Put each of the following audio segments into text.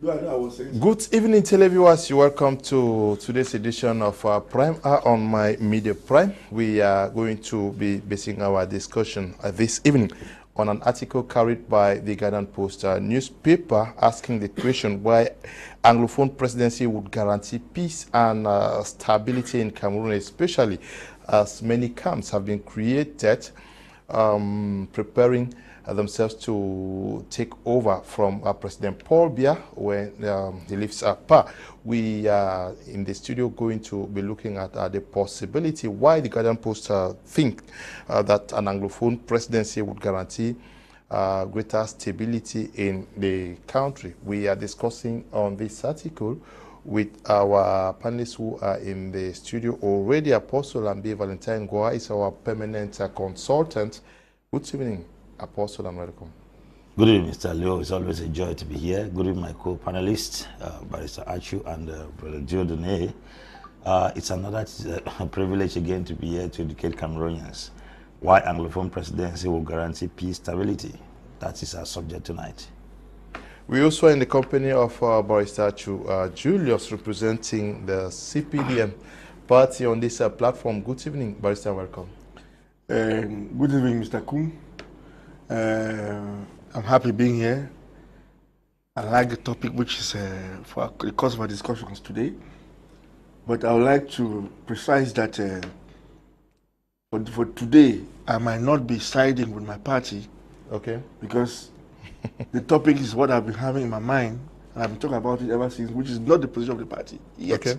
Good evening, televiewers. You're welcome to today's edition of Prime on my Media Prime. We are going to be basing our discussion this evening on an article carried by the Ghanaian Post newspaper asking the question why Anglophone presidency would guarantee peace and stability in Cameroon, especially as many camps have been created preparing themselves to take over from President Paul Biya when he leaves power. We are in the studio going to be looking at the possibility why the Ghanaian Post think that an Anglophone presidency would guarantee greater stability in the country. We are discussing on this article with our panelists who are in the studio already. Apostle Ambe Valentine Ngwa is our permanent consultant. Good evening, Apostle, and welcome. Good evening, Mr. Leo. It's always a joy to be here. Good evening, my co-panelists, Barrister Achu and Brother Dieudonne. It's another privilege again to be here to educate Cameroonians why Anglophone presidency will guarantee peace, stability. That is our subject tonight. We also are in the company of Barrister Achu, Julius, representing the CPDM party on this platform. Good evening, Barrister, welcome. Good evening, Mr. Kum. I'm happy being here. I like the topic which is for the cause of our discussions today. But I would like to precise that for today, I might not be siding with my party. Okay. Because the topic is what I've been having in my mind, and I've been talking about it ever since, which is not the position of the party yet. Okay.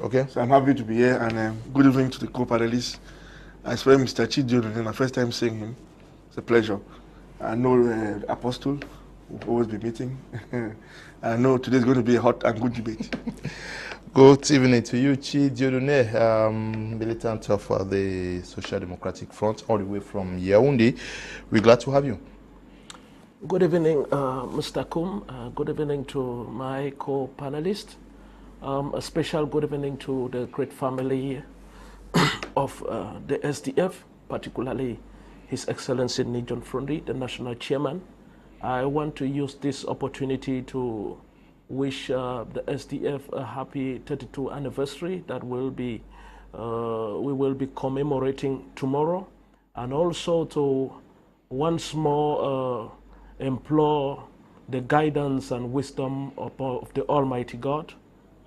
Okay. So I'm happy to be here, and good evening to the co-panelists. I swear, Mr. Dieudonne, my first time seeing him. It's a pleasure. I know Apostle, we'll always be meeting. I know today's going to be a hot and good debate. Good evening to you, Dieudonne, militant of the Social Democratic Front, all the way from Yaoundé. We're glad to have you. Good evening, Mr. Kum. Good evening to my co-panelists. A special good evening to the great family of the SDF, particularly His Excellency Nijon Frondi, the National Chairman. I want to use this opportunity to wish the SDF a happy 32nd anniversary that we will be commemorating tomorrow, and also to once more implore the guidance and wisdom of the Almighty God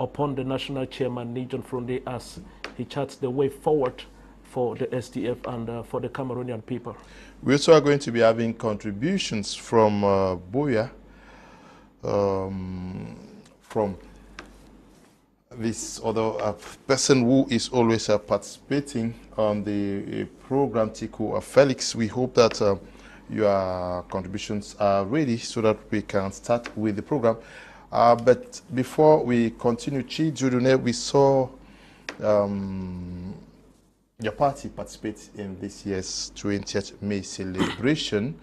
upon the National Chairman Nijon Frondi as he charts the way forward for the SDF and for the Cameroonian people. We also are going to be having contributions from Boya, from this other person who is always participating on the program, Tiku Felix. We hope that your contributions are ready so that we can start with the program. But before we continue, Dieudonne, we saw your party participate in this year's 20th May celebration.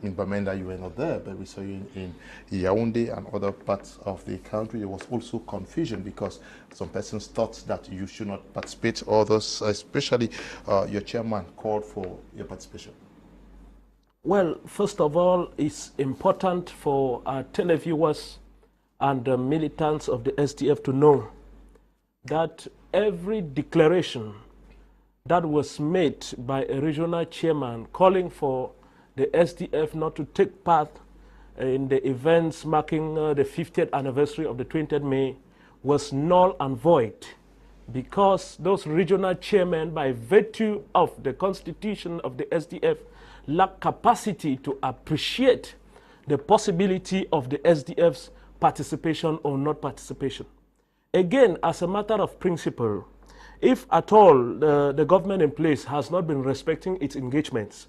In Bamenda, you were not there, but we saw you in Yaoundé and other parts of the country. There was also confusion because some persons thought that you should not participate. Others, especially your chairman, called for your participation. Well, first of all, it's important for our televiewers and the militants of the SDF to know that every declaration that was made by a regional chairman calling for the SDF not to take part in the events marking the 50th anniversary of the 20th May was null and void, because those regional chairmen, by virtue of the constitution of the SDF, lack capacity to appreciate the possibility of the SDF's participation or not participation. Again, as a matter of principle, if at all the government in place has not been respecting its engagements,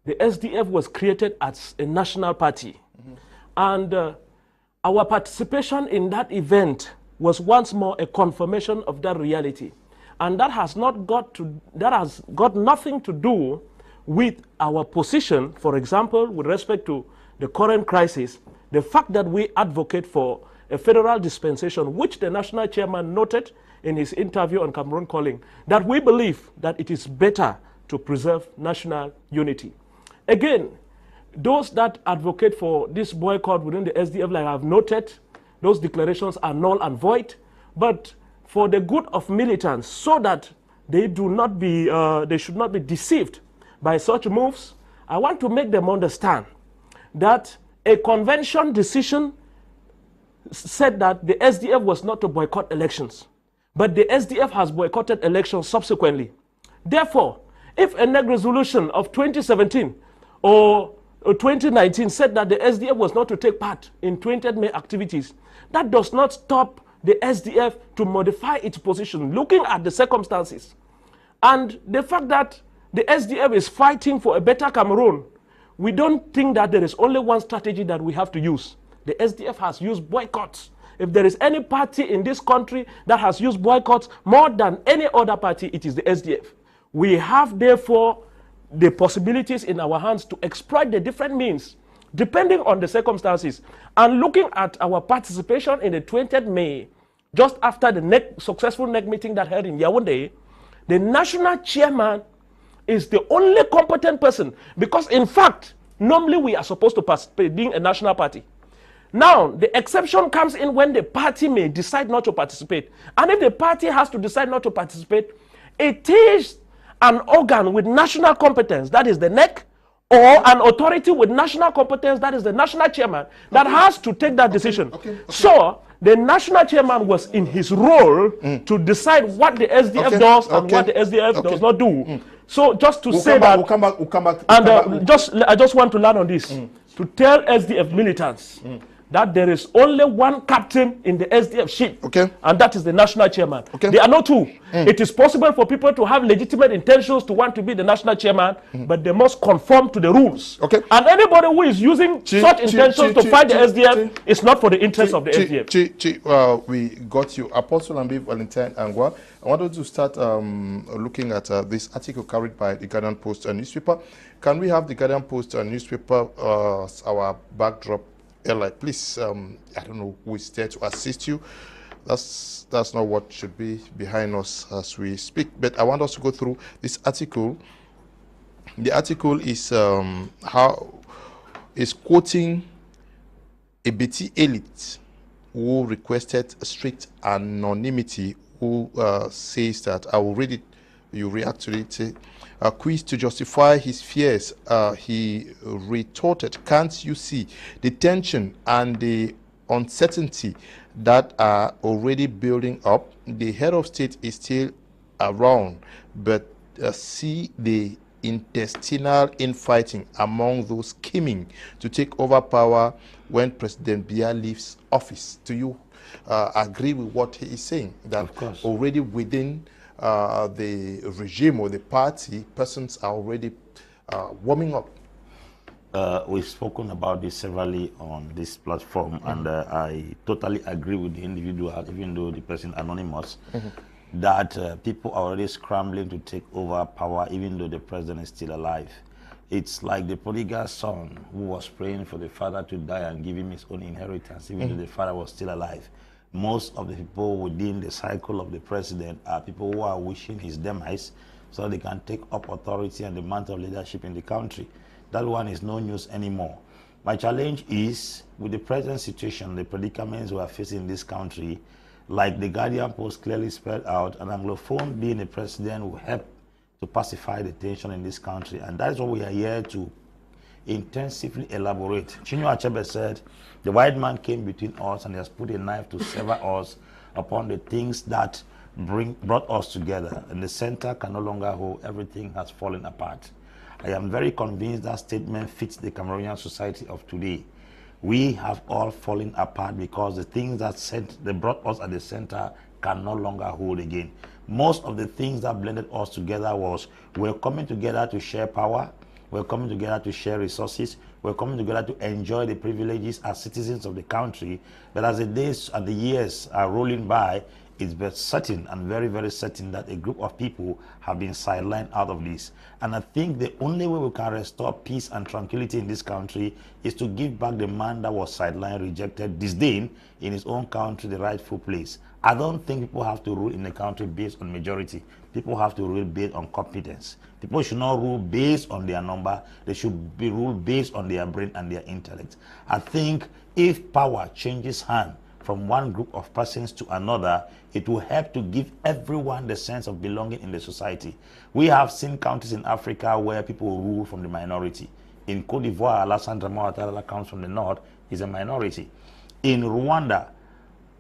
the SDF was created as a national party. And our participation in that event was once more a confirmation of that reality. And that has got nothing to do with our position, for example, with respect to the current crisis, the fact that we advocate for a federal dispensation, which the national chairman noted in his interview on Cameroon Calling, that we believe that it is better to preserve national unity. Again, those that advocate for this boycott within the SDF, like I've noted, those declarations are null and void. But for the good of militants, so that they do not be, they should not be deceived by such moves, I want to make them understand that a convention decision said that the SDF was not to boycott elections, but the SDF has boycotted elections subsequently. Therefore, if a NEC resolution of 2017 or 2019 said that the SDF was not to take part in 20th May activities, that does not stop the SDF to modify its position, looking at the circumstances. And the fact that the SDF is fighting for a better Cameroon, we don't think that there is only one strategy that we have to use. The SDF has used boycotts. If there is any party in this country that has used boycotts more than any other party, it is the SDF. We have, therefore, the possibilities in our hands to exploit the different means, depending on the circumstances. And looking at our participation in the 20th May, just after the successful NEC meeting that held in Yaoundé, the national chairman is the only competent person, because in fact, normally we are supposed to participate, being a national party. Now, the exception comes in when the party may decide not to participate. And if the party has to decide not to participate, it is an organ with national competence, that is the NEC, or an authority with national competence, that is the national chairman, that has to take that decision. So, the national chairman was in his role to decide what the SDF does and what the SDF does not do. So, just to say that, we'll come back. I just want to learn on this, to tell SDF militants that there is only one captain in the SDF ship, and that is the national chairman. There are no two. It is possible for people to have legitimate intentions to want to be the national chairman, but they must conform to the rules. And anybody who is using such intentions to fight the SDF is not for the interest of the SDF. We got you. Apostle Ambe, Valentine, Ngwa. I wanted to start looking at this article carried by the Guardian Post newspaper. Can we have the Guardian Post newspaper as our backdrop? Like, please, I don't know who is there to assist you. That's not what should be behind us as we speak. But I want us to go through this article. The article is quoting a BT elite who requested strict anonymity, who says that, I will read it, you react to it. Quiz to justify his fears, he retorted, can't you see the tension and the uncertainty that are already building up? The head of state is still around, but see the intestinal infighting among those scheming to take over power when President Biya leaves office. Do you agree with what he is saying? That already within the regime or the party, persons are already warming up? We've spoken about this severally on this platform, and I totally agree with the individual, even though the person anonymous, that people are already scrambling to take over power, even though the president is still alive. It's like the prodigal son who was praying for the father to die and give him his own inheritance, even though the father was still alive. Most of the people within the cycle of the president are people who are wishing his demise so they can take up authority and the mantle of leadership in the country. That one is no news anymore. My challenge is, with the present situation, the predicaments we are facing in this country, like the Guardian Post clearly spelled out, an Anglophone being a president will help to pacify the tension in this country. And that is what we are here to intensively elaborate. Chinua Achebe said, the white man came between us and he has put a knife to sever us upon the things that brought us together. And the center can no longer hold. Everything has fallen apart. I am very convinced that statement fits the Cameroonian society of today. We have all fallen apart because the things that brought us at the center can no longer hold again. Most of the things that blended us together was we're coming together to share power, we're coming together to share resources, we're coming together to enjoy the privileges as citizens of the country. But as the days and the years are rolling by, it's very certain and very, very certain that a group of people have been sidelined out of this. And I think the only way we can restore peace and tranquility in this country is to give back the man that was sidelined, rejected, disdained in his own country the rightful place. I don't think people have to rule in a country based on majority. People have to rule based on competence. People should not rule based on their number. They should be ruled based on their brain and their intellect. I think if power changes hand from one group of persons to another, it will help to give everyone the sense of belonging in the society. We have seen countries in Africa where people rule from the minority. In Cote d'Ivoire, Alassane Dramane Ouattara comes from the north, is a minority. In Rwanda,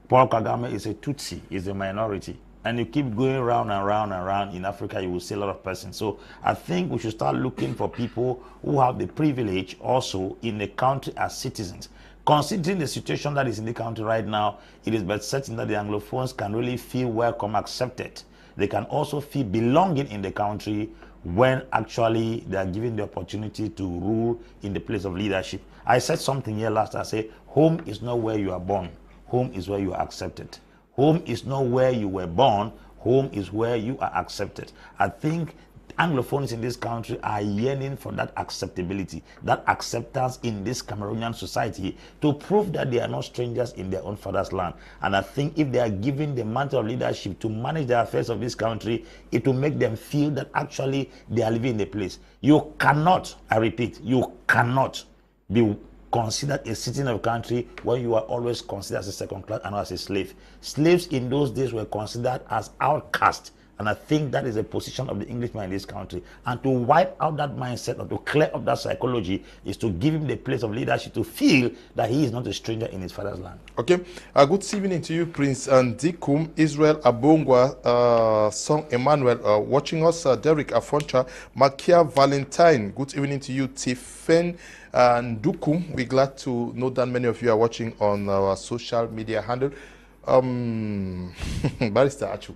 Paul Kagame is a Tutsi, is a minority. And you keep going round and round and round in Africa, you will see a lot of persons. So I think we should start looking for people who have the privilege also in the country as citizens. Considering the situation that is in the country right now, it is but certain that the Anglophones can really feel welcome, accepted. They can also feel belonging in the country when actually they are given the opportunity to rule in the place of leadership. I said something here last. I said, home is not where you are born. Home is where you are accepted. Home is not where you were born. Home is where you are accepted. I think Anglophones in this country are yearning for that acceptability, that acceptance in this Cameroonian society to prove that they are not strangers in their own father's land. And I think if they are given the mantle of leadership to manage the affairs of this country, it will make them feel that actually they are living in a place. You cannot, I repeat, you cannot be considered a citizen of a country when you are always considered as a second class and as a slave. Slaves in those days were considered as outcasts. And I think that is a position of the Englishman in this country. And to wipe out that mindset or to clear up that psychology is to give him the place of leadership to feel that he is not a stranger in his father's land. Okay. Good evening to you, Prince Dikum, Israel Abongwa, Song Emmanuel, watching us, Derek Afoncha, Makia Valentine. Good evening to you, Tiffen and Dukum. We're glad to know that many of you are watching on our social media handle. Barrister Achu,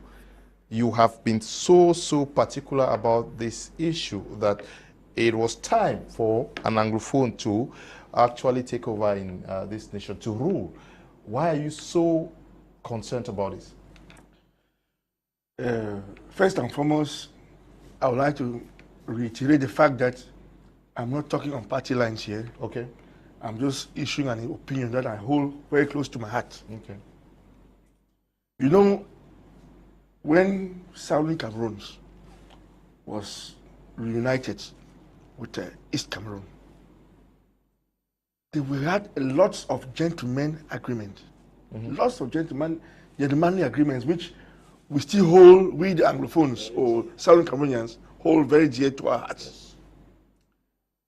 you have been so particular about this issue that it was time for an Anglophone to actually take over in this nation, to rule. Why are you so concerned about this? First and foremost, I would like to reiterate the fact that I'm not talking on party lines here. Okay. I'm just issuing an opinion that I hold very close to my heart. Okay. You know, when Southern Cameroon was reunited with East Cameroon, we had a lot of gentlemen agreement, lots of gentlemanly agreements, which we still hold, we the Anglophones or Southern Cameroonians hold very dear to our hearts.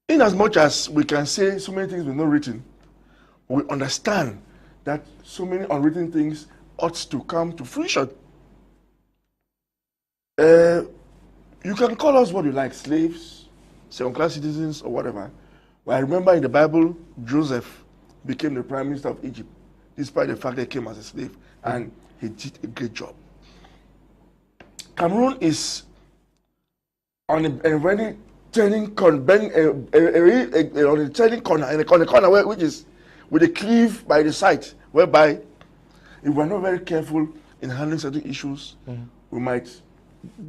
In as much as we can say so many things were not written, we understand that so many unwritten things ought to come to fruition. You can call us what you like, slaves, second-class citizens, or whatever. But I remember in the Bible, Joseph became the prime minister of Egypt, despite the fact that he came as a slave, and he did a great job. Cameroon is on a very turning corner, on a turning corner, in a corner where, which is with a cliff by the side, whereby if we're not very careful in handling certain issues, we might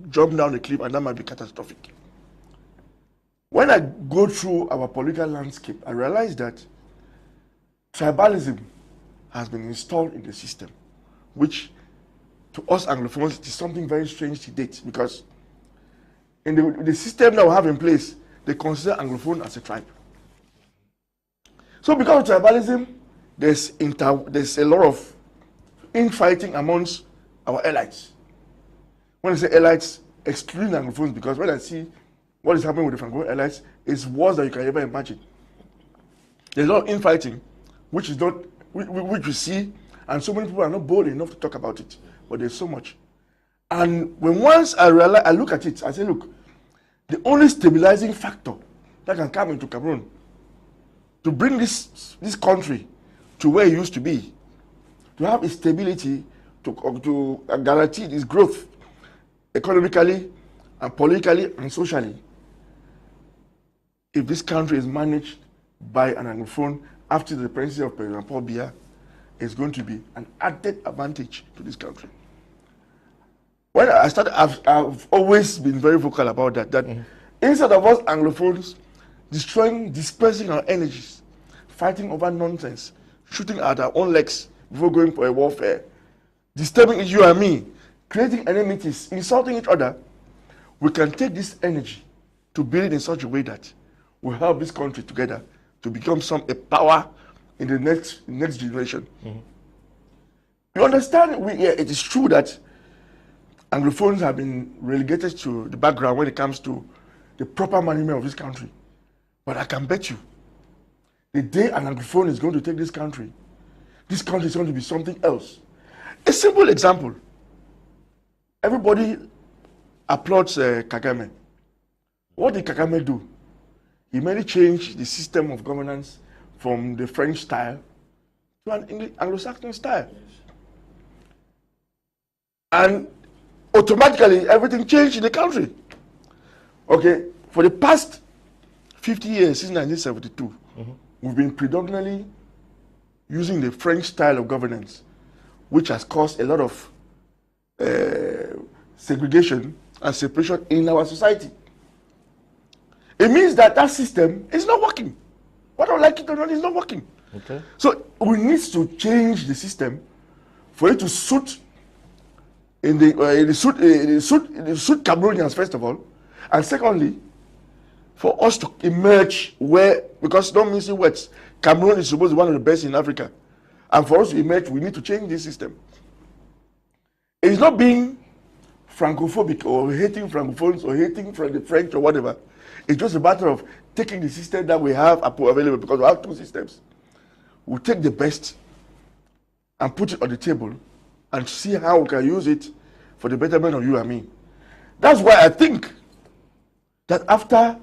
jump down the cliff, and that might be catastrophic. When I go through our political landscape, I realize that tribalism has been installed in the system, which to us Anglophones is something very strange to date, because in the system that we have in place, they consider Anglophone as a tribe. So because of tribalism, there's a lot of infighting amongst our allies. When I say allies, excluding Anglophones, because when I see what is happening with the Francophone allies, it's worse than you can ever imagine. There's a lot of infighting, which is not, which we see, and so many people are not bold enough to talk about it. But there's so much. And when once I look at it, I say, look, the only stabilizing factor that can come into Cameroon to bring this country to where it used to be, to have its stability, to guarantee its growth economically and politically and socially, if this country is managed by an Anglophone after the presidency of President Paul Biya, it's going to be an added advantage to this country. when I started, I've always been very vocal about that. That instead of us Anglophones destroying, dispersing our energies, fighting over nonsense, shooting at our own legs before going for a warfare, disturbing you and me, creating enmities, insulting each other, we can take this energy to build it in such a way that will help this country together to become a power in the next generation. You understand? It is true that Anglophones have been relegated to the background when it comes to the proper management of this country. But I can bet you, the day an Anglophone is going to take this country is going to be something else. A simple example. Everybody applauds Kagame. What did Kagame do? He merely changed the system of governance from the French style to an Anglo-Saxon style. And automatically, everything changed in the country. Okay, for the past 50 years, since 1972, we've been predominantly using the French style of governance, which has caused a lot of segregation and separation in our society. It means that that system is not working. Whether I like it or not, it's not working. Okay. So we need to change the system for it to suit suit Cameroonians, first of all, and secondly, for us to emerge where, because don't miss it words, Cameroon is supposed to be one of the best in Africa, and for us to emerge, we need to change this system. It is not being Francophobic or hating Francophones or hating the French or whatever. It's just a matter of taking the system that we have available, because we have two systems. We'll take the best and put it on the table and see how we can use it for the betterment of you and me. That's why I think that after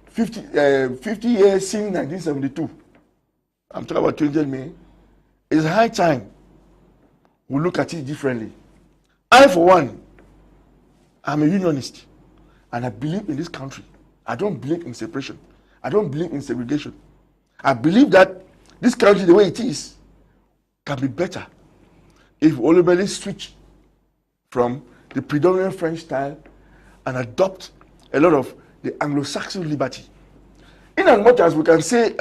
50 years since 1972, I'm talking about 20 May, it's high time we look at it differently. I, for one, I'm a unionist, and I believe in this country. I don't believe in separation. I don't believe in segregation. I believe that this country, the way it is, can be better if we only switch from the predominant French style and adopt a lot of the Anglo-Saxon liberty. In as much as we can say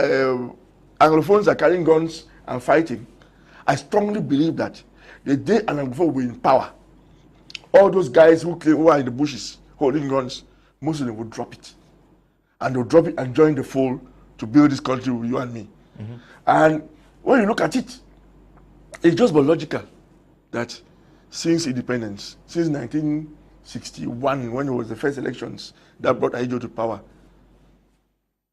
Anglophones are carrying guns and fighting, I strongly believe that the day an Anglophone will in power, all those guys who are in the bushes holding guns, most of them will drop it. And they'll drop it and join the fold to build this country with you and me. And when you look at it, it's just biological that since independence, since 1961, when it was the first elections that brought Achu to power,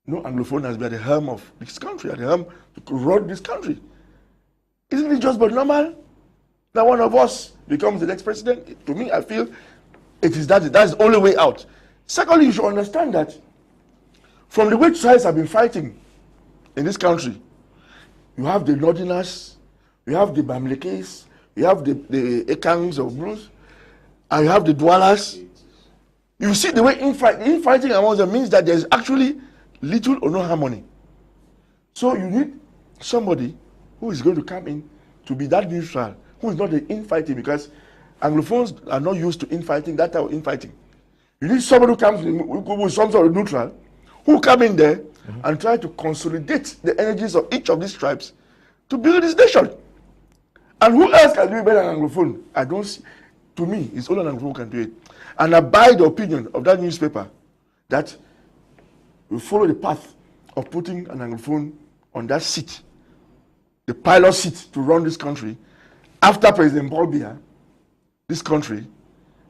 no Anglophone has been at the helm of this country, at the helm to run this country. Isn't it just but normal that one of us becomes the next president? To me, I feel it is that's the only way out. Secondly, you should understand that from the way tribes have been fighting in this country, you have the Northerners, you have the Bamilekes, you have the Ekangs of Bruce, and you have the Dwalas. You see the way infighting among them means that there's actually little or no harmony. So you need somebody who is going to come in to be that neutral, who is not the infighting, because Anglophones are not used to infighting, that type of infighting. You need somebody who comes in with some sort of neutral, who come in there and try to consolidate the energies of each of these tribes to build this nation. And who else can do it better than Anglophone? I don't see. To me, it's only an Anglophone who can do it. And I buy the opinion of that newspaper that we follow the path of putting an Anglophone on that seat, the pilot seat to run this country. After President Paul Biya, this country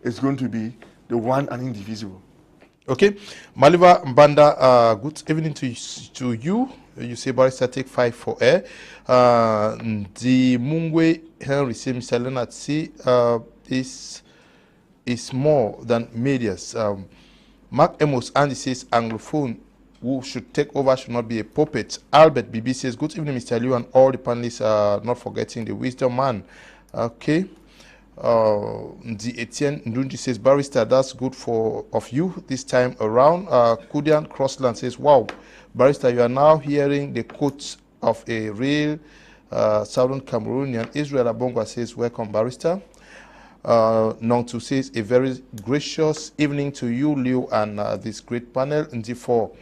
is going to be the one and indivisible. Okay, Maliva Mbanda, good evening to you. You say Barrister take 5 for air. The Mungwe Henry say Mr. Leonard see is more than medias. Mark Amos Andy says Anglophone who should take over should not be a puppet. Albert BB says good evening Mr. Liu and all the panelists, not forgetting the wisdom man. Okay. The Etienne Ndunji says Barrister, that's good of you this time around. Kudian Crossland says wow, Barrister, you are now hearing the quotes of a real Southern Cameroonian. Israel Abongwa says welcome Barrister. Nong to says a very gracious evening to you, Leo, and this great panel. Ndifo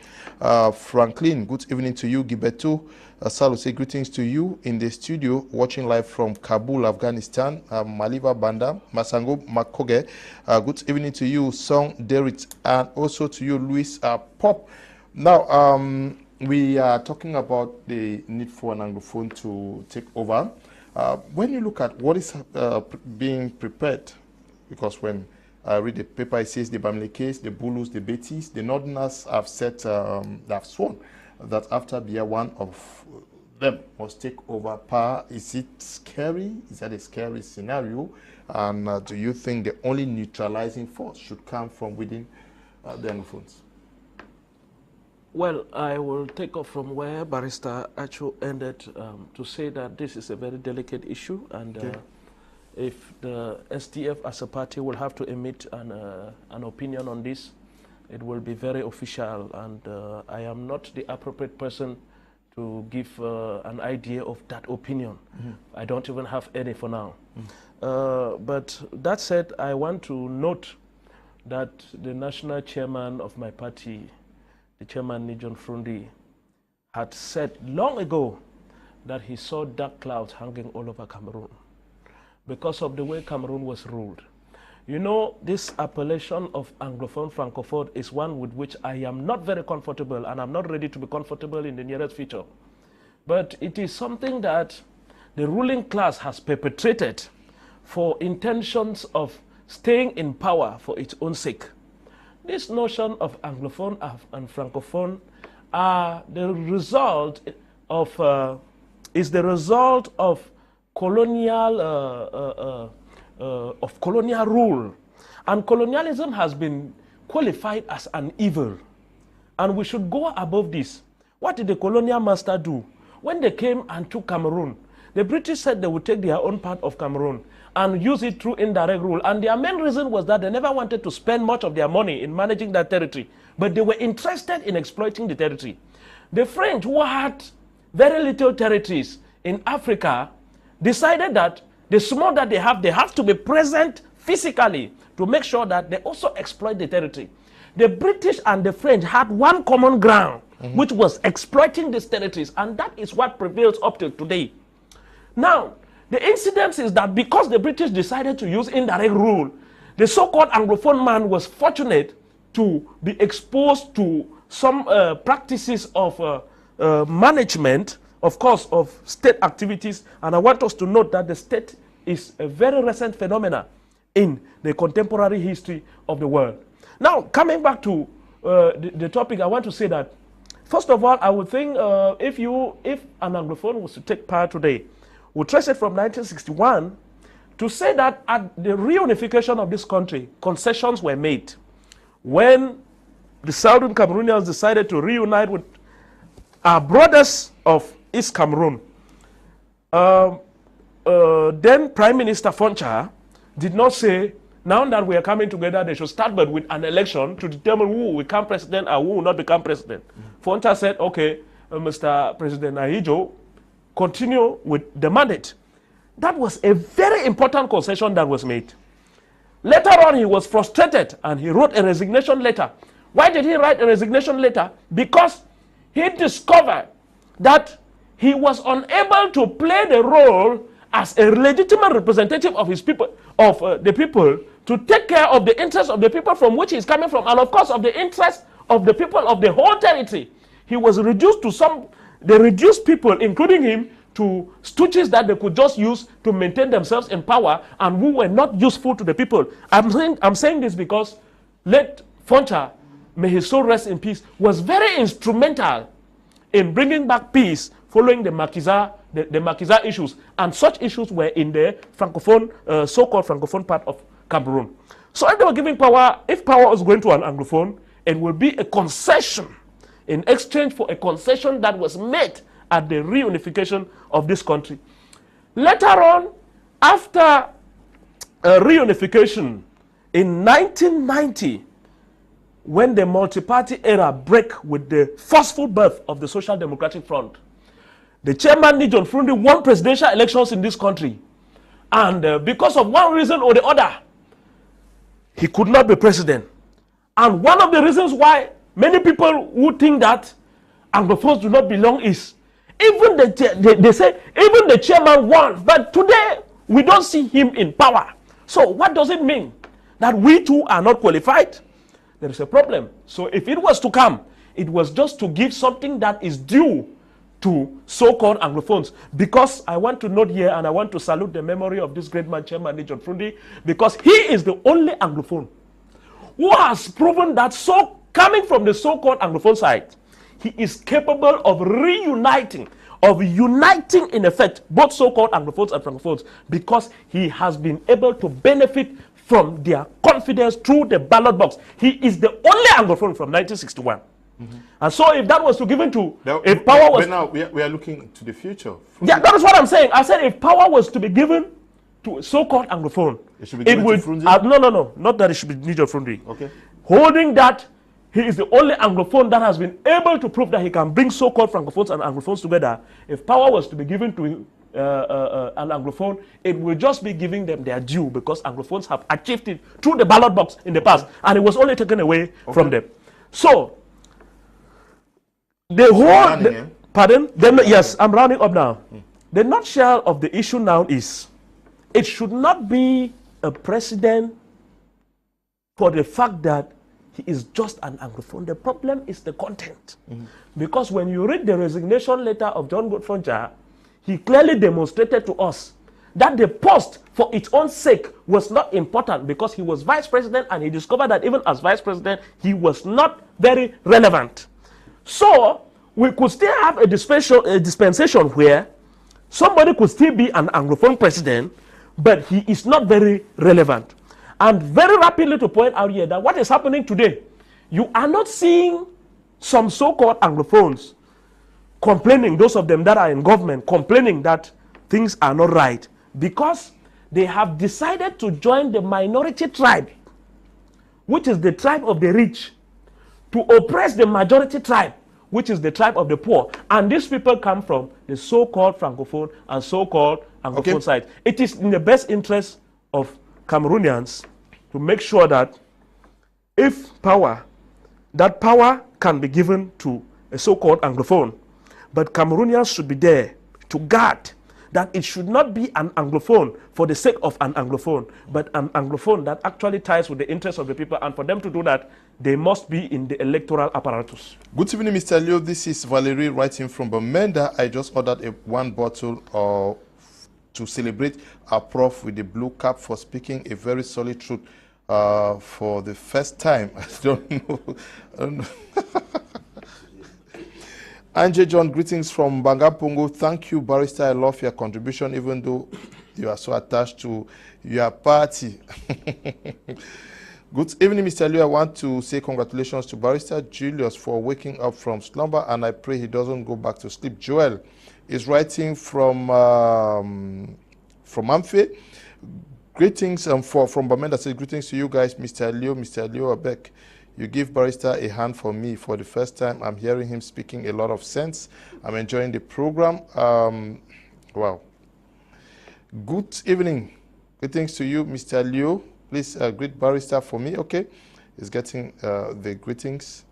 Franklin, good evening to you. Gibetu Salu say greetings to you in the studio, watching live from Kabul, Afghanistan. Maliva Banda, Masango Makoge, good evening to you, Song Derit, and also to you, Luis Pop. Now, we are talking about the need for an Anglophone to take over. When you look at what is being prepared, because when I read the paper, it says the Bamile case, the Bulus, the Betis, the Northerners have said, have sworn that after Bia, one of them must take over power. Is it scary? Is that a scary scenario? And do you think the only neutralizing force should come from within the Anglophones? Well, I will take off from where Barrister Achu ended to say that this is a very delicate issue, and if the SDF as a party will have to emit an opinion on this, it will be very official, and I am not the appropriate person to give an idea of that opinion. I don't even have any for now. But that said, I want to note that the national chairman of my party, the chairman Nijon Frundi, had said long ago that he saw dark clouds hanging all over Cameroon because of the way Cameroon was ruled. You know, this appellation of Anglophone, Francophone is one with which I am not very comfortable, and I'm not ready to be comfortable in the nearest future. But it is something that the ruling class has perpetrated for intentions of staying in power for its own sake. This notion of Anglophone and Francophone are the result of, is the result of colonial rule. And colonialism has been qualified as an evil. And we should go above this. What did the colonial master do? When they came and took Cameroon, the British said they would take their own part of Cameroon and use it through indirect rule. And their main reason was that they never wanted to spend much of their money in managing that territory, but they were interested in exploiting the territory. The French, who had very little territories in Africa, decided that the small that they have to be present physically to make sure that they also exploit the territory. The British and the French had one common ground, which was exploiting these territories, and that is what prevails up till today. Now, the incidence is that because the British decided to use indirect rule, the so-called Anglophone man was fortunate to be exposed to some practices of management, of course, of state activities. And I want us to note that the state is a very recent phenomenon in the contemporary history of the world. Now, coming back to the topic, I want to say that, first of all, I would think if an Anglophone was to take power today, we trace it from 1961 to say that at the reunification of this country, concessions were made. When the Southern Cameroonians decided to reunite with our brothers of East Cameroon, then Prime Minister Foncha did not say, now that we are coming together, they should start but with an election to determine who will become president and who will not become president. Foncha said, okay, Mr. President Ahijo, continue with the mandate. That was a very important concession that was made. Later on, he was frustrated and he wrote a resignation letter. Why did he write a resignation letter? Because he discovered that he was unable to play the role as a legitimate representative of his people, of the people, to take care of the interests of the people from which he is coming from, and of course of the interests of the people of the whole territory. He was reduced to they reduced people, including him, to stooges that they could just use to maintain themselves in power and who were not useful to the people. I'm saying this because late Foncha, may his soul rest in peace, was very instrumental in bringing back peace following the Makiza issues. And such issues were in the Francophone, so-called Francophone part of Cameroon. So if they were giving power, if power was going to an Anglophone, it will be a concession in exchange for a concession that was made at the reunification of this country. Later on, after reunification in 1990, when the multi-party era broke with the forceful birth of the Social Democratic Front, the chairman Nijon Frundi won presidential elections in this country. And because of one reason or the other, he could not be president. And one of the reasons why many people who think that Anglophones do not belong is even they say even the chairman won, but today we don't see him in power. So what does it mean? That we too are not qualified? There is a problem. So if it was to come, it was just to give something that is due to so-called Anglophones. Because I want to note here, and I want to salute the memory of this great man, Chairman Dieudonne Frundi, because he is the only Anglophone who has proven that coming from the so-called Anglophone side, he is capable of reuniting, of uniting in effect both so-called Anglophones and Francophones, because he has been able to benefit from their confidence through the ballot box. He is the only Anglophone from 1961. And so if that was to given to, if power was... But now we are looking to the future. Yeah, that is what I'm saying. I said if power was to be given to a so-called Anglophone, it should be given to Frundi? No, not that it should be Dieudonne Frundi. Okay. Holding that he is the only Anglophone that has been able to prove that he can bring so-called Francophones and Anglophones together. If power was to be given to an Anglophone, it will just be giving them their due, because Anglophones have achieved it through the ballot box in the past, and it was only taken away from them. So, the whole... Pardon? Yes, I'm rounding up now. The nutshell of the issue now is, it should not be a president for the fact that he is just an Anglophone. The problem is the content. Because when you read the resignation letter of John Godfrey, he clearly demonstrated to us that the post for its own sake was not important, because he was vice president, and he discovered that even as vice president, he was not very relevant. So we could still have a dispensation where somebody could still be an Anglophone president, but he is not very relevant. And very rapidly to point out here that what is happening today, you are not seeing some so-called Anglophones complaining, those of them that are in government, complaining that things are not right, because they have decided to join the minority tribe, which is the tribe of the rich, to oppress the majority tribe, which is the tribe of the poor. And these people come from the so-called Francophone and so-called Anglophone side. It is in the best interest of Cameroonians to make sure that if that power can be given to a so-called Anglophone, but Cameroonians should be there to guard that it should not be an Anglophone for the sake of an Anglophone, but an Anglophone that actually ties with the interests of the people. And for them to do that, they must be in the electoral apparatus. Good evening, Mr. Leo. This is Valerie writing from Bamenda. I just ordered one bottle to celebrate our prof with the blue cap for speaking a very solid truth for the first time. I don't know. Anje John, greetings from Bangapungu. Thank you, Barrister. I love your contribution, even though you are so attached to your party. Good evening, Mr. Liu. I want to say congratulations to Barrister Julius for waking up from slumber, and I pray he doesn't go back to sleep. Joel is writing from Ambe. Greetings from Bamenda. Says greetings to you guys, Mr. Liu, Abek. You give Barrister a hand for me for the first time. I'm hearing him speaking a lot of sense. I'm enjoying the program. Wow. Good evening. Greetings to you, Mr. Liu. Please greet Barrister for me. Okay. He's getting the greetings.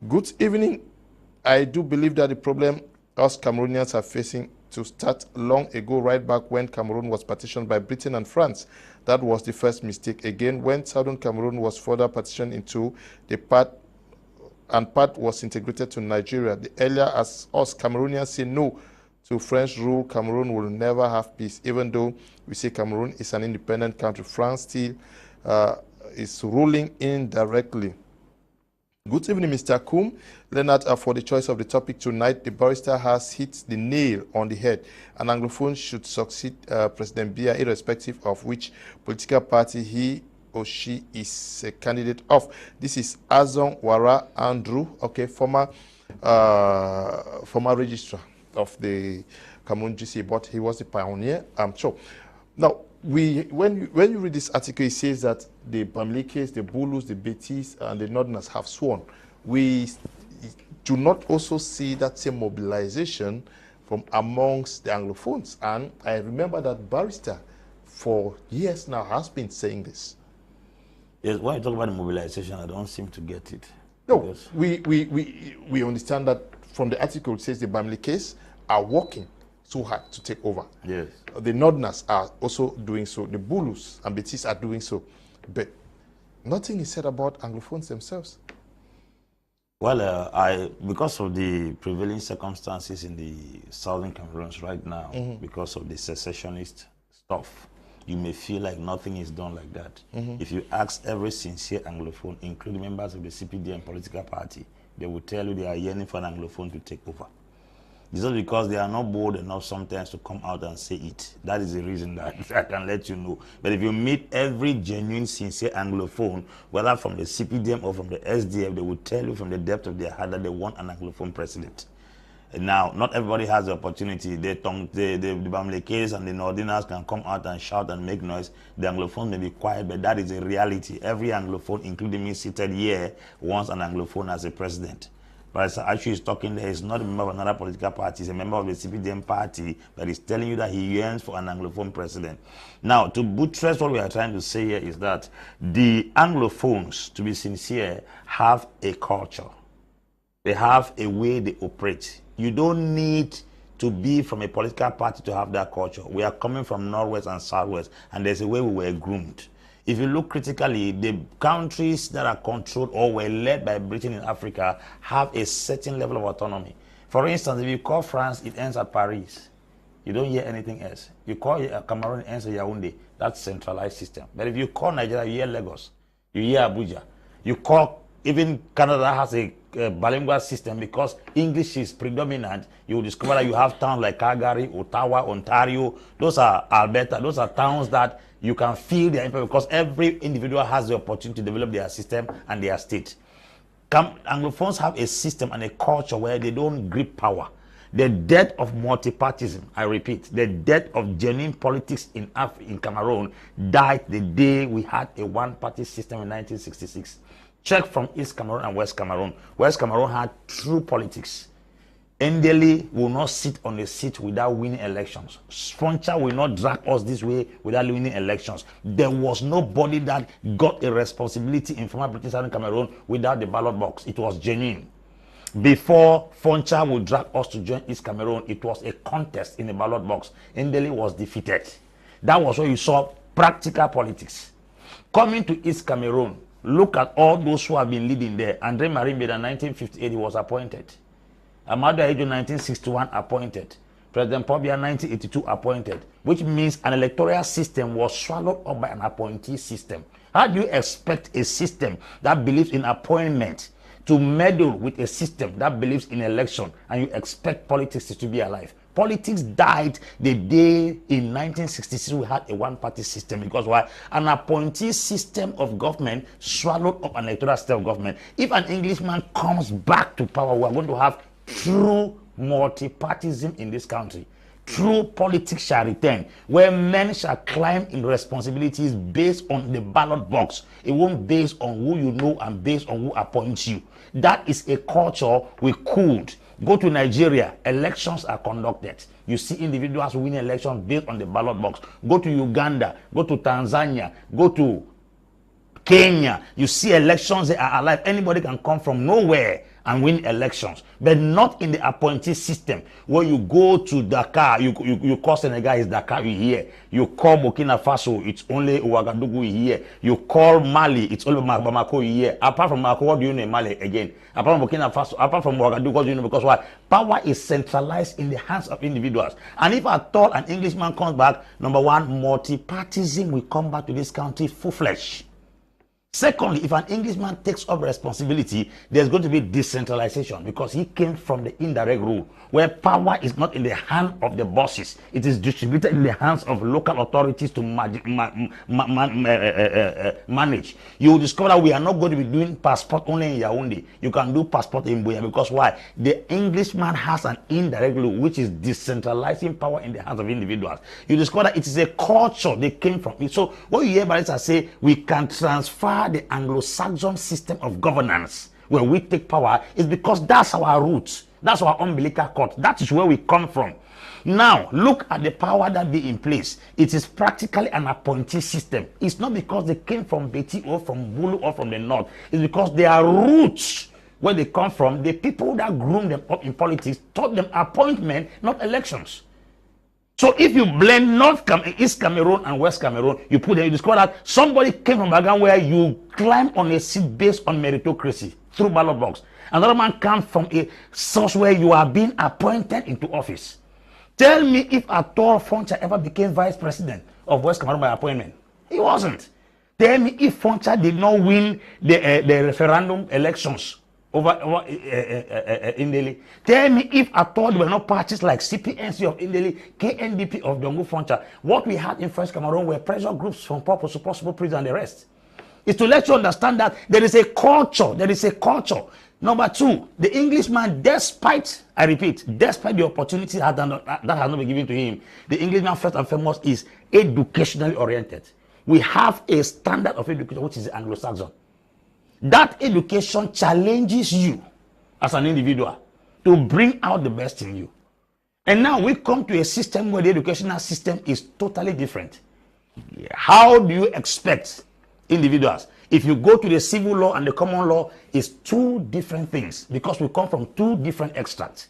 Good evening. I do believe that the problem us Cameroonians are facing to start long ago, right back when Cameroon was partitioned by Britain and France. That was the first mistake. Again, when Southern Cameroon was further partitioned into the part was integrated to Nigeria. The earlier as us Cameroonians say no to French rule, Cameroon will never have peace. Even though we say Cameroon is an independent country, France still is ruling indirectly. Good evening, Mr. Kum Leonard, for the choice of the topic tonight. The barrister has hit the nail on the head. An Anglophone should succeed President Biya, irrespective of which political party he or she is a candidate of. This is Azon Wara Andrew, okay, former registrar of the Cameroon GC, but he was the pioneer, I'm sure. Now, when you read this article, it says that the Bamilekes, the Bulus, the Betis, and the Northerners have sworn. We do not also see that same mobilization from amongst the Anglophones. And I remember that Barrister for years now has been saying this. Yes, when you talk about the mobilization, I don't seem to get it. No, we understand that from the article it says the Bamli case are working so hard to take over. Yes. The Northerners are also doing so. The Bulus and Betis are doing so. But nothing is said about Anglophones themselves. Well, because of the prevailing circumstances in the southern Cameroons right now, because of the secessionist stuff, you may feel like nothing is done like that. If you ask every sincere Anglophone, including members of the CPDM political party, they will tell you they are yearning for an Anglophone to take over. It's just because they are not bold enough sometimes to come out and say it. That is the reason that I can let you know. But if you meet every genuine, sincere Anglophone, whether from the CPDM or from the SDF, they will tell you from the depth of their heart that they want an Anglophone president. Now, not everybody has the opportunity. The Bamle case and the Northerners can come out and shout and make noise. The Anglophone may be quiet, but that is a reality. Every Anglophone, including me seated here, wants an Anglophone as a president. Barrister Achu is talking there. He's not a member of another political party. He's a member of the CPDM party, but he's telling you that he yearns for an Anglophone president. Now, to buttress what we are trying to say here is that the Anglophones, to be sincere, have a culture. They have a way they operate. You don't need to be from a political party to have that culture. We are coming from Northwest and Southwest, and there's a way we were groomed. If you look critically, the countries that are controlled or were led by Britain in Africa have a certain level of autonomy. For instance, if you call France, it ends at Paris. You don't hear anything else. You call Cameroon, it ends at Yaoundé. That's centralized system. But if you call Nigeria, you hear Lagos. You hear Abuja. You call, even Canada has a bilingual system because English is predominant. You will discover that you have towns like Calgary, Ottawa, Ontario. Those are Alberta. Those are towns that you can feel their impact because every individual has the opportunity to develop their system and their state. Anglophones have a system and a culture where they don't grip power. The death of multipartism, I repeat, the death of genuine politics in Cameroon died the day we had a one-party system in 1966. Check from East Cameroon and West Cameroon. West Cameroon had true politics. Ndeli will not sit on a seat without winning elections. Sponcha will not drag us this way without winning elections. There was nobody that got a responsibility in former British Southern Cameroon without the ballot box. It was genuine. Before Foncha would drag us to join East Cameroon, it was a contest in the ballot box. Ndeli was defeated. That was where you saw practical politics. Coming to East Cameroon, look at all those who have been leading there. Andre Marimbe in 1958, he was appointed. Amadou Ahidjo 1961 appointed. President Pobia 1982 appointed, which means an electoral system was swallowed up by an appointee system. How do you expect a system that believes in appointment to meddle with a system that believes in election and you expect politics to be alive? Politics died the day in 1966 we had a one-party system because why? An appointee system of government swallowed up an electoral system of government. If an Englishman comes back to power, we are going to have true multipartism in this country. True politics shall return, where men shall climb in responsibilities based on the ballot box. It won't based on who you know and based on who appoints you. That is a culture we could. Go to Nigeria, elections are conducted. You see individuals win elections based on the ballot box. Go to Uganda, go to Tanzania, go to Kenya. You see elections, they are alive. Anybody can come from nowhere and win elections, but not in the appointee system where you go to Dakar, you call Senegal is Dakar, you hear. You call Burkina Faso, it's only Ouagadougou, you hear. You call Mali, it's only Bamako, you hear. Apart from Bamako, what do you know Mali again? Apart from Burkina Faso, apart from Ouagadougou, what do you know? Because why? Power is centralized in the hands of individuals. And if at all an Englishman comes back, number one, multipartism will come back to this country full-fledged. Secondly, if an Englishman takes up responsibility, there's going to be decentralization because he came from the indirect rule where power is not in the hand of the bosses. It is distributed in the hands of local authorities to manage. You will discover that we are not going to be doing passport only in Yaoundé. You can do passport in Buea because why? The Englishman has an indirect rule which is decentralizing power in the hands of individuals. You discover that it is a culture they came from. So what you hear Barrister say, we can transfer the Anglo-Saxon system of governance where we take power is because that's our roots. That's our umbilical cord. That is where we come from. Now, look at the power that be in place. It is practically an appointee system. It's not because they came from Beti or from Bulu or from the north. It's because their roots, where they come from, the people that groomed them up in politics taught them appointment, not elections. So if you blend East Cameroon and West Cameroon, you put them, you discover that somebody came from a background where you climb on a seat based on meritocracy through ballot box. Another man comes from a source where you are being appointed into office. Tell me if at all Foncha ever became vice president of West Cameroon by appointment. He wasn't. Tell me if Foncha did not win the referendum elections over Indeli. Tell me if at all there were not parties like CPNC of Indeli, KNDP of Dongo Foncha. What we had in West Cameroon were pressure groups from Purpose, Possible Prison and the rest. It's to let you understand that there is a culture. There is a culture. Number two, the Englishman, despite, I repeat, despite the opportunity that has not been given to him, the Englishman first and foremost is educationally oriented. We have a standard of education which is Anglo-Saxon. That education challenges you as an individual to bring out the best in you. And now we come to a system where the educational system is totally different. How do you expect individuals? If you go to the civil law and the common law, it's two different things because we come from two different extracts.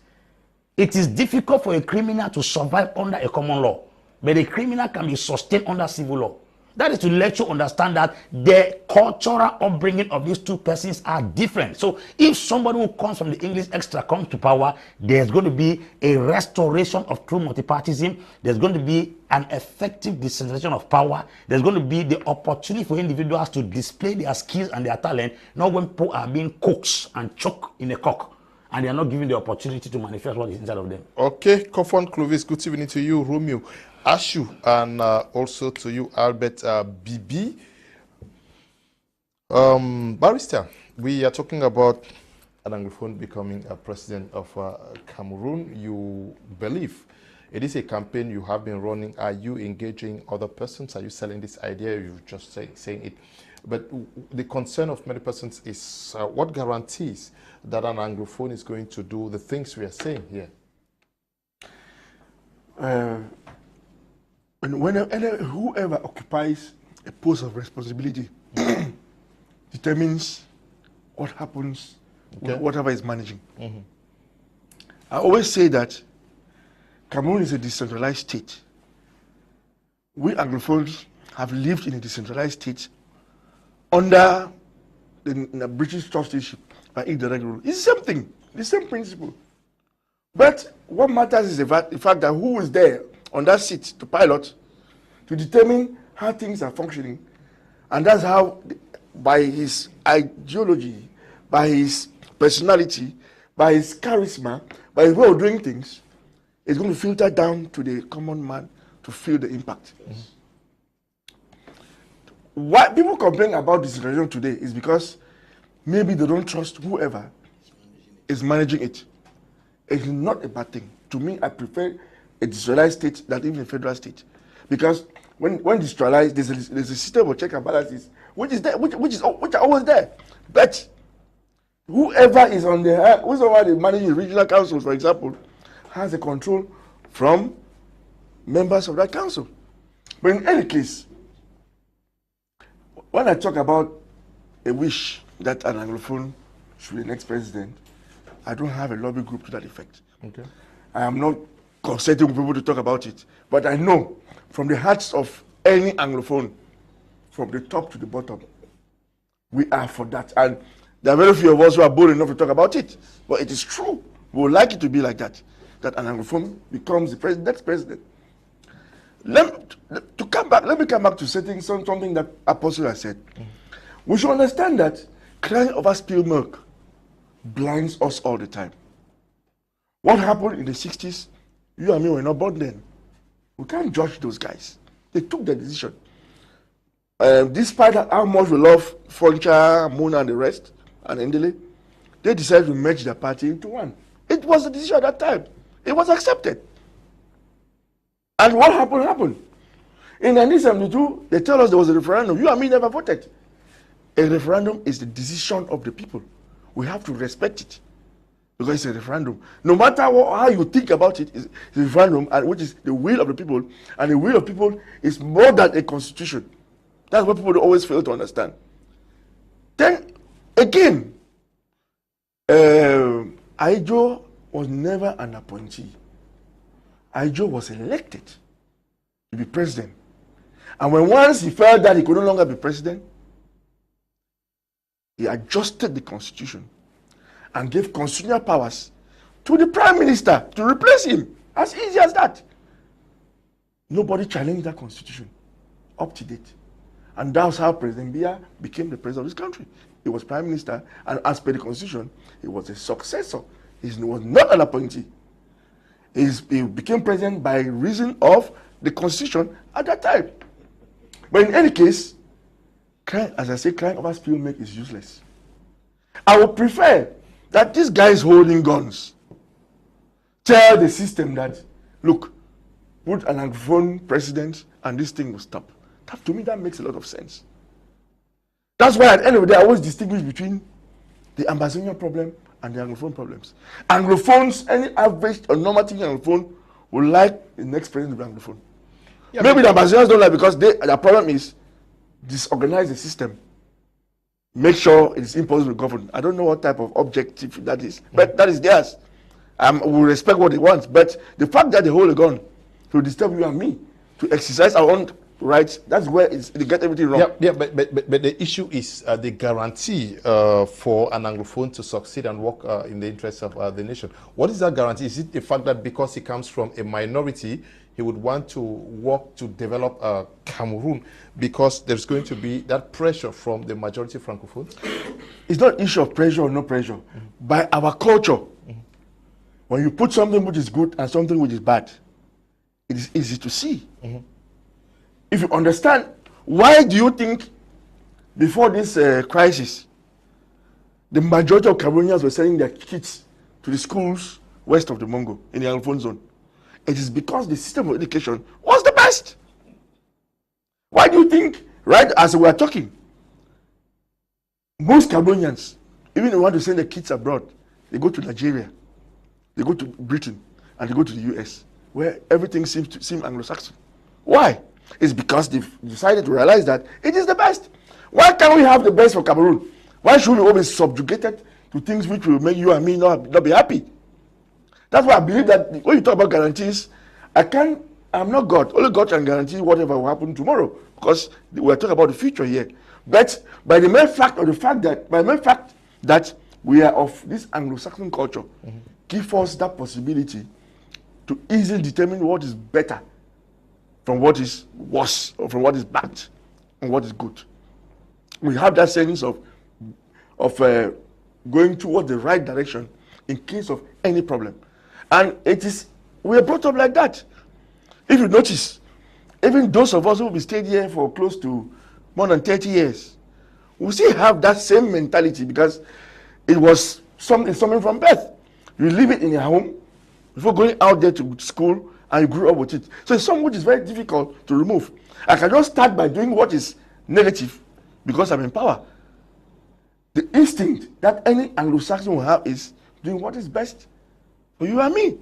It is difficult for a criminal to survive under a common law, but a criminal can be sustained under civil law. That is to let you understand that the cultural upbringing of these two persons are different. So if somebody who comes from the English extra comes to power, there's going to be a restoration of true multipartism. There's going to be an effective decentralization of power. There's going to be the opportunity for individuals to display their skills and their talent, not when people are being coaxed and choked in a cock, and they are not given the opportunity to manifest what is inside of them. Okay, Kofon Clovis, good evening to you, Romeo, Achu, and also to you, Albert BB. Barrister, we are talking about an Anglophone becoming a president of Cameroon. You believe it is a campaign you have been running. Are you engaging other persons? Are you selling this idea? You're just saying it. But the concern of many persons is what guarantees that an Anglophone is going to do the things we are saying here? Whoever occupies a post of responsibility determines what happens, whatever is managing. I always say that Cameroon is a decentralized state. We Anglophones have lived in a decentralized state under the British trusteeship by indirect rule. It's the same thing, the same principle. But what matters is the fact that who is there on that seat to pilot, to determine how things are functioning. And that's how, by his ideology, by his personality, by his charisma, by his way of doing things, it's going to filter down to the common man to feel the impact. Why people complain about decentralization today is because maybe they don't trust whoever is managing it. It's not a bad thing. To me, I prefer a decentralized state than even a federal state, because when decentralized, there's a system of check and balances which is there, which are always there. But whoever is on the whoever is managing regional councils, for example, has a control from members of that council. But in any case, when I talk about a wish that an Anglophone should be the next president, I don't have a lobby group to that effect. Okay. I am not consulting with people to talk about it, but I know from the hearts of any Anglophone, from the top to the bottom, we are for that. And there are very few of us who are bold enough to talk about it, but it is true. We would like it to be like that, that an Anglophone becomes the next president. Let me come back to saying something that Apostle has said. We should understand that crying over spilled milk blinds us all the time. What happened in the 60s, you and me were not born then. We can't judge those guys. They took the decision. Despite how much we love Foncha, Mona, and the rest, and Ndele, they decided to merge their party into one. It was a decision at that time. It was accepted. And what happened? In 1972, they tell us there was a referendum. You and me never voted. A referendum is the decision of the people. We have to respect it. because it's a referendum. No matter how you think about it, it's a referendum, and which is the will of the people, and the will of people is more than a constitution. That's what people always fail to understand. Then, again, Ajo was never an appointee. Ajo was elected to be president. And when once he felt that he could no longer be president, he adjusted the constitution and gave constitutional powers to the prime minister to replace him. As easy as that. Nobody challenged that constitution up to date. And that's how President Biya became the president of this country. He was prime minister, and as per the constitution, he was a successor. He was not an appointee. He became president by reason of the constitution at that time. But in any case, as I say, crying over spilled milk is useless. I would prefer that these guys holding guns tell the system that, look, put an Anglophone president and this thing will stop. That, to me, that makes a lot of sense. That's why at the end of the day, I always distinguish between the Ambazonian problem and the Anglophone problems. Anglophones, any average or normative Anglophone would like the next president to be Anglophone. Yeah, maybe the Ambazonians don't like because their problem is disorganize the system. Make sure it's impossible to govern. I don't know what type of objective that is, but that is theirs. We respect what they want, but the fact that they hold a gun to disturb you and me, to exercise our own rights, that's where they get everything wrong. But the issue is the guarantee for an Anglophone to succeed and work in the interests of the nation. What is that guarantee? Is it the fact that because he comes from a minority, he would want to work to develop Cameroon because there's going to be that pressure from the majority Francophones? It's not an issue of pressure or no pressure. By our culture, when you put something which is good and something which is bad, it is easy to see. If you understand, why do you think before this crisis, the majority of Cameroonians were sending their kids to the schools west of the Mongo, in the Anglophone zone? It is because the system of education was the best. Why do you think, right as we are talking, most Cameroonians, even if they want to send their kids abroad, they go to Nigeria, they go to Britain, and they go to the US, where everything seems to seem Anglo-Saxon. Why? It's because they've decided to realize that it is the best. Why can't we have the best for Cameroon? Why should we always be subjugated to things which will make you and me not be happy? That's why I believe that when you talk about guarantees, I'm not God. Only God can guarantee whatever will happen tomorrow, because we're talking about the future here. But by the mere fact that we are of this Anglo-Saxon culture, give us that possibility to easily determine what is better from what is worse, or from what is bad and what is good. We have that sense of going toward the right direction in case of any problem. And we are brought up like that. If you notice, even those of us who have stayed here for close to more than 30 years, we still have that same mentality because it was something from birth. You leave it in your home before going out there to school, and you grew up with it. So it's something which is very difficult to remove. I can just start by doing what is negative because I'm in power. The instinct that any Anglo-Saxon will have is doing what is best for you and me.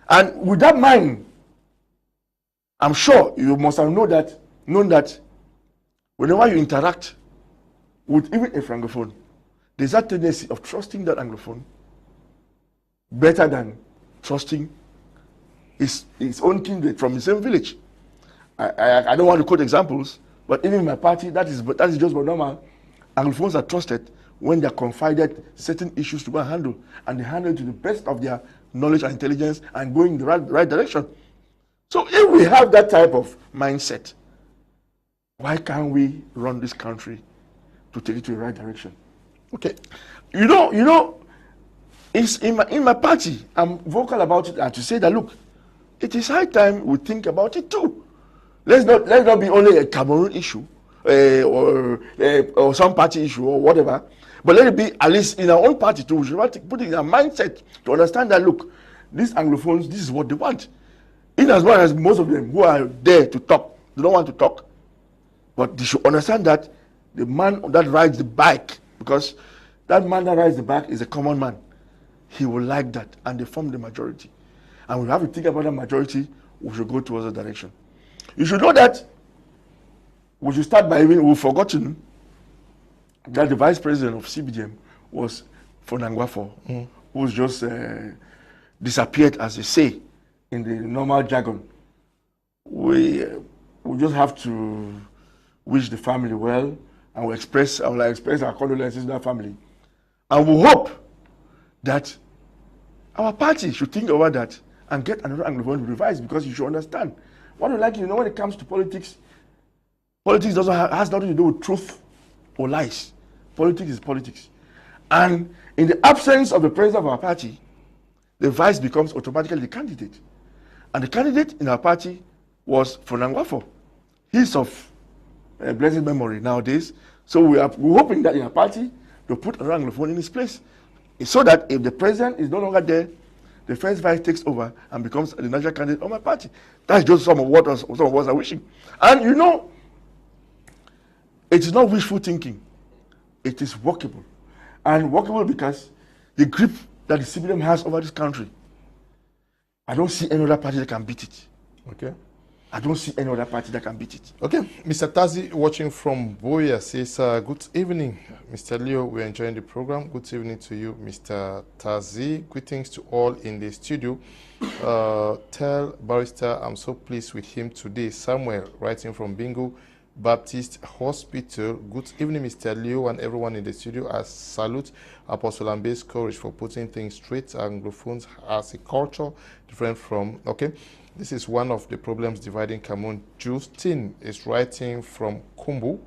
And with that mind, I'm sure you must have known that whenever you interact with even a Francophone, there's that tendency of trusting that Anglophone better than trusting his own kindred from the same village. I don't want to quote examples, but even in my party, that is just what normal. Anglophones are trusted when they are confided certain issues to go and handle, and they handle it to the best of their knowledge and intelligence and going in the right direction. So if we have that type of mindset, why can't we run this country to take it to the right direction? Okay, you know, it's in my party. I'm vocal about it and to say that, look, it is high time we think about it too. Let's not be only a Cameroon issue or some party issue or whatever, but let it be at least in our own party too. We should put it in our mindset to understand that, look, these Anglophones, this is what they want. In as much as most of them who are there to talk, they don't want to talk, but they should understand that the man that rides the bike, because that man that rides the bike is a common man. he will like that, and they form the majority. And we have to think about the majority, we should go towards the direction. You should know that we should start by even, we've forgotten that the vice president of CPDM was for Ngwa, who's just disappeared, as they say, in the normal jargon. We just have to wish the family well, and we express our condolences to that family. And we hope that our party should think about that and get another Anglophone revised, because you should understand. What I like, you know, when it comes to politics, politics has nothing to do with truth or lies. Politics is politics. And in the absence of the president of our party, the vice becomes automatically the candidate. And the candidate in our party was for Ngwa. He's of blessed memory nowadays. So we're hoping that in our party, they'll put another Anglophone in his place, so that if the president is no longer there, the first vice takes over and becomes the natural candidate of my party. That's just some of what some of us are wishing. And you know, it is not wishful thinking. It is workable. And workable because the grip that the CPDM has over this country, I don't see any other party that can beat it. Okay. I don't see any other party that can beat it. Okay. Mr. Tazi, watching from Boya, says, good evening, Mr. Leo. We're enjoying the program. Good evening to you, Mr. Tazi. Greetings to all in the studio. Tell Barrister I'm so pleased with him today. Samuel, writing from Bingo Baptist Hospital. Good evening, Mr. Leo, and everyone in the studio. I salute Apostle Ambe's courage for putting things straight. Anglophones as a culture different from, okay. This is one of the problems dividing Cameroon. Justin is writing from Kumbu.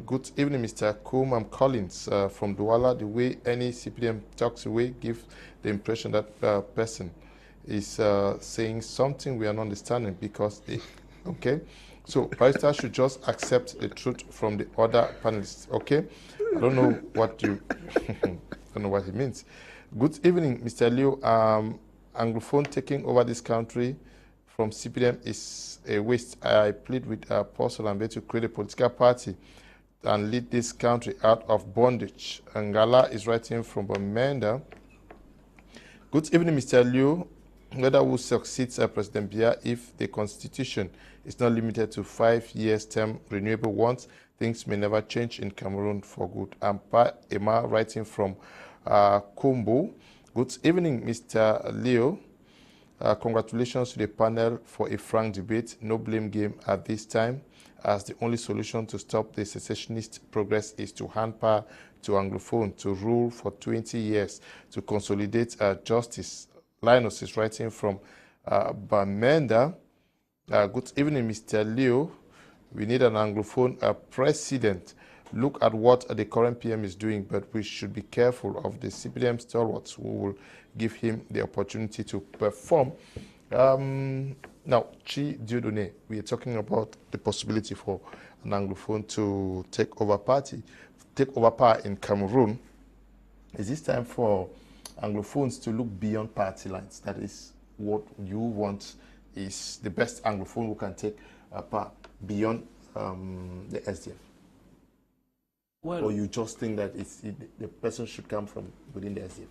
Good evening, Mr. Kum. I'm Collins from Douala. The way any CPDM talks away gives the impression that person is saying something we are not understanding because they, okay. So Barrister should just accept the truth from the other panelists. Okay, I don't know what you, I don't know what it means. Good evening, Mr. Leo. Anglophone taking over this country from CPDM is a waste. I plead with Apostle Ambe to create a political party and lead this country out of bondage. Ngala is writing from Bamenda. Good evening, Mr. Liu. Whether who succeeds President Biya, if the constitution is not limited to 5 years term renewable once, things may never change in Cameroon for good. Ampa Emma writing from Kumbu. Good evening, Mr. Leo. Congratulations to the panel for a frank debate. No blame game at this time, as the only solution to stop the secessionist progress is to hand power to Anglophone to rule for 20 years to consolidate justice. Linus is writing from Bamenda. Good evening, Mr. Leo. We need an Anglophone president. Look at what the current PM is doing, but we should be careful of the CPDM stalwarts who will give him the opportunity to perform. Now, Dieudonne, we are talking about the possibility for an Anglophone to take over power in Cameroon. Is this time for Anglophones to look beyond party lines? That is what you want, is the best Anglophone who can take power beyond the SDF? Well, or you just think that the person should come from within the SDF?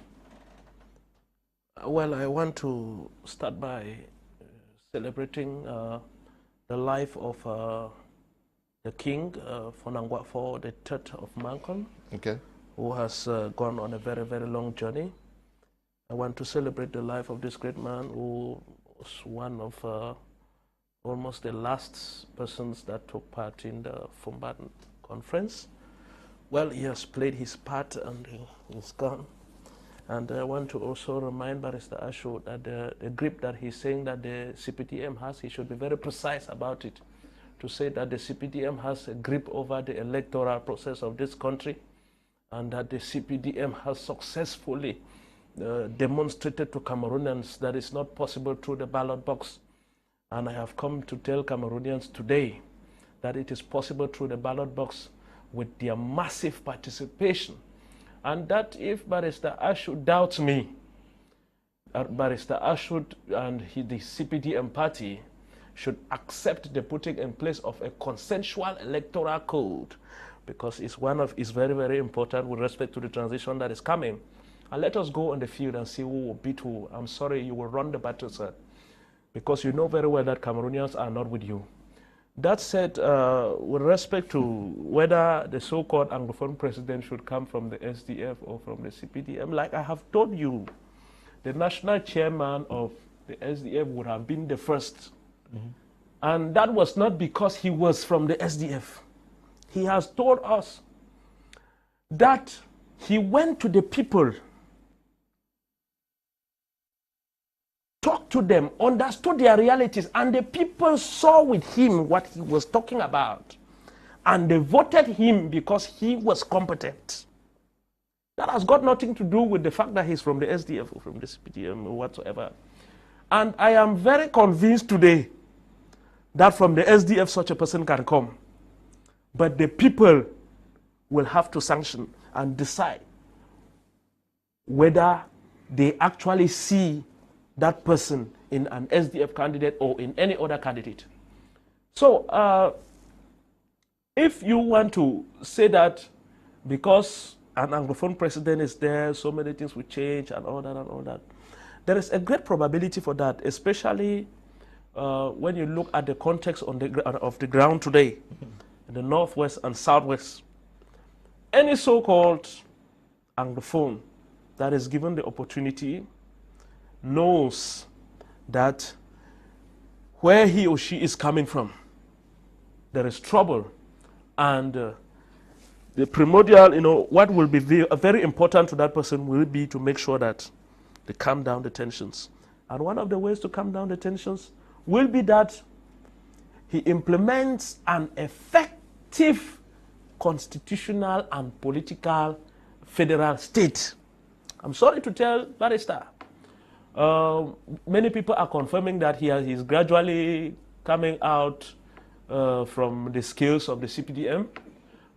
Well, I want to start by celebrating the life of the king for Ngwa, for the 3rd of Mancon, okay, who has gone on a very, very long journey. I want to celebrate the life of this great man who was one of almost the last persons that took part in the Fumban conference. Well, he has played his part and he's gone. And I want to also remind Barrister Achu that the grip that he's saying that the CPDM has, he should be very precise about it. To say that the CPDM has a grip over the electoral process of this country, and that the CPDM has successfully demonstrated to Cameroonians that it's not possible through the ballot box. And I have come to tell Cameroonians today that it is possible through the ballot box with their massive participation. And that if Barrister Achu doubts me, Barrister Achu and the CPDM party should accept the putting in place of a consensual electoral code, because it's very, very important with respect to the transition that is coming. And let us go on the field and see who will beat who. I'm sorry, you will run the battle, sir, because you know very well that Cameroonians are not with you. That said, with respect to whether the so-called Anglophone president should come from the SDF or from the CPDM, like I have told you, the national chairman of the SDF would have been the first. And that was not because he was from the SDF. He has told us that he went to the people, talked to them, understood their realities, and the people saw with him what he was talking about. And they voted him because he was competent. That has got nothing to do with the fact that he's from the SDF or from the CPDM or whatsoever. And I am very convinced today that from the SDF such a person can come. But the people will have to sanction and decide whether they actually see that person in an SDF candidate or in any other candidate. So if you want to say that because an Anglophone president is there, so many things will change and all that, there is a great probability for that, especially when you look at the context on of the ground today, in the northwest and southwest. Any so-called Anglophone that is given the opportunity knows that where he or she is coming from, there is trouble. And the primordial, what will be very important to that person will be to make sure that they calm down the tensions. And one of the ways to calm down the tensions will be that he implements an effective constitutional and political federal state. I'm sorry to tell Barrister, many people are confirming that he's gradually coming out from the skills of the CPDM.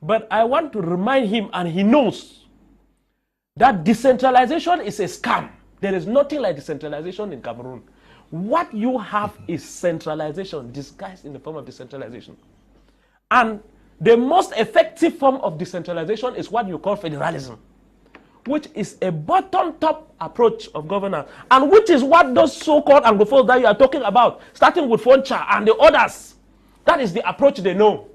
But I want to remind him, and he knows, that decentralization is a scam. There is nothing like decentralization in Cameroon. What you have is centralization disguised in the form of decentralization. And the most effective form of decentralization is what you call federalism, which is a bottom-top approach of governance, and which is what those so-called Anglophones that you are talking about, starting with Foncha and the others, that is the approach they know.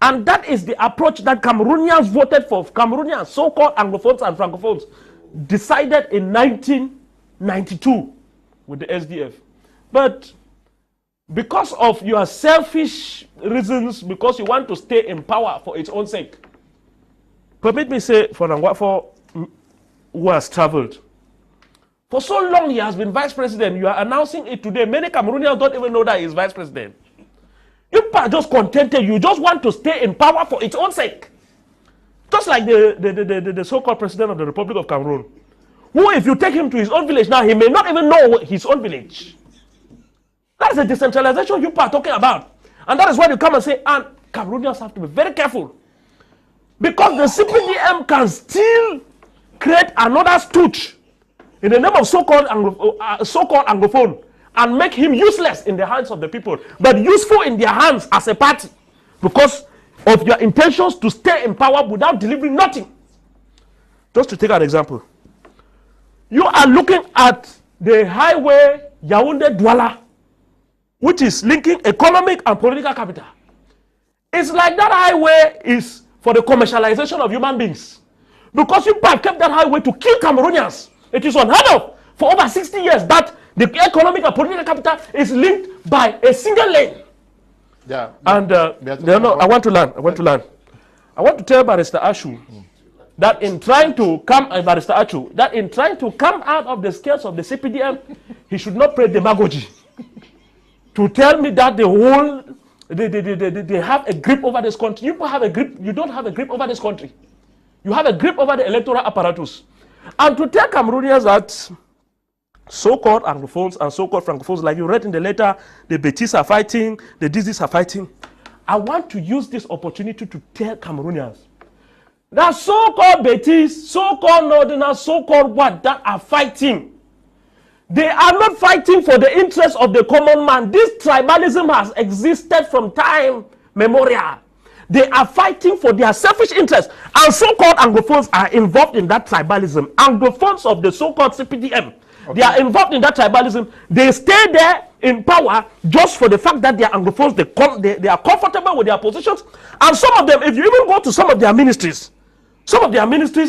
And that is the approach that Cameroonians voted for. Cameroonians, so-called Anglophones and Francophones, decided in 1992 with the SDF. But because of your selfish reasons, because you want to stay in power for its own sake, permit me say, for Ngwa, who has traveled, for so long he has been vice president. You are announcing it today. Many Cameroonians don't even know that he is vice president. You are just contented. You just want to stay in power for its own sake. Just like the so-called president of the Republic of Cameroon, who, if you take him to his own village now, he may not even know his own village. That is the decentralization you are talking about. And that is why you come and say, and Cameroonians have to be very careful. Because the CPDM can still create another stooge in the name of so-called Anglophone and make him useless in the hands of the people, but useful in their hands as a party because of your intentions to stay in power without delivering nothing. Just to take an example, you are looking at the highway Yaoundé-Douala, which is linking economic and political capital. It's like that highway is for the commercialization of human beings. Because you kept that highway to kill Cameroonians. It is unheard of for over 60 years that the economic and political capital is linked by a single lane. Yeah. And I want to learn. I want to tell Barrister Achu that in trying to come, Barrister Achu, that in trying to come out of the scales of the CPDM, he should not play demagogy. To tell me that they have a grip over this country. You have a grip. You don't have a grip over this country. You have a grip over the electoral apparatus. And to tell Cameroonians that so-called Anglophones and so-called Francophones, like you read in the letter, the Betis are fighting, the Dizis are fighting. I want to use this opportunity to tell Cameroonians that so-called Betis, so-called Northerners, so-called what that are fighting, they are not fighting for the interests of the common man. This tribalism has existed from time memorial. They are fighting for their selfish interests. And so-called Anglophones are involved in that tribalism. Anglophones of the so-called CPDM, they are involved in that tribalism. They stay there in power just for the fact that they are Anglophones. They are comfortable with their positions. And some of them, if you even go to some of their ministries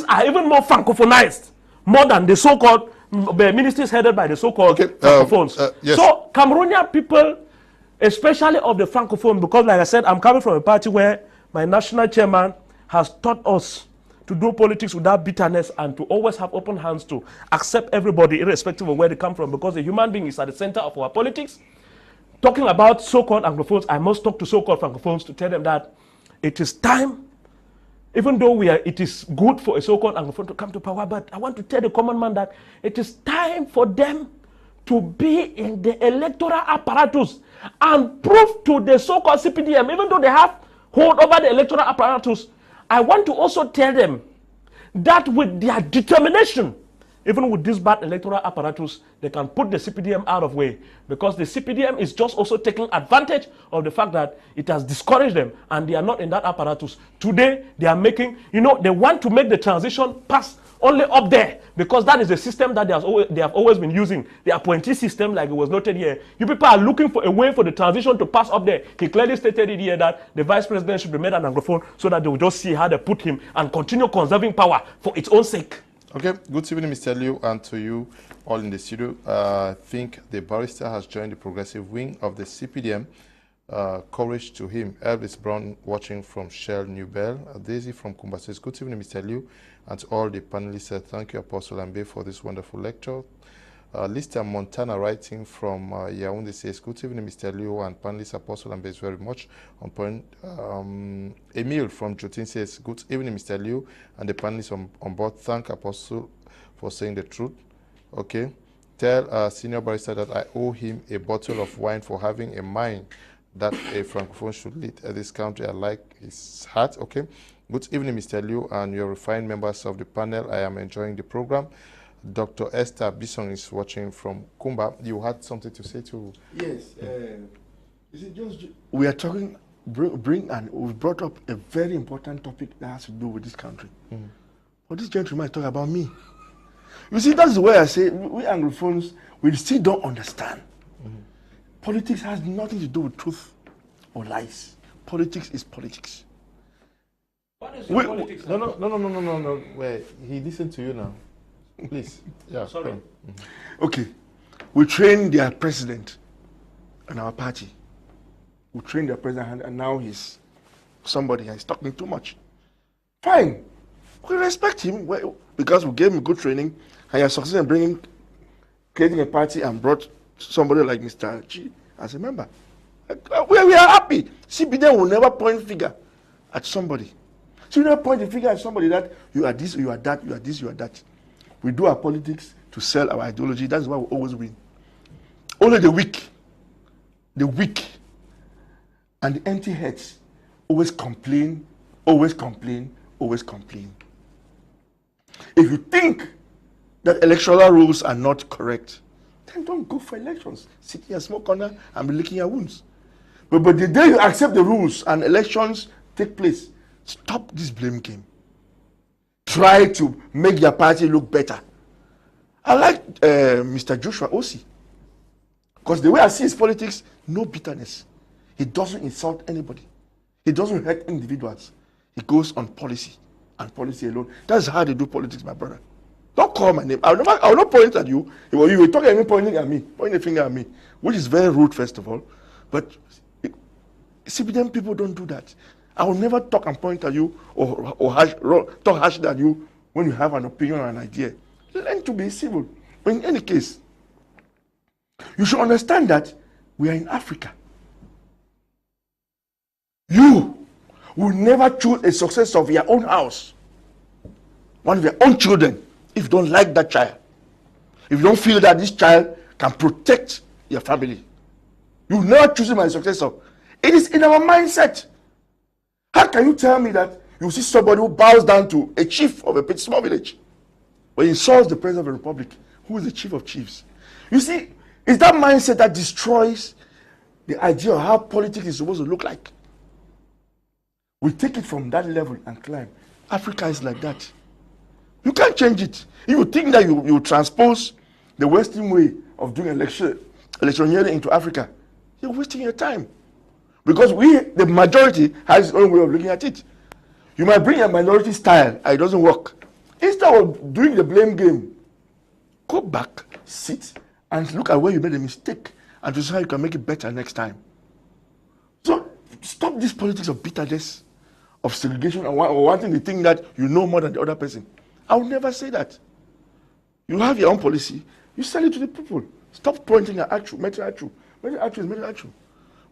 are even more francophonized, more than the so-called ministries headed by the so-called Francophones. Yes. So Cameroonian people, especially of the Francophone, because like I said, I'm coming from a party where my national chairman has taught us to do politics without bitterness and to always have open hands to accept everybody irrespective of where they come from, because a human being is at the center of our politics. Talking about so-called Anglophones, I must talk to so-called Francophones to tell them that it is time, even though it is good for a so-called Anglophone to come to power, but I want to tell the common man that it is time for them to be in the electoral apparatus and prove to the so-called CPDM, even though they have hold over the electoral apparatus, I want to also tell them that with their determination, even with this bad electoral apparatus, they can put the CPDM out of way, because the CPDM is just also taking advantage of the fact that it has discouraged them and they are not in that apparatus. Today, they are making, they want to make the transition pass only up there, because that is the system that they have always been using, the appointee system, like it was noted here. You people are looking for a way for the transition to pass up there. He clearly stated it here that the vice president should be made an Anglophone so that they will just see how they put him and continue conserving power for its own sake. Okay, good evening, Mr. Liu, and to you all in the studio. I think the barrister has joined the progressive wing of the CPDM. Courage to him. Elvis Brown watching from Shell New Bell. Daisy from Kumba says, good evening, Mr. Liu, and to all the panelists. Thank you, Apostle Ambe, for this wonderful lecture. Lister Montana writing from Yaoundé says, good evening, Mr. Liu, and panelist Apostle Ambe is very much on point. Emil from Jotin says, good evening, Mr. Liu, and the panelists on board. Thank Apostle for saying the truth. Okay. Tell senior barrister that I owe him a bottle of wine for having a mind that a Francophone should lead this country. I like his heart. Okay. Good evening, Mr. Liu, and your refined members of the panel. I am enjoying the program. Dr. Esther Bisson is watching from Kumba. You had something to say to? Yes. Is it just we are talking, and we brought up a very important topic that has to do with this country. But this gentleman is talking about me. You see, that's the way I say we Anglophones, we still don't understand. Politics has nothing to do with truth or lies. Politics is politics. What is politics? No. Wait, he listened to you now. Please. Yeah. Sorry. Okay. We train their president in our party. We train their president, and now he's somebody and he's talking too much. Fine. We respect him because we gave him good training, and he has succeeded in creating a party and brought somebody like Mr. Chi as a member. We are happy. CPDM will never point finger at somebody. So you never point a finger at somebody that you are this, you are that, you are this, you are that. We do our politics to sell our ideology. That's why we always win. Only the weak, and the empty heads always complain, always complain, always complain. If you think that electoral rules are not correct, then don't go for elections. Sit in a small corner and be licking your wounds. But the day you accept the rules and elections take place, stop this blame game. Try to make your party look better. I like Mr. Joshua Osi, because the way I see his politics, no bitterness. He doesn't insult anybody. He doesn't hurt individuals. He goes on policy and policy alone. That's how they do politics, my brother. Don't call my name. I will not point at you. You were talking at me, pointing a finger at me, which is very rude, first of all. But CPDM people don't do that. I will never talk and point at you or talk harshly at you when you have an opinion or an idea. Learn to be civil. But in any case, you should understand that we are in Africa. You will never choose a successor of your own house, one of your own children, if you don't like that child. If you don't feel that this child can protect your family, you will never choose him as a successor. It is in our mindset. How can you tell me that you see somebody who bows down to a chief of a small village, but insults the president of the republic, who is the chief of chiefs? You see, it's that mindset that destroys the idea of how politics is supposed to look like. We take it from that level and climb. Africa is like that. You can't change it. If you think that you transpose the Western way of doing electioneering into Africa, you're wasting your time. Because the majority, has its own way of looking at it. You might bring a minority style, and it doesn't work. Instead of doing the blame game, go back, sit, and look at where you made a mistake, and to see how you can make it better next time. So stop this politics of bitterness, of segregation, and wanting to think that you know more than the other person. I will never say that. You have your own policy. You sell it to the people. Stop pointing at Achu, Metro Achu. Metro Achu is Metro Achu.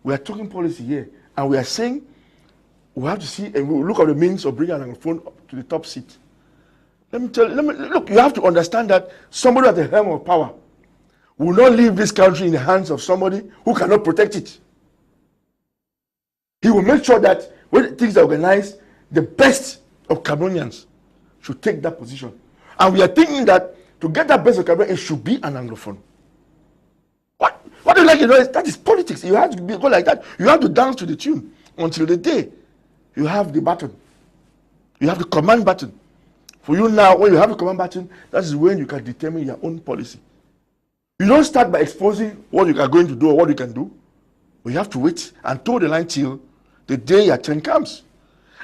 We are talking policy here, and we are saying we have to see, and we will look at the means of bringing an Anglophone up to the top seat. Look, you have to understand that somebody at the helm of power will not leave this country in the hands of somebody who cannot protect it. He will make sure that when things are organized, the best of Cameroonians should take that position. And we are thinking that to get that best of Cameroon, it should be an Anglophone. What do you like? That is politics. You have to go like that. You have to dance to the tune until the day you have the button. You have the command button. For you now, when you have the command button, that is when you can determine your own policy. You don't start by exposing what you are going to do or what you can do. But you have to wait and toe the line till the day your turn comes.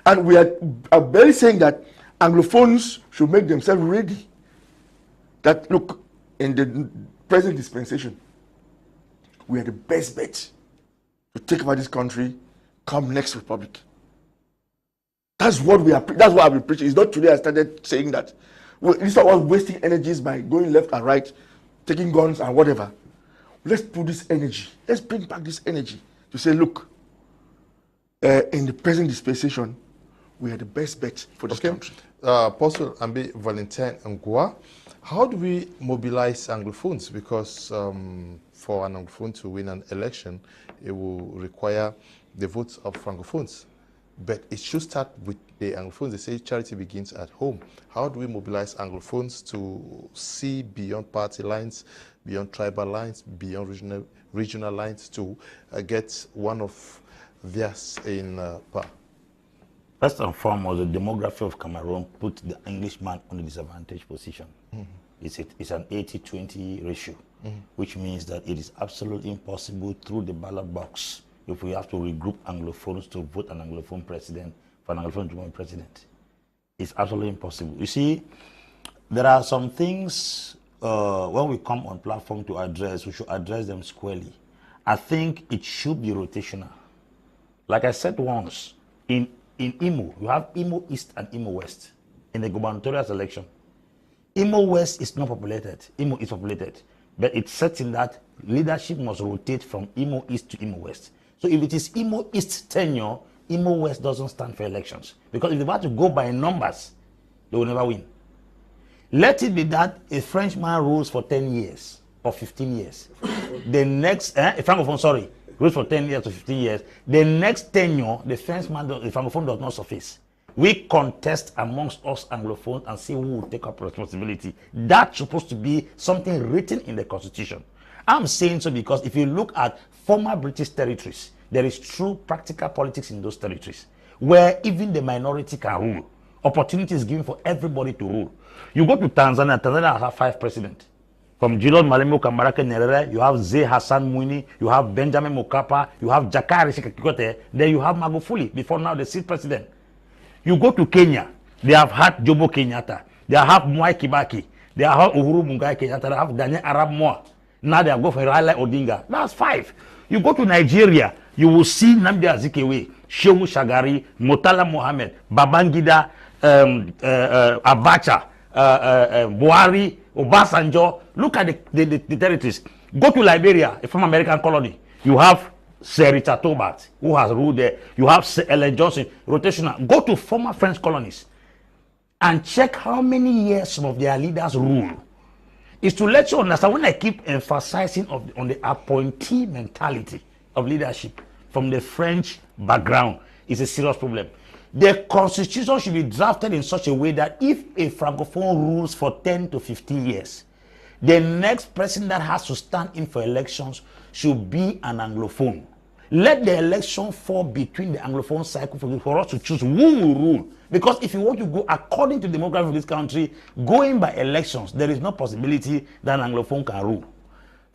And we are barely saying that Anglophones should make themselves ready. That, look, in the present dispensation, we are the best bet to take over this country come next republic. That's what we are. That's what I've been preaching. It's not today I started saying that. Instead of wasting energies by going left and right, taking guns and whatever, let's put this energy. Let's bring back this energy to say, look, in the present dispensation, we are the best bet for this country. Apostle Ambe, Valentine, Ngwa, how do we mobilize Anglophones? Because for an Anglophone to win an election, it will require the votes of Francophones. But it should start with the Anglophones. They say charity begins at home. How do we mobilize Anglophones to see beyond party lines, beyond tribal lines, beyond regional lines to get one of theirs in power? First and foremost, the demography of Cameroon put the Englishman on a disadvantaged position. It's an 80-20 ratio, which means that it is absolutely impossible through the ballot box if we have to regroup Anglophones to vote an Anglophone president for an Anglophone to be president. It's absolutely impossible. You see, there are some things when we come on platform to address, we should address them squarely. I think it should be rotational. Like I said once, in Imo, you have Imo East and Imo West in the gubernatorial election. Imo West is not populated. Imo is populated. But it's certain that leadership must rotate from Imo East to Imo West. So if it is Imo East tenure, Imo West doesn't stand for elections. Because if they were to go by numbers, they will never win. Let it be that a Frenchman rules for 10 years or 15 years. The next, a Francophone, sorry, rules for 10 years to 15 years. The next tenure, the Frenchman, the Francophone does not surface. We contest amongst us Anglophones and see who will take up responsibility. That's supposed to be something written in the Constitution. I'm saying so because if you look at former British territories, there is true practical politics in those territories where even the minority can rule. Opportunity is given for everybody to rule. You go to Tanzania, Tanzania has 5 presidents. From Julius Malemo Kambarake Nyerere, you have Zé Hassan Mwinyi, you have Benjamin Mkapa, you have Jakaya Kikwete, then you have Magufuli, before now the 6th president. You go to Kenya, they have had Jomo Kenyatta, they have Mwai Kibaki, they have Uhuru Muigai Kenyatta, they have Daniel Arap Moi. Now they are going for Raila Odinga. That's 5. You go to Nigeria, you will see Nnamdi Azikiwe, Shehu Shagari, Murtala Mohammed, Babangida, Abacha, Buhari, Obasanjo. Look at the territories. Go to Liberia, a former American colony. You have Sir Richard Tobart, who has ruled there. You have Sir Ellen Johnson, rotational. Go to former French colonies and check how many years some of their leaders rule. Is to let you understand, when I keep emphasizing on the appointee mentality of leadership from the French background, is a serious problem. The constitution should be drafted in such a way that if a Francophone rules for 10 to 15 years, the next person that has to stand in for elections should be an Anglophone. Let the election fall between the Anglophone cycle for us to choose who will rule. Because if you want to go according to the demography of this country, going by elections, there is no possibility that an Anglophone can rule.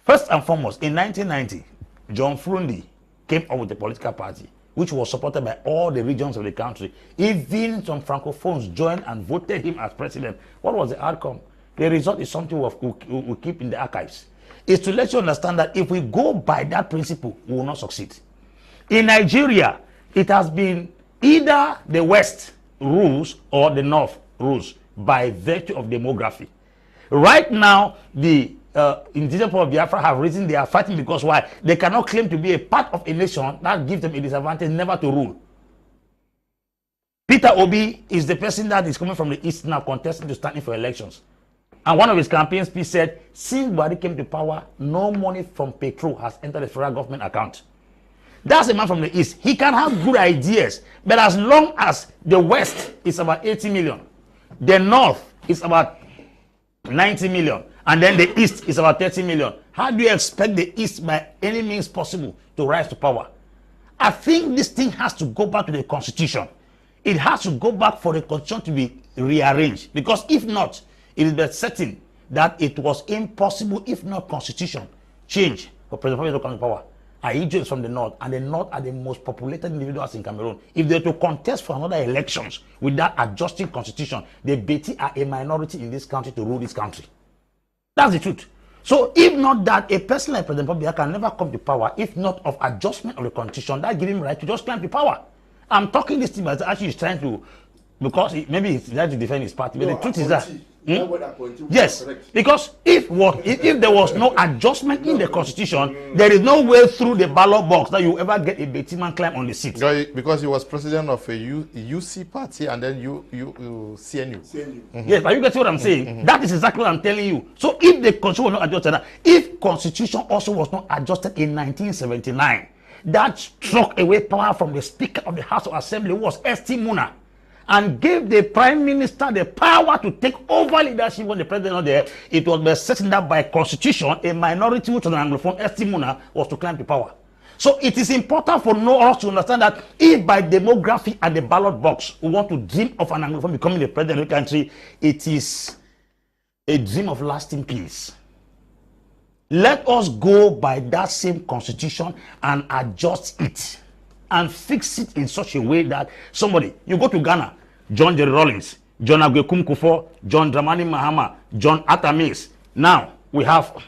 First and foremost, in 1990, John Frundi came up with a political party which was supported by all the regions of the country. Even some Francophones joined and voted him as president. What was the outcome? The result is something we'll keep in the archives. It's to let you understand that if we go by that principle, we will not succeed. In Nigeria, it has been either the West rules or the North rules by virtue of demography. Right now, the indigenous people of Biafra have reason they are fighting because why? They cannot claim to be a part of a nation that gives them a disadvantage never to rule. Peter Obi is the person that is coming from the East now contesting to stand in for elections. And one of his campaign speech said, since Buhari came to power, no money from petrol has entered the federal government account. That's a man from the East. He can have good ideas, but as long as the West is about 80 million, the North is about 90 million, and then the East is about 30 million, how do you expect the East by any means possible to rise to power? I think this thing has to go back to the Constitution. It has to go back for the Constitution to be rearranged, because if not, it is certain that it was impossible, if not Constitution, change for President to come to power. Achu is from the North, and the North are the most populated individuals in Cameroon. If they were to contest for another elections without adjusting Constitution, the Beti are a minority in this country to rule this country. That's the truth. So if not that, a person like President Biya can never come to power if not of adjustment of the Constitution that give him right to just climb to power. I'm talking this thing, but actually he's trying to, because maybe he's trying to defend his party, but the truth is that yes, because if there was no adjustment in the Constitution, there is no way through the ballot box that you ever get a Betiman climb on the seat. Because he was president of a UC party and then CNU. Yes, but you get what I'm saying? That is exactly what I'm telling you. So if the Constitution was not adjusted, if Constitution also was not adjusted in 1979, that struck away power from the Speaker of the House of Assembly, who was S.T. Muna, and gave the Prime Minister the power to take over leadership when the President was not there. It was certain that by Constitution, a minority which was an Anglophone, S.T. Muna, was to climb to power. So it is important for us to understand that if by demography and the ballot box we want to dream of an Anglophone becoming the President of the country, it is a dream of lasting peace. Let us go by that same Constitution and adjust it and fix it in such a way that somebody, you go to Ghana, John Jerry Rawlings, John Agwekum Kufuor, John Dramani Mahama, John Atta Mills. Now we have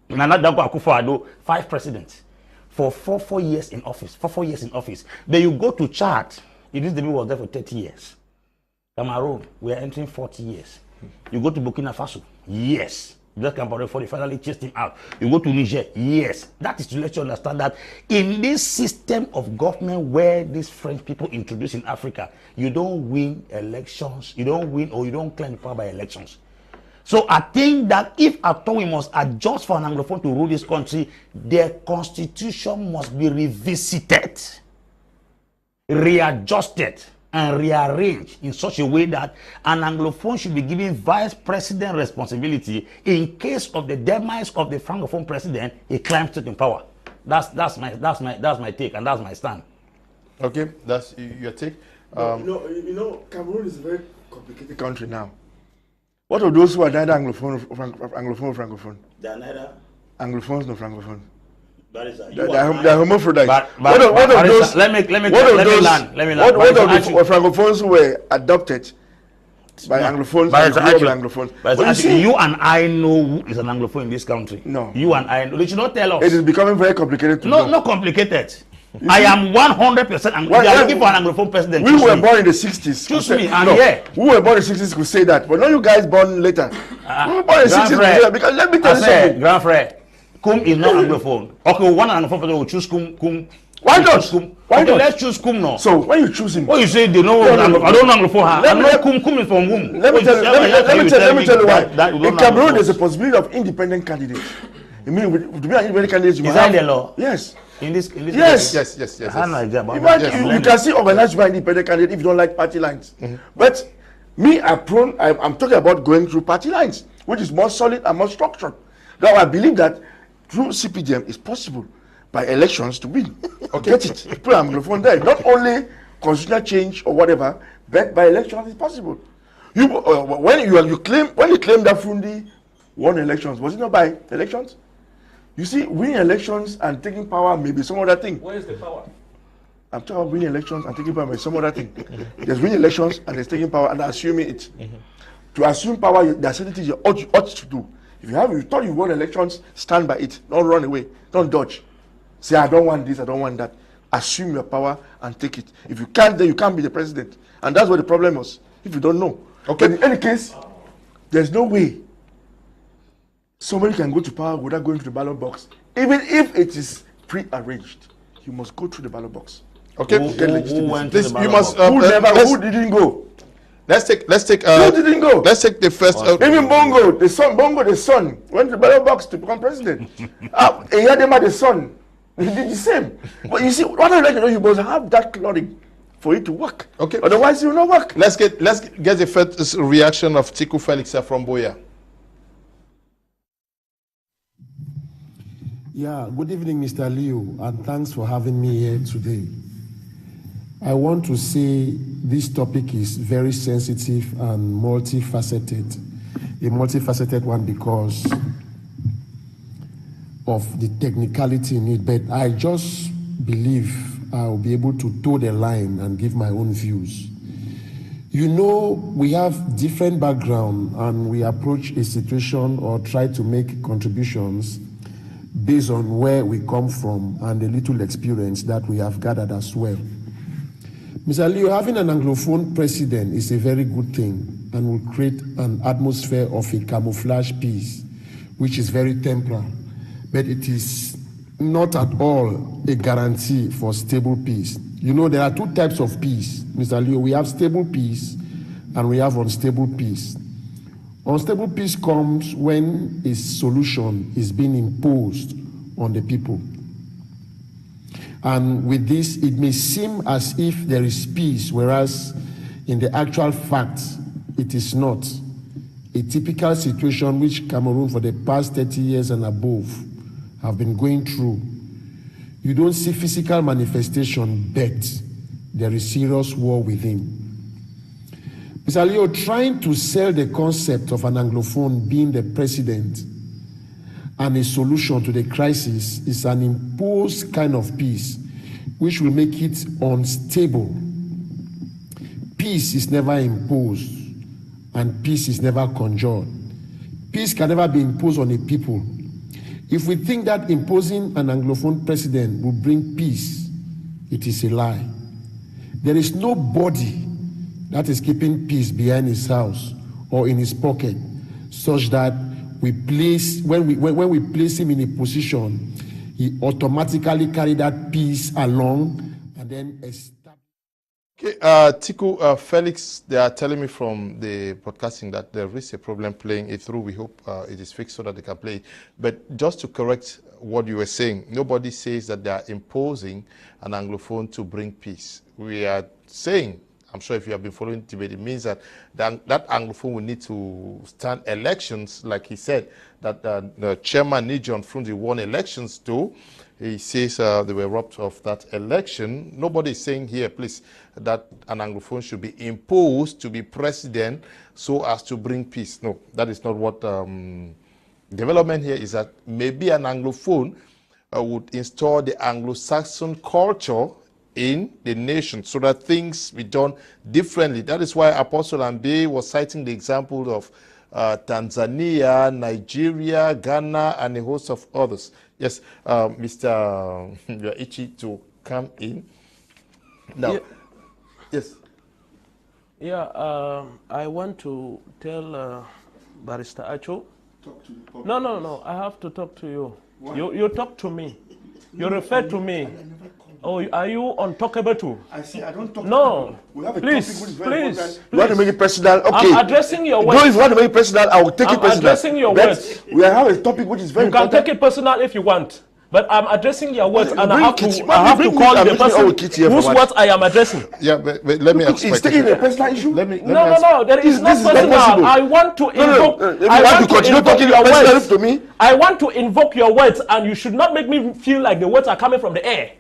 Nana Dankwa Akufo-Addo, 5 presidents for 4 years in office. 4 years in office. Then you go to Chad, Idris Deby was there for 30 years. Cameroon, we are entering 40 years. You go to Burkina Faso, yes. Black Cameroon, they finally chased him out. You go to Niger, yes. That is to let you understand that in this system of government where these French people introduced in Africa, you don't win elections, you don't win or you don't claim power by elections. So I think that if at all we must adjust for an Anglophone to rule this country, their Constitution must be revisited, readjusted, and rearranged in such a way that an Anglophone should be given vice president responsibility in case of the demise of the Francophone president, he climbs to power. That's my take, and that's my stand. Okay, that's your take. You know, Cameroon is a very complicated country now. What of those who are neither Anglophone or Francophone? They are neither Anglophones nor Francophones. Barrister, They are hermaphrodites. What of those? Let me land. What of the Francophones who were adopted by Anglophones and Anglophones? But you see, you and I know who is an Anglophone in this country. No. You and I know. They should not tell us. It is becoming very complicated to know. Not complicated. I am 100% Anglophone. They are looking for an Anglophone president. We were born in the 60s. Choose me, and yeah. We were born in the 60s could say that, but not you guys born later. We were born in the 60s because let me tell you something. Grand frère, Kum is not Anglophone. Okay, one Anglophone president will choose Kum. Why not? Why not? Let's choose Kum now. So when you choose him, what you say? They know I don't know Anglophone. I know Kum is from whom. Let me tell you why. In Cameroon, there's a possibility of independent candidates. I mean, to be an independent candidate, you is that the law? Yes. In this yes. I have no idea about you can see organized by independent candidate if you don't like party lines. But me, I'm talking about going through party lines, which is more solid and more structured. Now I believe that through CPDM is possible. by elections to win. Okay. Get it? Put Anglophone there. Not only constitutional change or whatever, but by elections is possible. You when you claim that Fundi won elections, was it not by elections? You see, winning elections and taking power may be some other thing. Where is the power? I'm talking about winning elections and taking power may be some other thing. There's winning elections and there's taking power and assuming it. To assume power, there are certain things you ought to do. If you thought you won elections, stand by it. Don't run away. Don't dodge. Say, I don't want this, I don't want that. Assume your power and take it. If you can't, then you can't be the president. And that's what the problem was. If you don't know. Okay. But in any case, there's no way somebody can go to power without going to the ballot box. Even if it is pre-arranged, you must go through the ballot box. Okay. Who went to the ballot you must. box? Who didn't go? Let's take. Who didn't go? Let's take the first. Even Bongo, the son, went to the ballot box to become president. Eyadema, the son, he did the same. But you see, what I like to know, you must have that clothing for it to work. Okay. Otherwise, it will not work. Let's get the first reaction of Tiku Felix from Boya. Yeah. Good evening, Mr. Leo, and thanks for having me here today. I want to say this topic is very sensitive and multifaceted. A multifaceted one because of the technicality in it, but I just believe I'll be able to toe the line and give my own views. You know, we have different background and we approach a situation or try to make contributions based on where we come from and the little experience that we have gathered as well. Mr. Leo, having an Anglophone president is a very good thing and will create an atmosphere of a camouflage peace, which is very temporary, but it is not at all a guarantee for stable peace. You know, there are two types of peace, Mr. Leo. We have stable peace and we have unstable peace. Unstable peace comes when a solution is being imposed on the people. And with this, it may seem as if there is peace, whereas in the actual fact, it is not. A typical situation which Cameroon for the past 30 years and above have been going through. You don't see physical manifestation, but there is serious war within. Mr. Leo, trying to sell the concept of an Anglophone being the president and a solution to the crisis is an imposed kind of peace, which will make it unstable. Peace is never imposed, and peace is never conjured. Peace can never be imposed on a people. If we think that imposing an Anglophone president will bring peace, it is a lie. There is nobody that is keeping peace behind his house or in his pocket, such that we place, when we place him in a position, he automatically carry that peace along and then establish. Okay, Tiku, Felix, they are telling me from the broadcasting that there is a problem playing it through. We hope it is fixed so that they can play it. But just to correct what you were saying, nobody says that they are imposing an Anglophone to bring peace. We are saying, I'm sure if you have been following the debate, it means that that Anglophone will need to stand elections, like he said, that the chairman Dieudonne Fundi won elections too. He says they were robbed of that election. Nobody is saying here, please, that an Anglophone should be imposed to be president so as to bring peace. No, that is not what development here is. That maybe an Anglophone would install the Anglo-Saxon culture in the nation so that things be done differently. That is why Apostle Ambe was citing the example of Tanzania, Nigeria, Ghana, and a host of others. Yes, Mr. Ichi to come in. Now, yeah. Yes. Yeah, I want to tell Barrister Achu. Talk to the public. No, I have to talk to you. You talk to me. You refer to me. Oh, are you untalkable too? I see, I don't talk. No, we have a please, topic which is very please. important. You want to make it personal? Okay. I'm addressing your words. No, if you want to make it personal, I will take it personal. I'm addressing your words. We have a topic which is very important. You can take it personal if you want. But I'm addressing your words, and I have to Kitty. call the person whose words I am addressing. Yeah, but let me ask. He's taking a personal issue. No, there is no personal. I want to invoke. I want to continue talking your words to me. I want to invoke your words, and you should not make me feel like the words are coming from the air.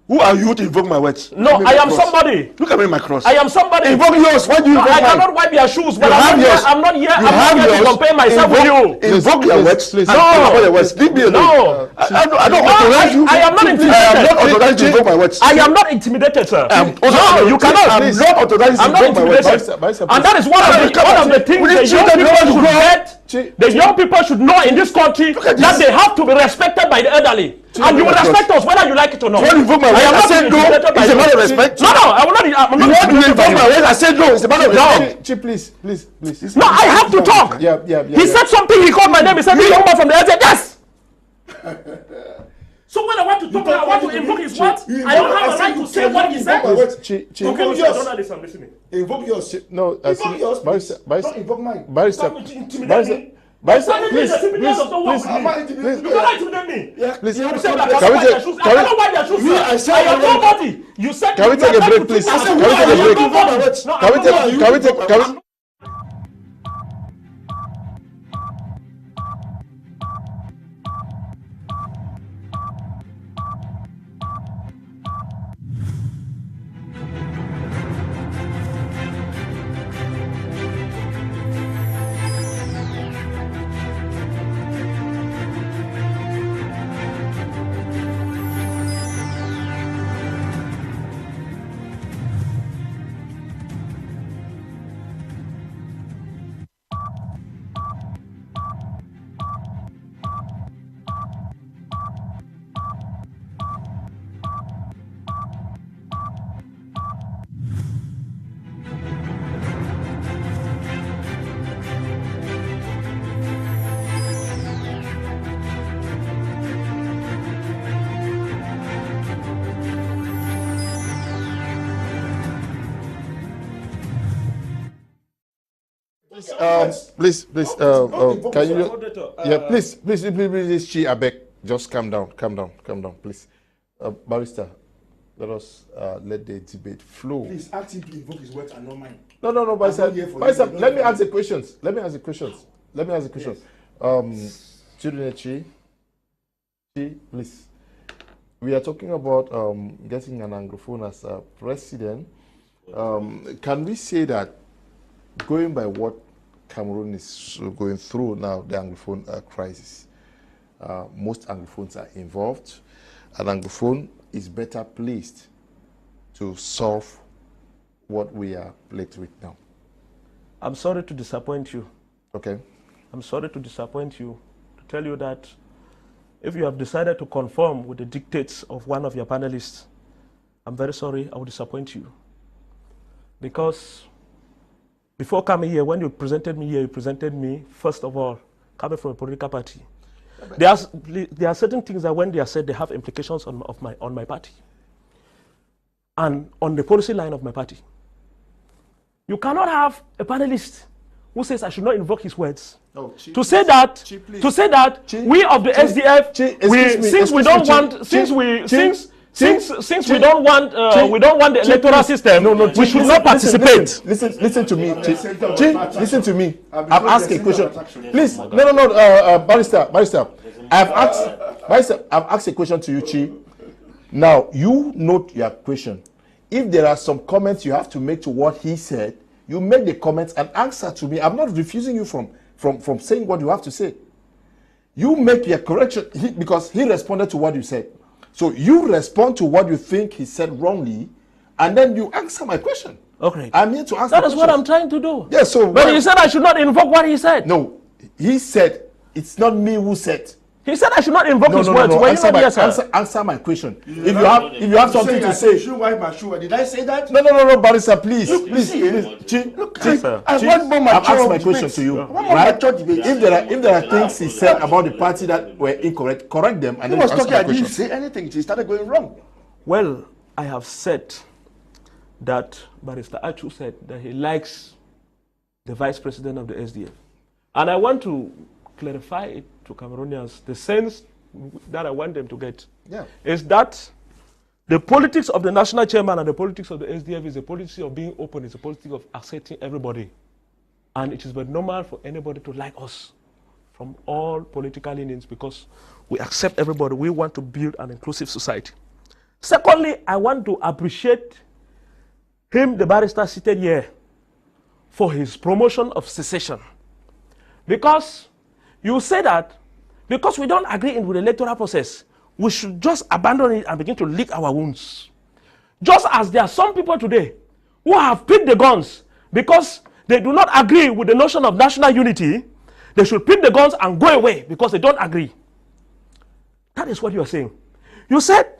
Who are you to invoke my words? No, I am somebody. Look at me, my cross. I am somebody. Invoke yours. Why do you invoke I mine? cannot wipe your shoes, but I'm not here to compare myself with you. Invoke your words. Please. No. Your words. Leave me alone. No. I don't authorize you. I am not intimidated. I am not authorized to invoke my words. I am not intimidated, sir. No, you cannot. I'm not authorized to invoke my words. And that is one of the things the young people should get. The young people should know in this country that they have to be respected by the elderly. And you will respect us whether you like it or not. I am not said no. It's a matter of respect. No, I will not. I'm not. You want to invoke my words? I said no. It's a matter of respect. Chief, please. No, I have to talk. Yeah. He said something. He called my name. He said, "Me, young man from the elderly." Yes. So when I want to talk, I want to invoke his words. I don't have a right to say what he said. Okay, don't listen. I'm listening. Invoke yours. No, invoke yours. Barrister, don't invoke mine. Barrister, please. You cannot intimidate me. Please. You said that I cannot wipe their shoes. I am nobody. You said. Can we take a break, please? Can we take a break? Please, can you? Yeah, please, Chi, I beg, just calm down, please. Barrister, let us let the debate flow. Please ask him to invoke his words and not mine. No, Barrister, let me ask the questions. Children, Chi, please. We are talking about getting an Anglophone as a president. Can we say that, going by what Cameroon is going through now, the Anglophone crisis, most Anglophones are involved, and Anglophone is better placed to solve what we are plagued with now? I'm sorry to disappoint you. Okay. I'm sorry to disappoint you, to tell you that if you have decided to conform with the dictates of one of your panelists, I'm very sorry, I will disappoint you. Because before coming here, when you presented me here, you presented me, first of all, coming from a political party. There are certain things that when they are said, they have implications on my party and on the policy line of my party. You cannot have a panelist who says I should not invoke his words. Oh, Chief, to say that Chief, we of the SDF, since we don't want the electoral system, we should not participate. Listen to me, Chief. Listen to me. I've asked a question. Please, no, Barrister. I've asked a question to you, Chief. Now you note your question. If there are some comments you have to make to what he said, you make the comments and answer to me. I'm not refusing you from saying what you have to say. You make your correction because he responded to what you said. So you respond to what you think he said wrongly, and then you answer my question. Okay. I'm here to answer. That is what I'm trying to do. Yes. So, but you said I should not invoke what he said. No, he said it's not me who said. He said I should not invoke his words. Answer my question. If you have something to say. Did I say that? No, Barrister, please. I've asked my question to you. Right? If there are things he said about the party that were incorrect, correct them. And he was talking. I didn't say anything. He started going wrong. Well, I have said that Barrister Achu said that he likes the vice president of the SDF, and I want to clarify it to Cameroonians, the sense that I want them to get Yeah. is that the politics of the national chairman and the politics of the SDF is a politics of being open, it's a politics of accepting everybody. And it is but normal for anybody to like us from all political leanings because we accept everybody. We want to build an inclusive society. Secondly, I want to appreciate him, the barrister seated here, for his promotion of secession. Because you say that because we don't agree with the electoral process, we should just abandon it and begin to lick our wounds. Just as there are some people today who have picked the guns because they do not agree with the notion of national unity, they should pick the guns and go away because they don't agree. That is what you are saying. You said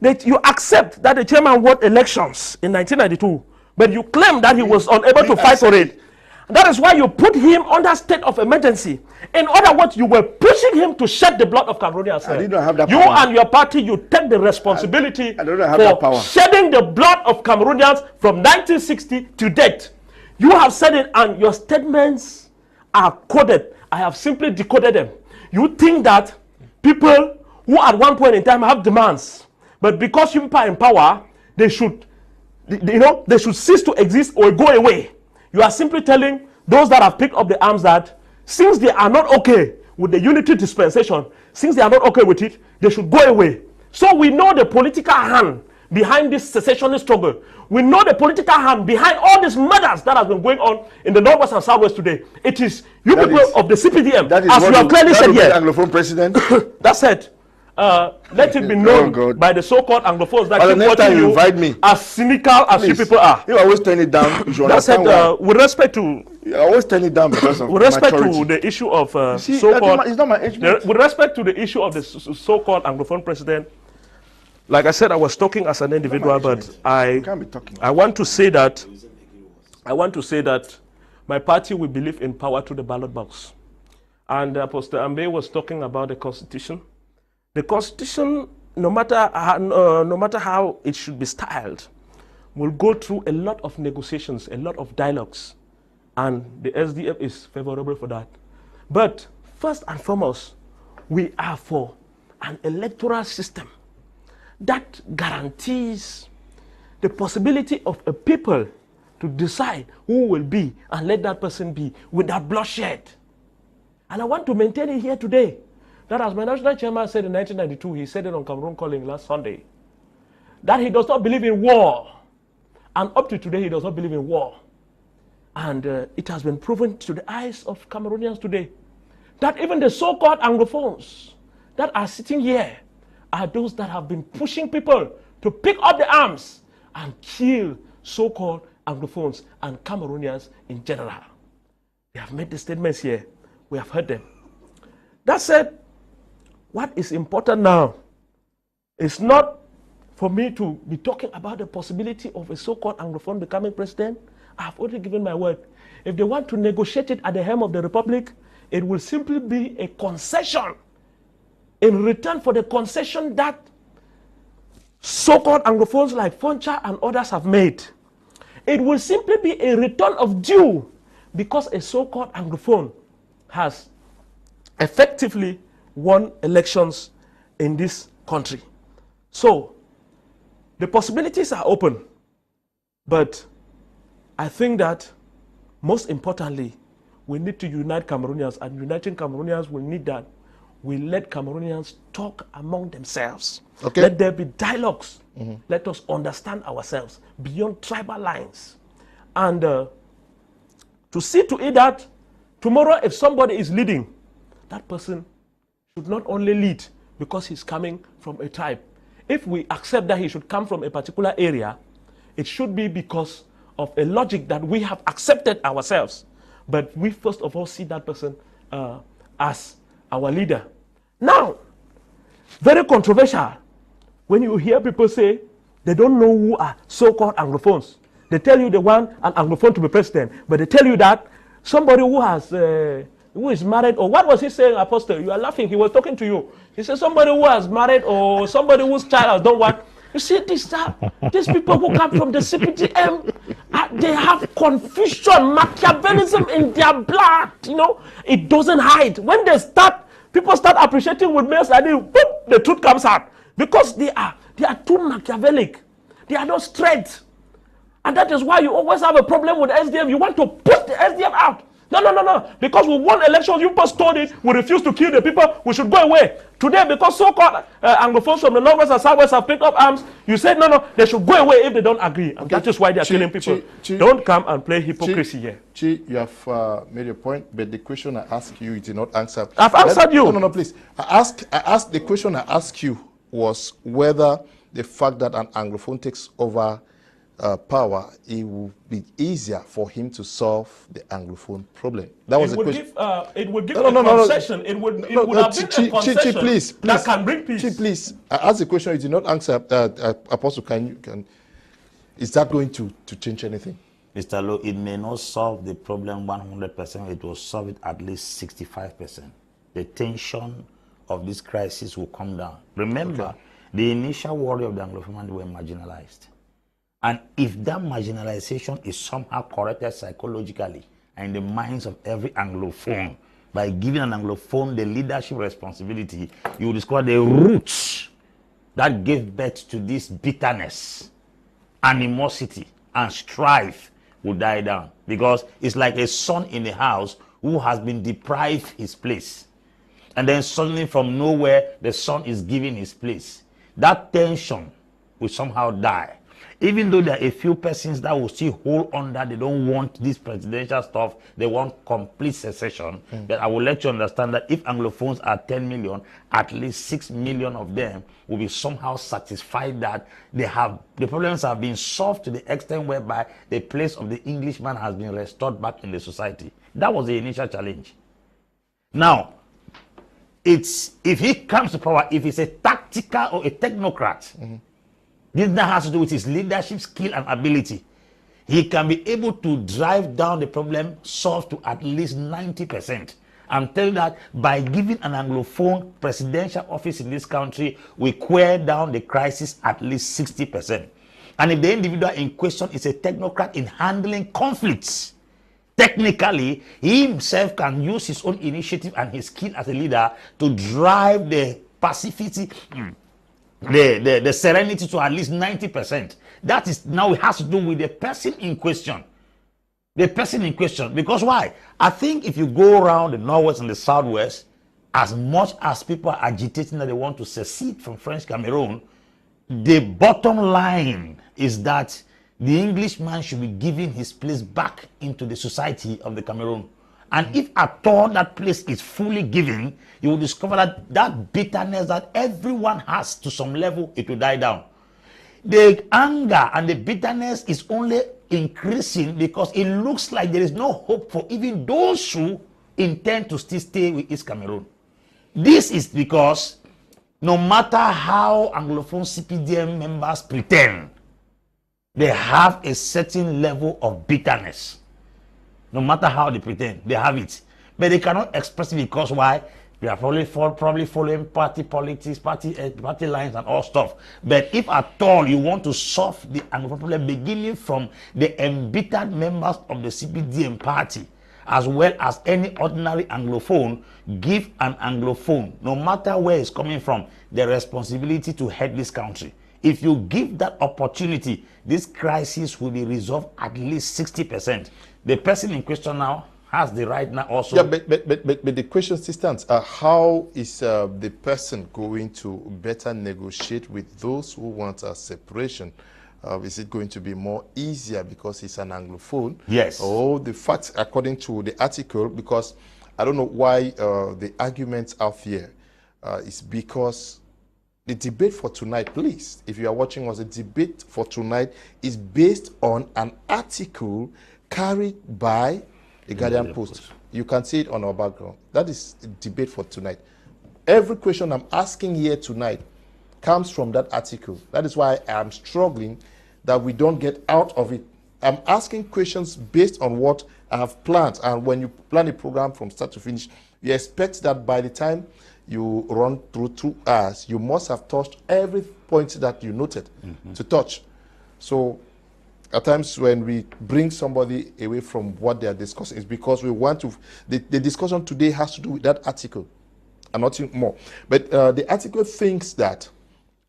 that you accept that the chairman won elections in 1992, but you claim that he was unable to fight for it. That is why you put him under state of emergency. In other words, you were pushing him to shed the blood of Cameroonians. I did not have that you power. and your party, you take the responsibility I don't have that power. shedding the blood of Cameroonians from 1960 to date. You have said it and your statements are coded. I have simply decoded them. You think that people who at one point in time have demands, but because you people are in power, they should, they should cease to exist or go away. You are simply telling those that have picked up the arms that since they are not okay with the unity dispensation, since they are not okay with it, they should go away. So we know the political hand behind this secessionist struggle. We know the political hand behind all these murders that have been going on in the Northwest and Southwest today. It is you people of the CPDM, as you have clearly said here. Anglophone president. That's it. Let it be known by the so-called Anglophones that keep watching you invite me, as cynical as you people are. You always turn it down. You that's it. With respect to, you always turn it down because of with respect to the issue of so-called, it's not my age. With respect to the issue of the so-called Anglophone president, like I said, I was talking as an individual, but I want to say that my party will believe in power to the ballot box. And Apostle Ambe was talking about the Constitution. The Constitution, no matter how it should be styled, will go through a lot of negotiations, a lot of dialogues, and the SDF is favorable for that. But first and foremost, we are for an electoral system that guarantees the possibility of a people to decide who will be and let that person be without bloodshed. And I want to maintain it here today. That as my national chairman said in 1992, he said it on Cameroon Calling last Sunday, that he does not believe in war. And up to today, he does not believe in war. And it has been proven to the eyes of Cameroonians today that even the so-called Anglophones that are sitting here are those that have been pushing people to pick up the arms and kill so-called Anglophones and Cameroonians in general. They have made the statements here. We have heard them. That said, what is important now is not for me to be talking about the possibility of a so-called Anglophone becoming president. I have already given my word. If they want to negotiate it at the helm of the Republic, it will simply be a concession in return for the concession that so-called Anglophones like Foncha and others have made. It will simply be a return of due because a so-called Anglophone has effectively won elections in this country. So, the possibilities are open, but I think that most importantly, we need to unite Cameroonians, and uniting Cameroonians will need that. We let Cameroonians talk among themselves. Okay. Let there be dialogues. Let us understand ourselves beyond tribal lines. And to see to it that tomorrow if somebody is leading, that person should not only lead because he's coming from a tribe. If we accept that he should come from a particular area, it should be because of a logic that we have accepted ourselves. But we first of all see that person as our leader. Now, very controversial when you hear people say they don't know who are so-called Anglophones. They tell you they want an Anglophone to be president, but they tell you that somebody who has who is married, or what was he saying, Apostle? You are laughing. He was talking to you. He said somebody who has married or somebody whose child has done what? You see, these people who come from the CPDM, they have confusion, Machiavellism in their blood. You know, it doesn't hide. When they start People start appreciating with males and then boom, the truth comes out. Because they are too Machiavellic. They are not straight. And that is why you always have a problem with SDF. You want to put the SDF out. No. Because we won elections, you just told it, we refuse to kill the people, we should go away. Today, because so-called Anglophones from the Northwest and Southwest have picked up arms, you said no, they should go away if they don't agree. And that is why they are killing people. Don't come and play hypocrisy here. Chi, you have made a point, but the question I asked you, you did not answer. I've answered you. No, please. I asked the question I asked you was whether the fact that an Anglophone takes over power, it will be easier for him to solve the Anglophone problem. That was the question. It would give a concession. It would have been a concession please, that can bring peace. Chi, please. I asked the question, you did not answer. Apostle, is that going to change anything? Mr. Lowe, it may not solve the problem 100%. It will solve it at least 65%. The tension of this crisis will come down. Remember, the initial worry of the Anglophone were marginalized. And if that marginalization is somehow corrected psychologically and in the minds of every Anglophone, by giving an Anglophone the leadership responsibility, you will discover the roots that gave birth to this bitterness, animosity, and strife will die down. Because it's like a son in the house who has been deprived his place. And then suddenly from nowhere, the son is given his place. That tension will somehow die. Even though there are a few persons that will still hold on that they don't want this presidential stuff, they want complete secession. But I will let you understand that if Anglophones are 10 million, at least 6 million of them will be somehow satisfied that the problems have been solved to the extent whereby the place of the Englishman has been restored back in the society. That was the initial challenge. Now, if he comes to power, if he's a tactical or a technocrat, this now has to do with his leadership skill and ability. He can be able to drive down the problem, solve to at least 90%. I'm telling you that by giving an Anglophone presidential office in this country, we queer down the crisis at least 60%. And if the individual in question is a technocrat in handling conflicts, technically, he himself can use his own initiative and his skill as a leader to drive the passivity, the serenity to at least 90%. That is now it has to do with the person in question. The person in question. Because why? I think if you go around the Northwest and the Southwest, as much as people are agitating that they want to secede from French Cameroon, the bottom line is that the Englishman should be given his place back into the society of the Cameroon. And if at all that place is fully given, you will discover that that bitterness that everyone has to some level, it will die down. The anger and the bitterness is only increasing because it looks like there is no hope for even those who intend to still stay with East Cameroon. This is because no matter how Anglophone CPDM members pretend, they have a certain level of bitterness. No matter how they pretend, they have it. But they cannot express it because why? They are probably following party politics, party lines and all stuff. But if at all you want to solve the Anglophone problem, beginning from the embittered members of the CPDM party, as well as any ordinary Anglophone, give an Anglophone, no matter where it's coming from, the responsibility to head this country. If you give that opportunity, this crisis will be resolved at least 60%. The person in question now has the right now also. Yeah, but the question still stands. How is the person going to better negotiate with those who want a separation? Is it going to be more easier because he's an Anglophone? Yes. Or the facts, according to the article, because I don't know why the argument out here is because the debate for tonight, please, if you are watching us, the debate for tonight is based on an article carried by the Guardian Post. You can see it on our background. That is the debate for tonight. Every question I'm asking here tonight comes from that article. That is why I'm struggling that we don't get out of it. I'm asking questions based on what I have planned. And when you plan a program from start to finish, you expect that by the time you run through 2 hours, you must have touched every point that you noted to touch. So at times when we bring somebody away from what they are discussing, it's because we want to, the discussion today has to do with that article. and nothing more. But the article thinks that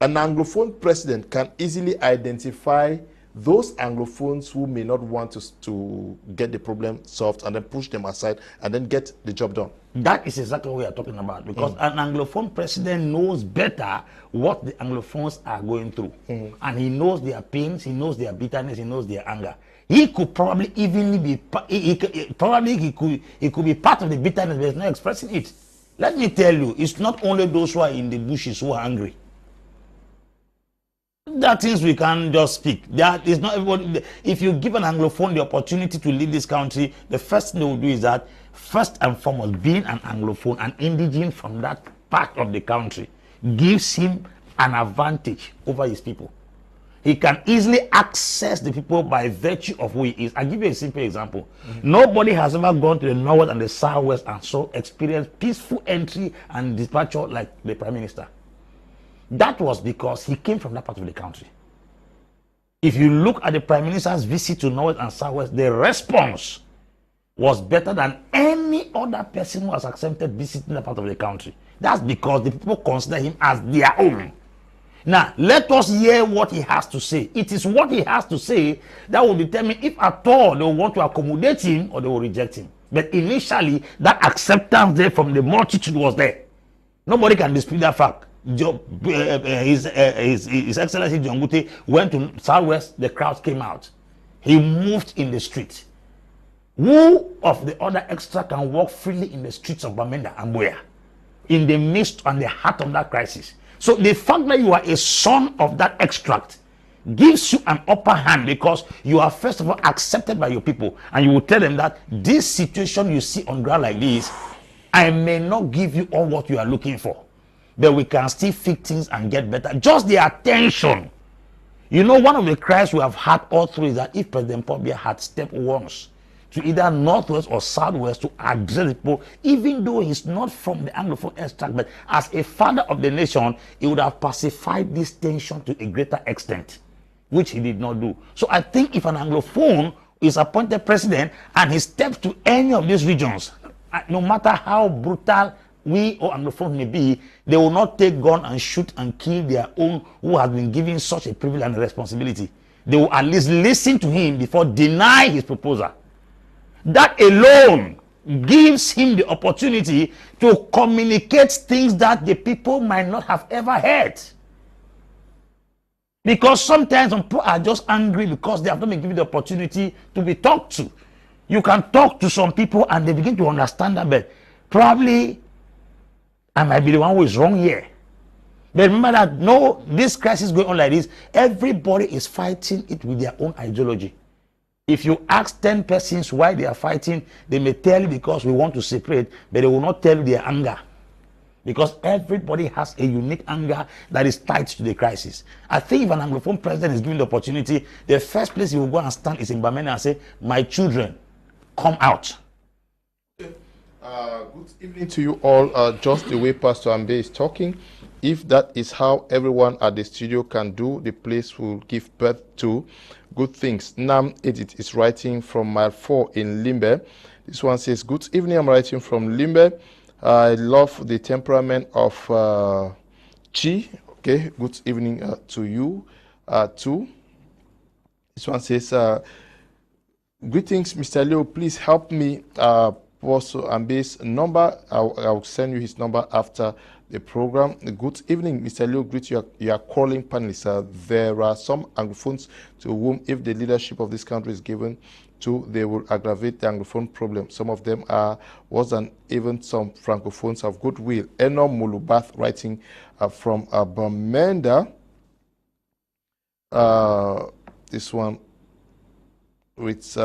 an Anglophone president can easily identify those Anglophones who may not want to get the problem solved and then push them aside and then get the job done. That is exactly what we are talking about, because an Anglophone president knows better what the Anglophones are going through. And he knows their pains, he knows their bitterness, he knows their anger. He could probably even be, he could be part of the bitterness, but he's not expressing it. Let me tell you, it's not only those who are in the bushes who are angry. There are things we can't just speak. That is not everybody. If you give an Anglophone the opportunity to lead this country, the first thing they will do is that, first and foremost, being an Anglophone, an indigene from that part of the country, gives him an advantage over his people. He can easily access the people by virtue of who he is. I'll give you a simple example. Nobody has ever gone to the north and the southwest and so experienced peaceful entry and departure like the Prime Minister. That was because he came from that part of the country. If you look at the Prime Minister's visit to north and southwest, the response was better than any other person who has accepted visiting that part of the country. That's because the people consider him as their own. Now, let us hear what he has to say. It is what he has to say that will determine if at all they will want to accommodate him or they will reject him. But initially, that acceptance there from the multitude was there. Nobody can dispute that fact. His Excellency John Gute went to Southwest, the crowd came out. He moved in the street. Who of the other extra can walk freely in the streets of Bamenda and Boya, in the midst and the heart of that crisis? So the fact that you are a son of that extract gives you an upper hand, because you are first of all accepted by your people, and you will tell them that this situation you see on ground like this, I may not give you all what you are looking for, but we can still fix things and get better. Just the attention. You know, one of the cries we have had all through is that if President Paul Biya had stepped once to either northwest or southwest to address the people, even though he's not from the Anglophone extract, but as a father of the nation, he would have pacified this tension to a greater extent, which he did not do. So I think if an Anglophone is appointed president and he steps to any of these regions, no matter how brutal we or Anglophone may be, they will not take gun and shoot and kill their own who has been given such a privilege and responsibility. They will at least listen to him before denying his proposal. That alone gives him the opportunity to communicate things that the people might not have ever heard. Because sometimes people are just angry because they have not been given the opportunity to be talked to. You can talk to some people and they begin to understand that, but probably I might be the one who is wrong here. But remember that, no, this crisis going on like this, everybody is fighting it with their own ideology. If you ask 10 persons why they are fighting, they may tell you because we want to separate, but they will not tell you their anger. Because everybody has a unique anger that is tied to the crisis. I think if an Anglophone president is given the opportunity, the first place he will go and stand is in Bamenda and say, my children, come out. Good evening to you all. Just the way Pastor Ambe is talking, if that is how everyone at the studio can do, the place will give birth to good things. Nam Edith is writing from mile 4 in Limbe. This one says, good evening, I'm writing from Limbe. I love the temperament of Chi. Okay, good evening to you too. This one says, greetings, Mr. Leo, please help me. Also, Ambe's number, I'll send you his number after the program. Good evening, Mr. Leo, greet you. You are calling panelists. There are some Anglophones to whom, if the leadership of this country is given to, they will aggravate the Anglophone problem. Some of them are worse than even some Francophones of goodwill. Eno Mulubath writing from Bamenda. This one with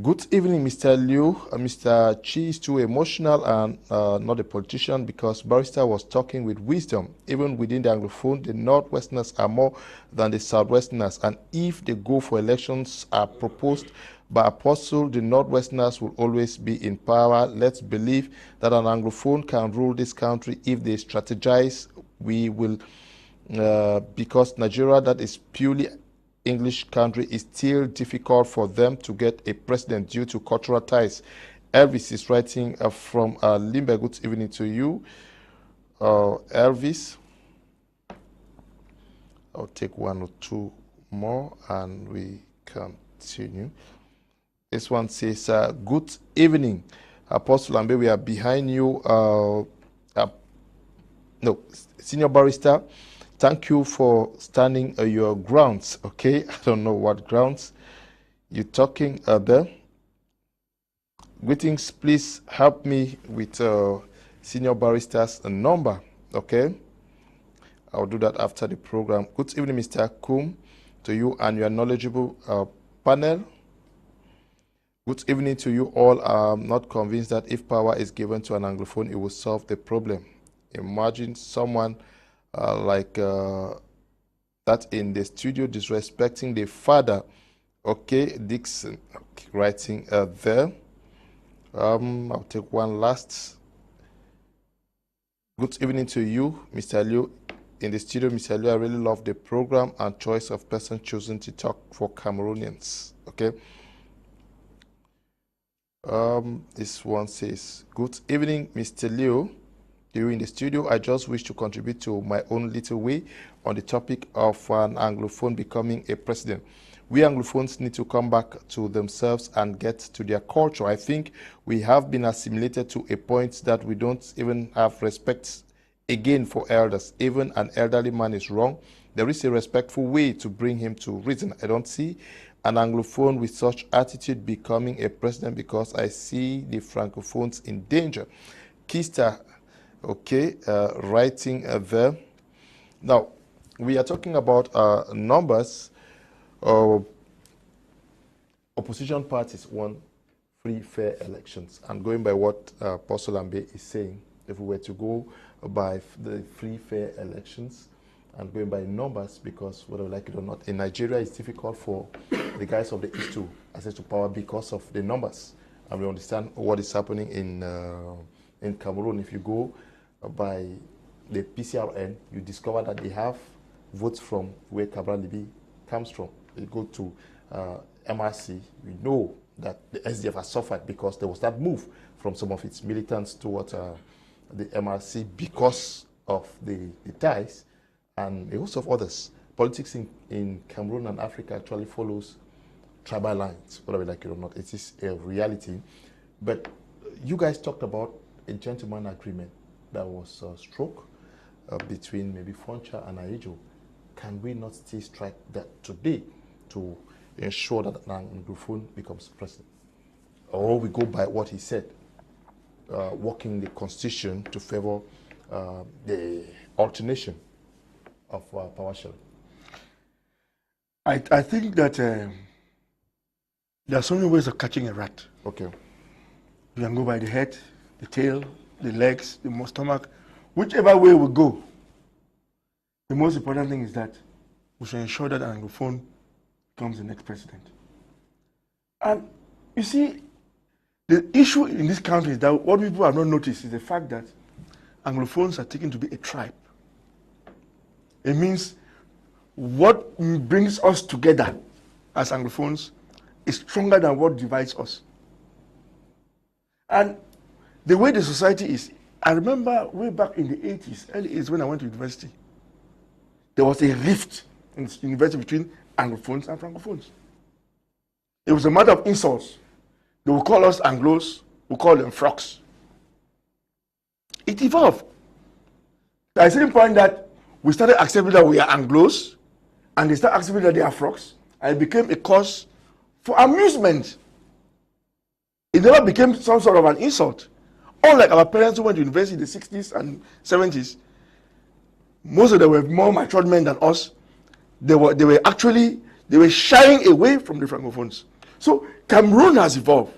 good evening, Mr. Liu. Mr. Chi is too emotional and not a politician, because Barrister was talking with wisdom. Even within the Anglophone, the Northwesterners are more than the Southwesterners. And if they go for elections are proposed by Apostle, the Northwesterners will always be in power. Let's believe that an Anglophone can rule this country if they strategize. We will, because Nigeria, that is purely English country, is still difficult for them to get a president due to cultural ties. Elvis is writing from Limbe. Good evening to you, Elvis. I'll take one or two more and we continue. This one says, good evening, Apostle Ambe. We are behind you. No, Senior Barrister, thank you for standing your grounds. Okay, I don't know what grounds you're talking there. Greetings, please help me with Senior Barrister's number. Okay, I'll do that after the program. Good evening, Mr. Kum, to you and your knowledgeable panel. Good evening to you all. I'm not convinced that if power is given to an Anglophone, it will solve the problem. Imagine someone like that in the studio disrespecting the father. Okay, Dixon, okay, writing there. I'll take one last. Good evening to you, Mr. Liu. In the studio, Mr. Liu, I really love the program and choice of person chosen to talk for Cameroonians. Okay. This one says, good evening, Mr. Liu. You in the studio. I just wish to contribute to my own little way on the topic of an Anglophone becoming a president. We Anglophones need to come back to themselves and get to their culture. I think we have been assimilated to a point that we don't even have respect again for elders. Even an elderly man is wrong. There is a respectful way to bring him to reason. I don't see an Anglophone with such attitude becoming a president because I see the Francophones in danger. Kista, okay, writing there. Now, we are talking about numbers. Opposition parties want free, fair elections. And going by what Apostle Ambe is saying, if we were to go by the free, fair elections and going by numbers, because whether we like it or not, in Nigeria it's difficult for the guys of the East to access to power because of the numbers. And we understand what is happening in Cameroon. If you go by the PCRN, you discover that they have votes from where Cabral Libi comes from. They go to MRC. We know that the SDF has suffered because there was that move from some of its militants towards the MRC because of the ties and a host of others. Politics in Cameroon and Africa actually follows tribal lines, whether we like it or not. It is a reality. But you guys talked about a gentleman agreement that was struck between maybe Foncha and Aiju. Can we not still strike that today to ensure that an Anglophone becomes president? Or we go by what he said, working the constitution to favor the alternation of power sharing? I think that there are so many ways of catching a rat. Okay. You can go by the head, the tail, the legs, the stomach, whichever way we go. The most important thing is that we should ensure that an Anglophone becomes the next president. And you see, the issue in this country is that what people have not noticed is the fact that Anglophones are taken to be a tribe. It means what brings us together as Anglophones is stronger than what divides us. And the way the society is, I remember way back in the 80s, early 80s when I went to university, there was a rift in the university between Anglophones and Francophones. It was a matter of insults. They would call us Anglos, we call them Frogs. It evolved. At the same point that we started accepting that we are Anglos, and they started accepting that they are Frogs, and it became a cause for amusement. It never became some sort of an insult. Unlike our parents who went to university in the 60s and 70s, most of them were more matured men than us. They were shying away from the Francophones. So Cameroon has evolved.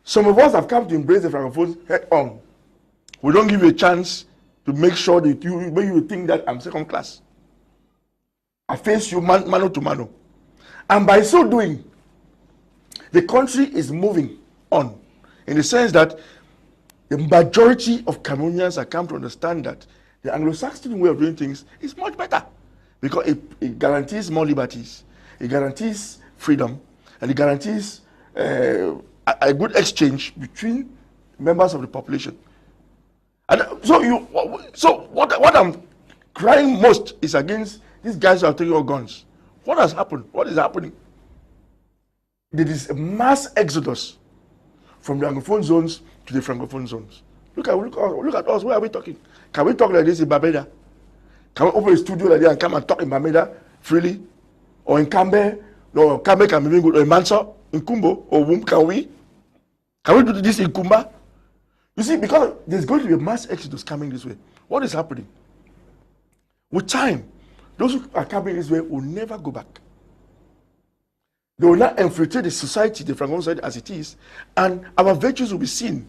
Some of us have come to embrace the Francophones head on. We don't give you a chance to make sure that you think that I'm second class. I face you mano to mano. And by so doing, the country is moving on in the sense that the majority of Cameroonians have come to understand that the Anglo-Saxon way of doing things is much better because it guarantees more liberties, it guarantees freedom, and it guarantees a good exchange between members of the population. And so what I'm crying most is against these guys who are taking our guns. What has happened? What is happening? There is a mass exodus from the Anglophone zones to the Francophone zones. Look at us. Where are we talking? Can we talk like this in Bamenda? Can we open a studio like that and come and talk in Bamenda freely? Or in Ambe? No, Ambe can be good. Or in Mansa, in Kumbo, or Wum, can we? Can we do this in Kumba? You see, because there's going to be a mass exodus coming this way. What is happening? With time, those who are coming this way will never go back. They will not infiltrate the society, the Francophone society as it is, and our virtues will be seen.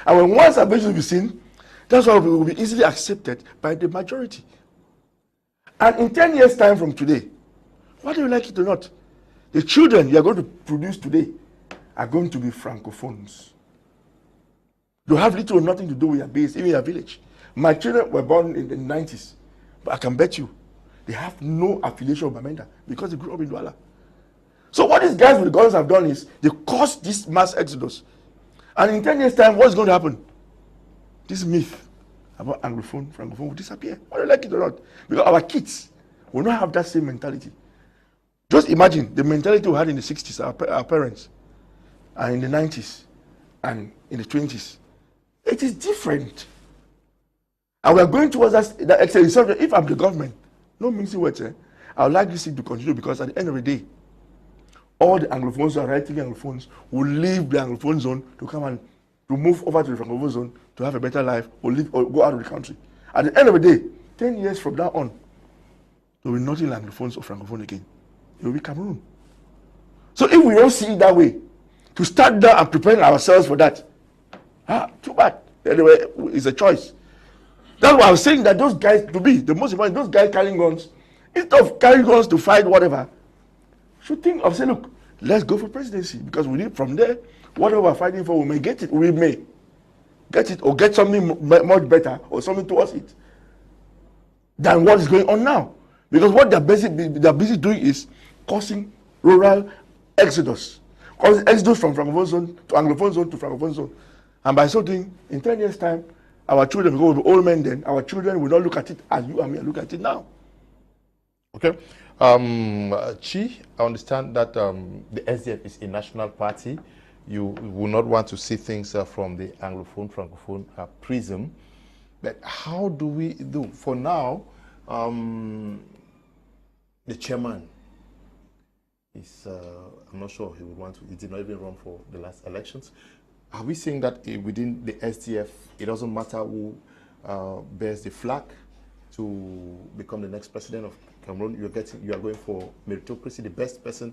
And when once our virtues will be seen, that's why we will be easily accepted by the majority. And in 10 years' time from today, whether you like it or not, the children you are going to produce today are going to be Francophones. They have little or nothing to do with your base, even your village. My children were born in the 90s, but I can bet you they have no affiliation with Bamenda because they grew up in Douala. So what these guys with guns have done is they caused this mass exodus. And in 10 years' time, what's going to happen? This myth about Anglophone, Francophone will disappear, whether you like it or not. Because our kids will not have that same mentality. Just imagine the mentality we had in the 60s, our parents, and in the 90s, and in the 20s. It is different. And we are going towards that excellence. If I'm the government, no mincing words, I would like this thing to continue because at the end of the day, all the Anglophones who are writing Anglophones will leave the Anglophone zone to come and to move over to the Francophone zone to have a better life or live or go out of the country. At the end of the day, 10 years from now on, there will be nothing Anglophones or Francophone again. It will be Cameroon. So if we don't see it that way, to start down and preparing ourselves for that, too bad. Anyway, it's a choice. That's why I was saying that those guys, to be the most important, those guys carrying guns, instead of carrying guns to fight whatever, should think of saying, look, let's go for presidency because we need from there, whatever we're fighting for, we may get it, we may get it or get something much better or something towards it than what is going on now. Because what they're busy doing is causing rural exodus, causing exodus from Francophone zone to Anglophone zone to Francophone zone. And by so doing, in 10 years' time, our children will be old men then, our children will not look at it as you and me look at it now. Okay. Chi, I understand that the SDF is a national party. You will not want to see things from the Anglophone, Francophone prism. But how do we do? For now, the chairman is, I'm not sure he would want to, he did not even run for the last elections. Are we saying that within the SDF, it doesn't matter who bears the flag to become the next president of Cameroon? You are going for meritocracy. The best person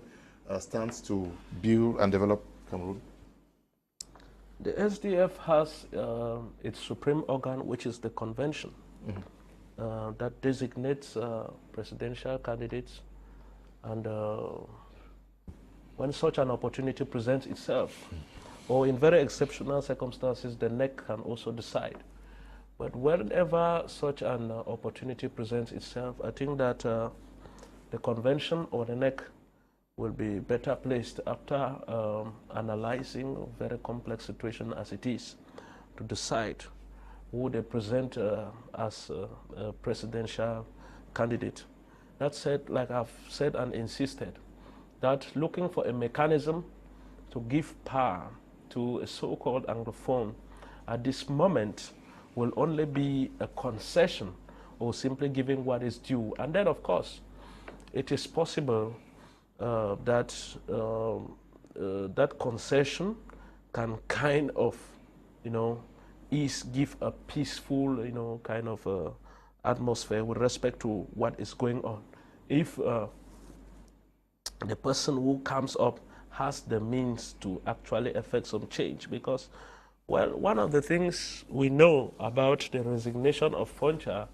stands to build and develop Cameroon. The SDF has its supreme organ, which is the convention, that designates presidential candidates. And when such an opportunity presents itself, or in very exceptional circumstances, the NEC can also decide. But whenever such an opportunity presents itself, I think that the convention or the NEC will be better placed after analyzing a very complex situation as it is to decide who they present as a presidential candidate. That said, like I've said and insisted, that looking for a mechanism to give power to a so-called Anglophone at this moment will only be a concession or simply giving what is due. And then, of course, it is possible that that concession can kind of, give a peaceful, kind of atmosphere with respect to what is going on. If the person who comes up has the means to actually effect some change, because, well, one of the things we know about the resignation of Foncha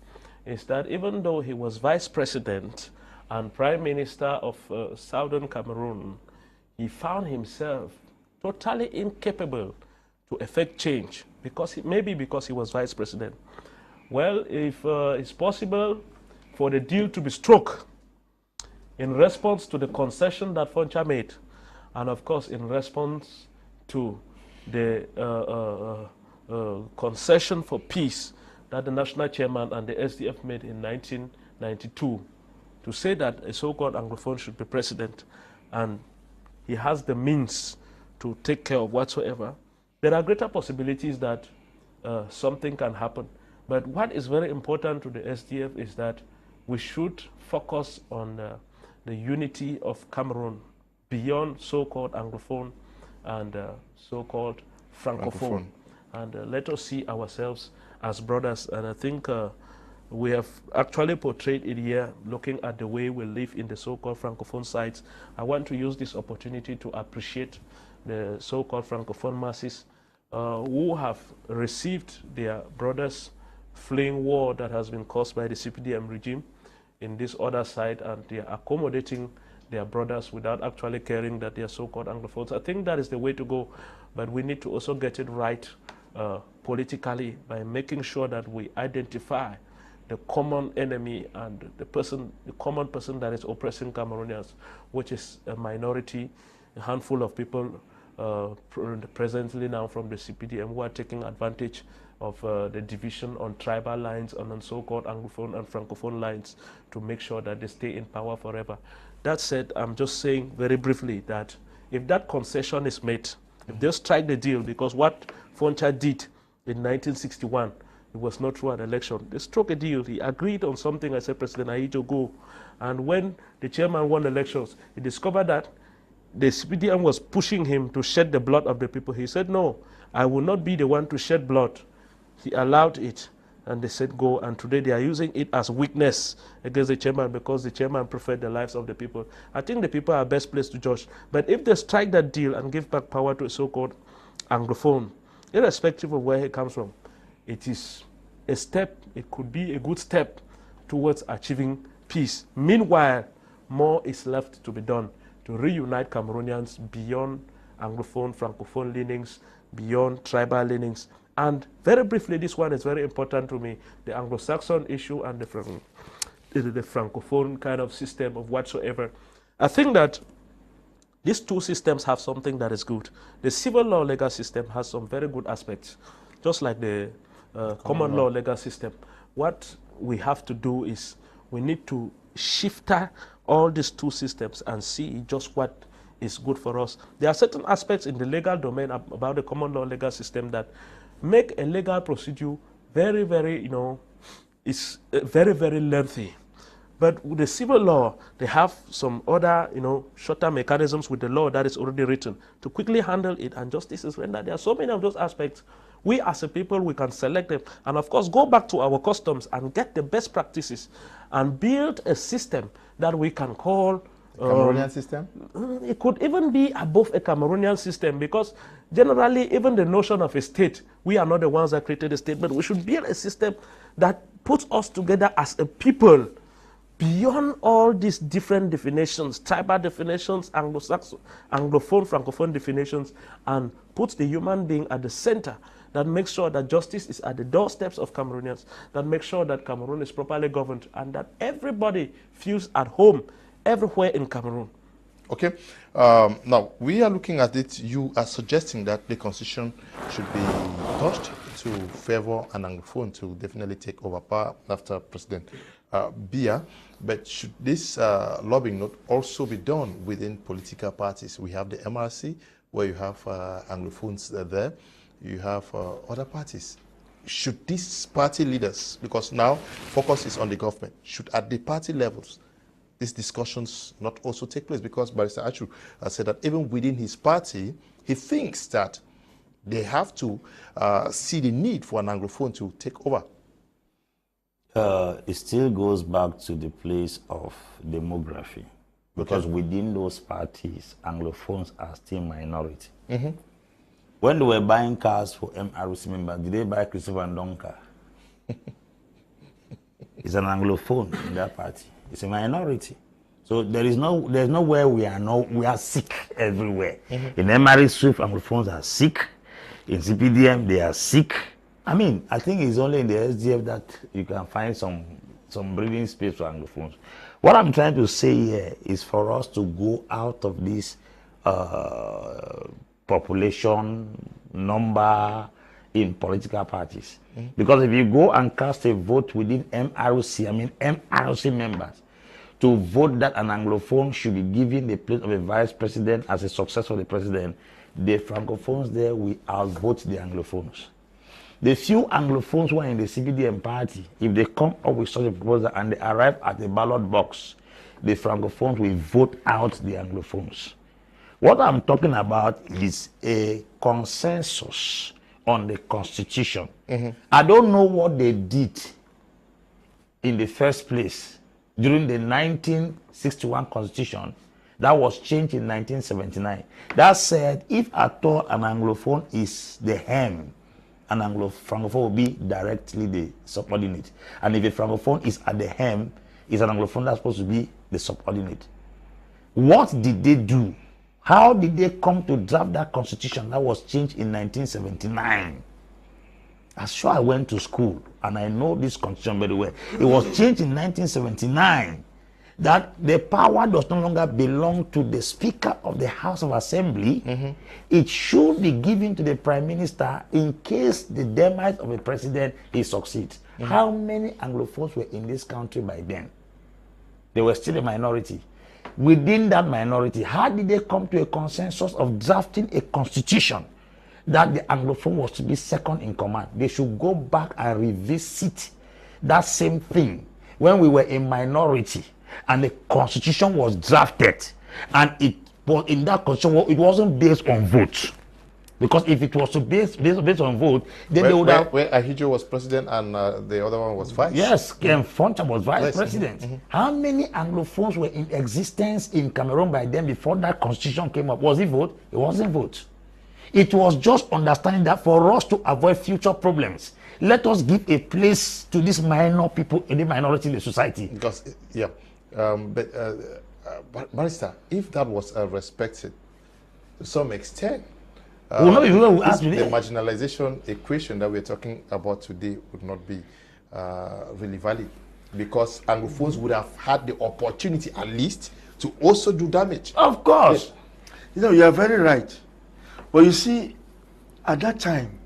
is that even though he was vice president and prime minister of southern Cameroon, he found himself totally incapable to effect change, maybe because he was vice president. Well, if it's possible for the deal to be struck in response to the concession that Foncha made, and of course in response to the concession for peace that the national chairman and the SDF made in 1992 to say that a so-called Anglophone should be president, and he has the means to take care of whatsoever, there are greater possibilities that something can happen. But what is very important to the SDF is that we should focus on the unity of Cameroon beyond so-called Anglophone and so-called Francophone. And let us see ourselves as brothers. And I think we have actually portrayed it here, looking at the way we live in the so-called Francophone sites. I want to use this opportunity to appreciate the so-called Francophone masses who have received their brothers fleeing war that has been caused by the CPDM regime in this other side, and they are accommodating their brothers without actually caring that they are so-called Anglophones. I think that is the way to go, but we need to also get it right politically by making sure that we identify the common enemy and the common person that is oppressing Cameroonians, which is a minority, a handful of people presently now from the CPDM who are taking advantage of the division on tribal lines and on so-called Anglophone and Francophone lines to make sure that they stay in power forever. That said, I'm just saying very briefly that if that concession is made, if they strike the deal, because what Foncha did in 1961, it was not through an election. They struck a deal. He agreed on something. I said, President Ahijo, go. And when the chairman won elections, he discovered that the CPDM was pushing him to shed the blood of the people. He said, no, I will not be the one to shed blood. He allowed it, and they said go, and today they are using it as weakness against the chairman because the chairman preferred the lives of the people. I think the people are best placed to judge. But if they strike that deal and give back power to a so-called Anglophone, irrespective of where he comes from, it is a step, it could be a good step towards achieving peace. Meanwhile, more is left to be done to reunite Cameroonians beyond Anglophone, Francophone leanings, beyond tribal leanings. And very briefly, this one is very important to me, the Anglo-Saxon issue and the Francophone kind of system of whatsoever. I think that these two systems have something that is good. The civil law legal system has some very good aspects, just like the common law legal system. What we have to do is we need to shift all these two systems and see just what is good for us. There are certain aspects in the legal domain about the common law legal system that make a legal procedure very, very, it's very, very lengthy. But with the civil law, they have some other, shorter mechanisms with the law that is already written to quickly handle it, and justice is rendered. There are so many of those aspects. We as a people, we can select them and of course go back to our customs and get the best practices and build a system that we can call Cameroonian system? It could even be above a Cameroonian system, because generally even the notion of a state, we are not the ones that created a state, but we should build a system that puts us together as a people beyond all these different definitions, tribal definitions, Anglo-Saxon, Anglophone, Francophone definitions, and puts the human being at the center, that makes sure that justice is at the doorsteps of Cameroonians, that makes sure that Cameroon is properly governed, and that everybody feels at home everywhere in Cameroon. Okay. Now, we are looking at it. You are suggesting that the constitution should be touched to favor an Anglophone to definitely take over power after President Biya. But should this lobbying not also be done within political parties? We have the MRC, where you have Anglophones there. You have other parties. Should these party leaders, because now focus is on the government, should at the party levels these discussions not also take place? Because Barrister Achu has said that even within his party, he thinks that they have to see the need for an Anglophone to take over. It still goes back to the place of demography, because within those parties, Anglophones are still minority. Mm-hmm. When they were buying cars for MRC members, did they buy Christopher Ndong car? It's an Anglophone in that party. It's a minority. So there's nowhere we are sick everywhere. Mm-hmm. In MRC Swift, Anglophones are sick. In CPDM, they are sick. I mean, I think it's only in the SDF that you can find some breathing space for Anglophones. What I'm trying to say here is for us to go out of this population, number in political parties. Because if you go and cast a vote within MRC members, to vote that an Anglophone should be given the place of a vice president as a successor of the president, the Francophones there will outvote the Anglophones. The few Anglophones who are in the CPDM party, if they come up with such a proposal and they arrive at the ballot box, the Francophones will vote out the Anglophones. What I'm talking about is a consensus on the Constitution. I don't know what they did in the first place during the 1961 Constitution that was changed in 1979. That said, if at all an Anglophone is the hem, an Francophone will be directly the subordinate. And if a Francophone is at the hem, is an Anglophone that's supposed to be the subordinate. What did they do? How did they come to draft that Constitution that was changed in 1979? I'm sure I went to school and I know this Constitution very well. It was changed in 1979 that the power does no longer belong to the Speaker of the House of Assembly. It should be given to the Prime Minister in case the demise of a president succeeds. How many Anglophones were in this country by then? They were still a minority. Within that minority, how did they come to a consensus of drafting a constitution that the Anglophone was to be second in command? They should go back and revisit that same thing when we were a minority and the constitution was drafted, and it was in that constitution, it wasn't based on votes. Because if it was to based on vote, then they would have... Where Achu was president and the other one was vice? Yes, Foncha was vice president. How many Anglophones were in existence in Cameroon by then before that constitution came up? Was it vote? It wasn't vote. It was just understanding that for us to avoid future problems, let us give a place to these minor people in the minority in the society. Because, Barrister, if that was respected to some extent, the marginalization equation that we're talking about today would not be really valid, because Anglophones would have had the opportunity at least to also do damage. Of course. You know, you are very right. But you see, at that time,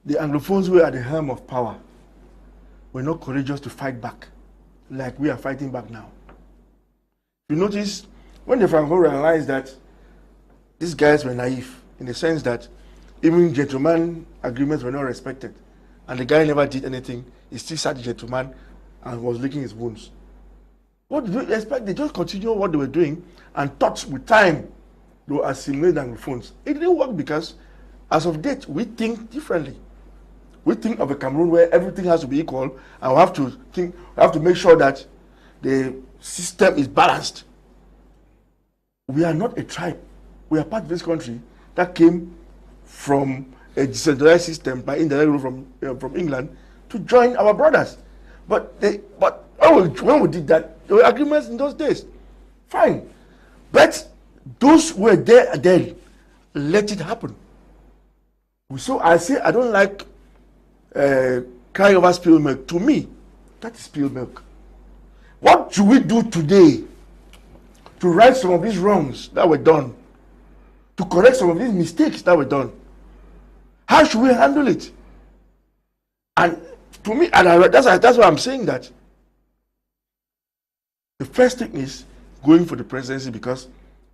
the Anglophones were at the helm of power, were not courageous to fight back like we are fighting back now. You notice, when the Francophones realized that these guys were naive, in the sense that even gentleman agreements were not respected, and the guy never did anything, he still sat gentleman and was licking his wounds. What do you expect? They just continued what they were doing and thought with time they will assimilate Anglophones. It didn't work, because as of date, we think differently. We think of a Cameroon where everything has to be equal, and we have to make sure that the system is balanced. We are not a tribe. We are part of this country that came from a decentralized system by indirect rule from England to join our brothers. But when we did that, there were agreements in those days. Fine. But those who were there then, let it happen. So I say I don't like crying over spilled milk. To me, that is spilled milk. What should we do today to right some of these wrongs that were done, to correct some of these mistakes that were done? How should we handle it? And to me, that's why I'm saying that the first thing is going for the presidency, because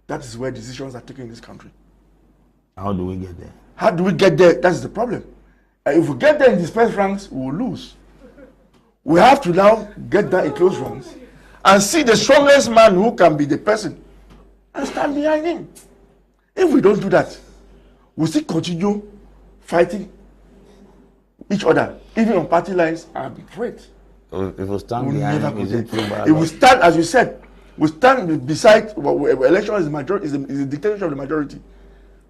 that is where decisions are taken in this country. How do we get there? How do we get there? That's the problem. If we get there in these first ranks, we will lose. We have to now get there in close ranks and see the strongest man who can be the person and stand behind him. If we don't do that, we still continue fighting each other, even on party lines. I'm afraid. If we stand behind him, is it too bad? If we stand, as you said, we stand beside election is the dictatorship of the majority.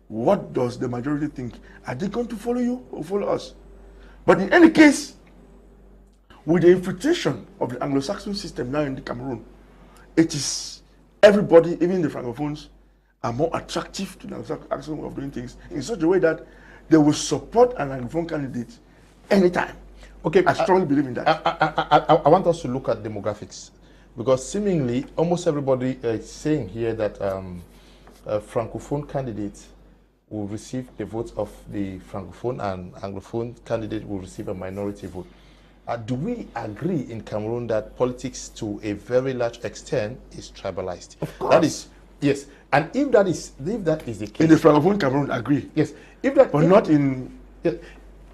What does the majority think? Are they going to follow you or follow us? But in any case, with the infiltration of the Anglo-Saxon system now in the Cameroon, it is everybody, even the Francophones, are more attractive to the Anglo-Saxon way of doing things in such a way that they will support an Anglophone candidate anytime. Okay, I strongly believe in that. I want us to look at demographics, because seemingly almost everybody is saying here that Francophone candidates will receive the votes of the Francophone, and Anglophone candidate will receive a minority vote. Do we agree in Cameroon that politics to a very large extent is tribalized? Of course. That is, yes. And if that is the case, in the Francophone Cameroon, agree. yes. If that, But not in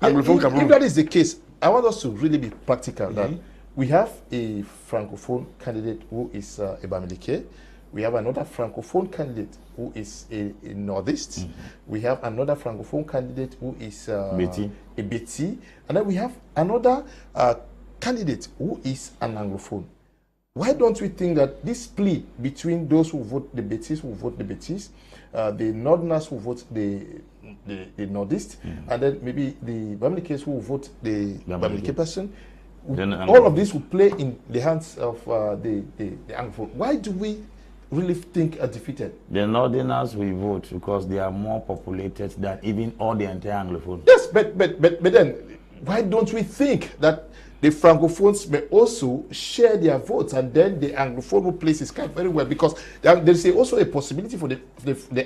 Anglophone Cameroon. If that is the case, I want us to really be practical. That we have a Francophone candidate who is a Bamileke. We have another Francophone candidate who is a Northeast. We have another Francophone candidate who is a Beti. And then we have another candidate who is an Anglophone. Why don't we think that this split between those who vote the Betis will vote the Betis, the Northerners who vote the Northeast, and then maybe the Bamilekes who vote the Bamileke person, all of this will play in the hands of the Anglophone. Why do we really think are defeated? The Northerners will vote because they are more populated than even all the entire Anglophone. Yes, but then why don't we think that the Francophones may also share their votes, and then the Anglophone will place his card very well, because there is also a possibility for the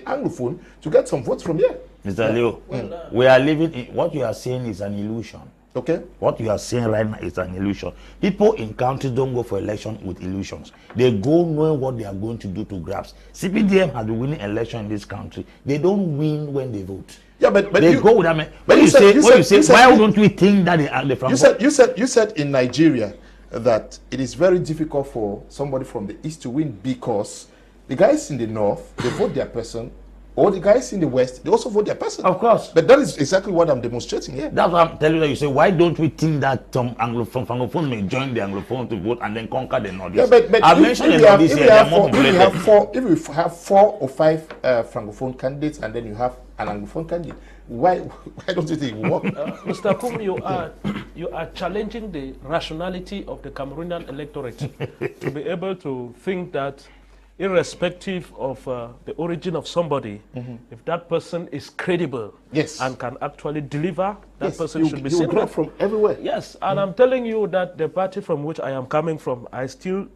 Anglophone to get some votes from here. Mr. Leo, we are living in what you are saying is an illusion. Okay. What you are saying right now is an illusion. People in countries don't go for election with illusions. They go knowing what they are going to do to grabs. CPDM has been winning election in this country. They don't win when they vote. Yeah, but they go with them. When you say, why don't we think that you said in Nigeria that it is very difficult for somebody from the east to win because the guys in the north, they vote their person, or the guys in the west, they also vote their person. Of course. But that is exactly what I'm demonstrating here. That's what I'm telling you. You say, why don't we think that some Anglophone may join the Anglophone to vote and then conquer the Northeast? Yeah, but I mentioned the Northeast here, they are more populated. If we have 4 or 5 Francophone candidates and then you have an Anglophone candidate, why don't you think it will work? Mr. Kum, you are challenging the rationality of the Cameroonian electorate to be able to think that irrespective of the origin of somebody, if that person is credible and can actually deliver, that person should be seen from everywhere. Yes, and I'm telling you that the party from which I am coming from, I still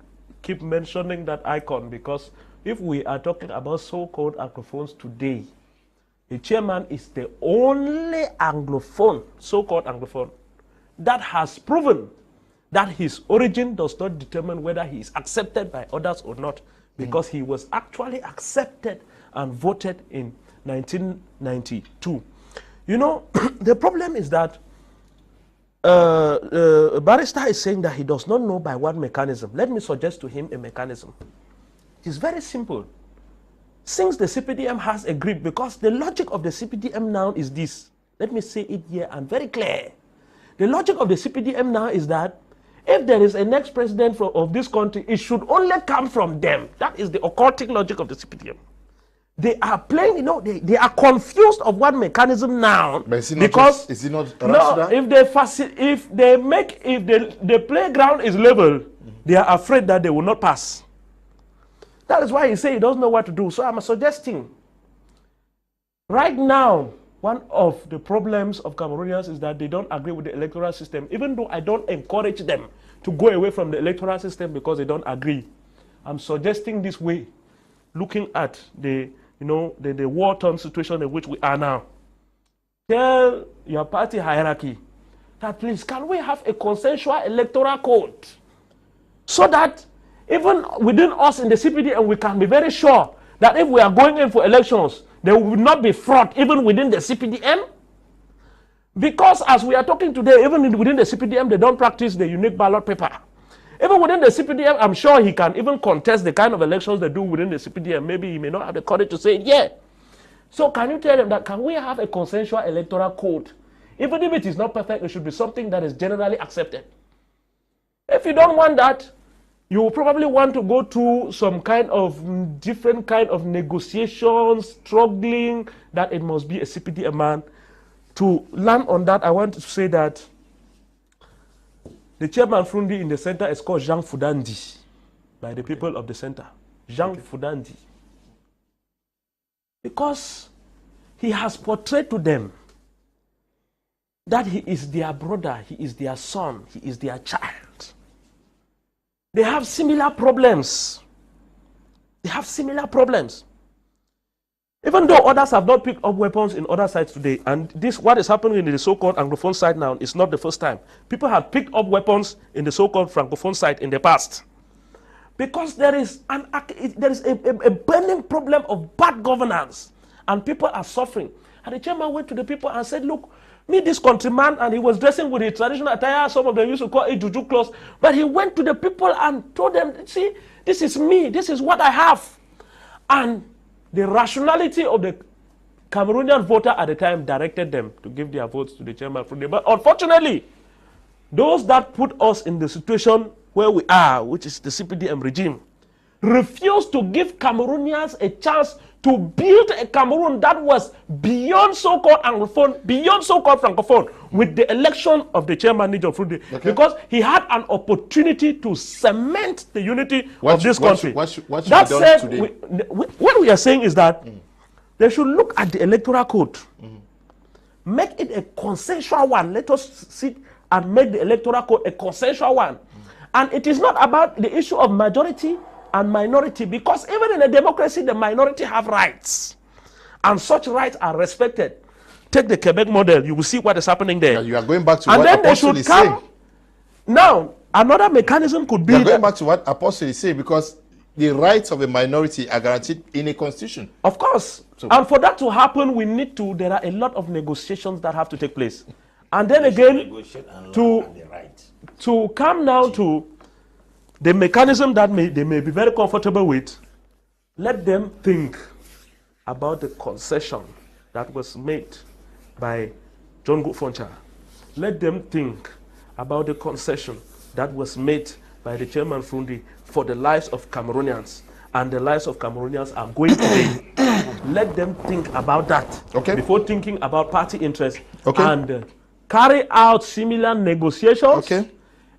keep mentioning that icon, because if we are talking about so-called Anglophones today, the chairman is the only Anglophone, so-called Anglophone, that has proven that his origin does not determine whether he is accepted by others or not, because he was actually accepted and voted in 1992. You know, the problem is that Barrister is saying that he does not know by what mechanism. Let me suggest to him a mechanism. It's very simple. Since the CPDM has agreed, because the logic of the CPDM now is this. Let me say it here and very clear. The logic of the CPDM now is that if there is a next president of this country, it should only come from them. That is the occultic logic of the CPDM. They are playing, you know, they are confused of what mechanism now. But is it because is it not rational? No, if the playground is level, they are afraid that they will not pass. That is why he say he doesn't know what to do. So I'm suggesting, right now, one of the problems of Cameroonians is that they don't agree with the electoral system. Even though I don't encourage them to go away from the electoral system because they don't agree, I'm suggesting this way, looking at the war-torn situation in which we are now. Tell your party hierarchy that, please, can we have a consensual electoral code so that even within us in the CPDM, we can be very sure that if we are going in for elections, there will not be fraud even within the CPDM. Because as we are talking today, even within the CPDM, they don't practice the unique ballot paper. Even within the CPDM, I'm sure he can even contest the kind of elections they do within the CPDM. Maybe he may not have the courage to say it, yeah. So can you tell them that, can we have a consensual electoral code? Even if it is not perfect, it should be something that is generally accepted. If you don't want that, you will probably want to go to some kind of different kind of negotiations, struggling, that it must be a CPDM man. To land on that, I want to say that the chairman Frundi in the center is called Jean Fudandi by the people of the center. Jean Fudandi. Because he has portrayed to them that he is their brother, he is their son, he is their child. They have similar problems. They have similar problems. Even though others have not picked up weapons in other sides today, and this, what is happening in the so-called Anglophone side now, is not the first time. People have picked up weapons in the so-called Francophone side in the past. Because there is a burning problem of bad governance, and people are suffering. And the chairman went to the people and said, look, me, this countryman, and he was dressing with his traditional attire, some of them used to call it juju clothes, but he went to the people and told them, see, this is me, this is what I have. And the rationality of the Cameroonian voter at the time directed them to give their votes to the chairman. But unfortunately, those that put us in the situation where we are, which is the CPDM regime, refused to give Cameroonians a chance to build a Cameroon that was beyond so-called Anglophone, beyond so-called Francophone, with the election of the chairman, Nijon, because he had an opportunity to cement the unity of this country. That said, what we are saying is that they should look at the electoral code, make it a consensual one. Let us sit and make the electoral code a consensual one. And it is not about the issue of majority and minority, because even in a democracy, the minority have rights, and such rights are respected. Take the Quebec model, you will see what is happening there. You are going back to and what then Apostle they should is come. saying. Now, another mechanism could be... You are going back to what Apostle is saying, because the rights of a minority are guaranteed in a constitution. Of course. So, and for that to happen, we need to... There are a lot of negotiations that have to take place. And then again, to come now to the mechanism that they may be very comfortable with, let them think about the concession that was made by John Foncha. Let them think about the concession that was made by the chairman Frundi for the lives of Cameroonians, and the lives of Cameroonians are going today. Let them think about that before thinking about party interest and carry out similar negotiations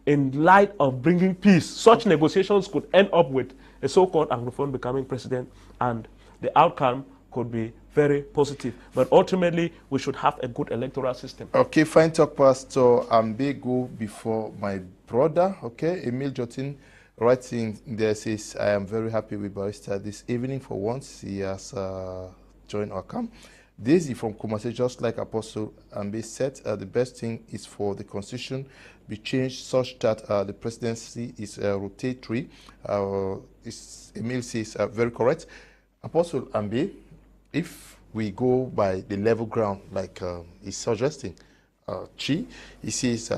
in light of bringing peace. Such negotiations could end up with a so-called Anglophone becoming president, and the outcome could be very positive. But ultimately, we should have a good electoral system. Okay, fine talk, Pastor Ambe. Go before my brother. Okay, Emil Jotin writing there says, I am very happy with Barrister this evening. For once, he has joined our camp. Daisy from Kumasi, just like Apostle Ambe said, the best thing is for the constitution be changed such that the presidency is rotatory. Emil says very correct. Apostle Ambe, if we go by the level ground, like he's suggesting, he says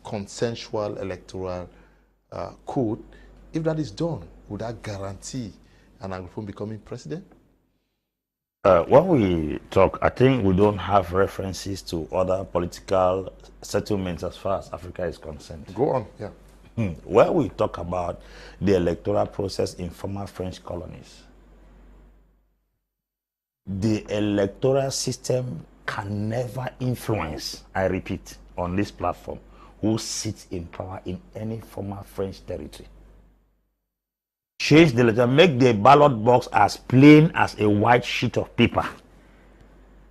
consensual electoral code, if that is done, would that guarantee an Anglophone becoming president? When we talk, I think we don't have references to other political settlements as far as Africa is concerned. Go on, yeah. When we talk about the electoral process in former French colonies, the electoral system can never influence, I repeat, on this platform, who sits in power in any former French territory. Change the letter, make the ballot box as plain as a white sheet of paper.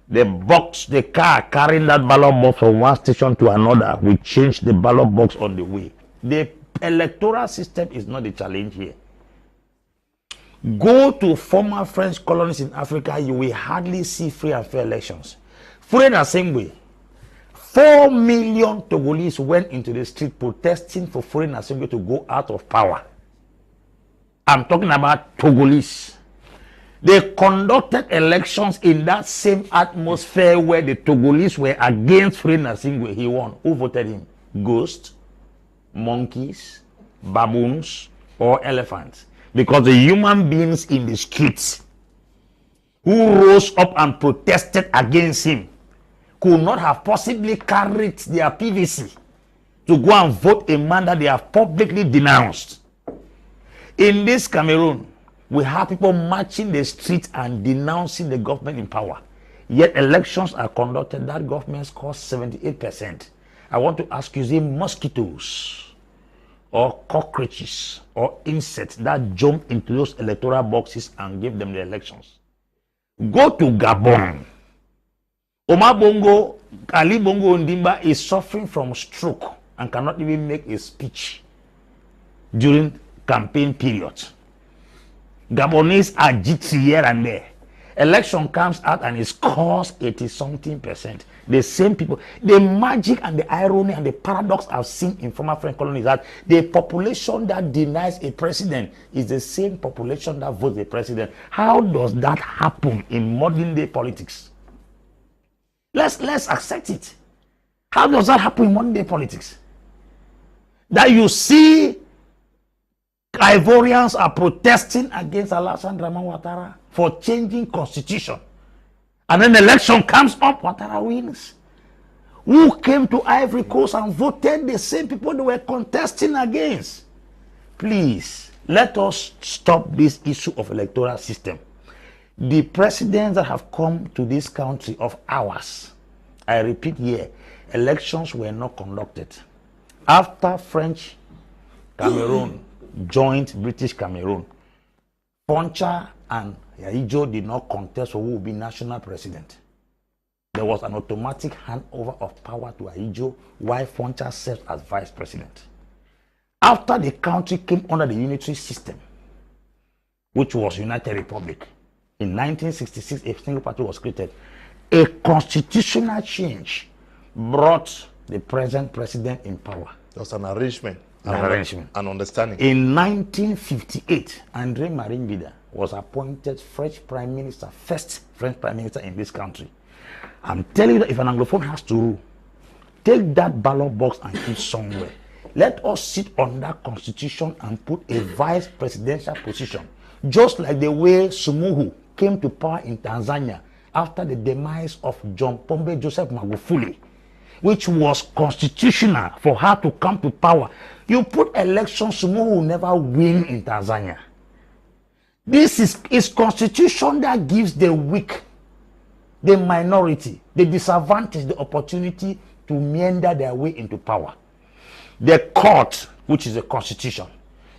The car carrying that ballot box from one station to another will change the ballot box on the way. The electoral system is not the challenge here. Go to former French colonies in Africa, you will hardly see free and fair elections. Free the same way. 4 million Togolese went into the street protesting for Foreign Assembly to go out of power. I'm talking about Togolese. They conducted elections in that same atmosphere where the Togolese were against Foreign Assembly. He won. Who voted him? Ghosts, monkeys, baboons, or elephants? Because the human beings in the streets who rose up and protested against him could not have possibly carried their PVC to go and vote a man that they have publicly denounced. In this Cameroon, we have people marching the streets and denouncing the government in power. Yet elections are conducted, that government scores 78%. I want to ask you, is it mosquitoes or cockroaches or insects that jump into those electoral boxes and give them the elections? Go to Gabon. Omar Bongo, Ali Bongo Ondimba is suffering from stroke and cannot even make a speech during campaign period. Gabonese are jitsi here and there. Election comes out and it scores 80-something%. The same people. The magic and the irony and the paradox I've seen in former French colonies is that the population that denies a president is the same population that votes the president. How does that happen in modern day politics? Let's accept it. How does that happen in modern day politics? That you see Ivorians are protesting against Alassane Dramane Ouattara for changing constitution. And then the election comes up, Ouattara wins. Who came to Ivory Coast and voted the same people they were contesting against? Please, let us stop this issue of electoral system. The presidents that have come to this country of ours, I repeat here, elections were not conducted. After French Cameroon joined British Cameroon, Poncha and Yaijo did not contest for who would be national president. There was an automatic handover of power to Yaijo while Poncha served as vice president. After the country came under the unitary system, which was United Republic, in 1966 a single party was created. A constitutional change brought the present president in power. There was an arrangement. An understanding. In 1958, André Marimbida was appointed French Prime Minister, first French Prime Minister in this country. I'm telling you that if an Anglophone has to rule, take that ballot box and keep somewhere. Let us sit on that constitution and put a vice presidential position, just like the way Suluhu came to power in Tanzania after the demise of John Pombe Joseph Magufuli, which was constitutional for her to come to power. You put elections, Suluhu will never win in Tanzania. This is constitution that gives the weak, the minority, the disadvantaged, the opportunity to meander their way into power. The court, which is the constitution,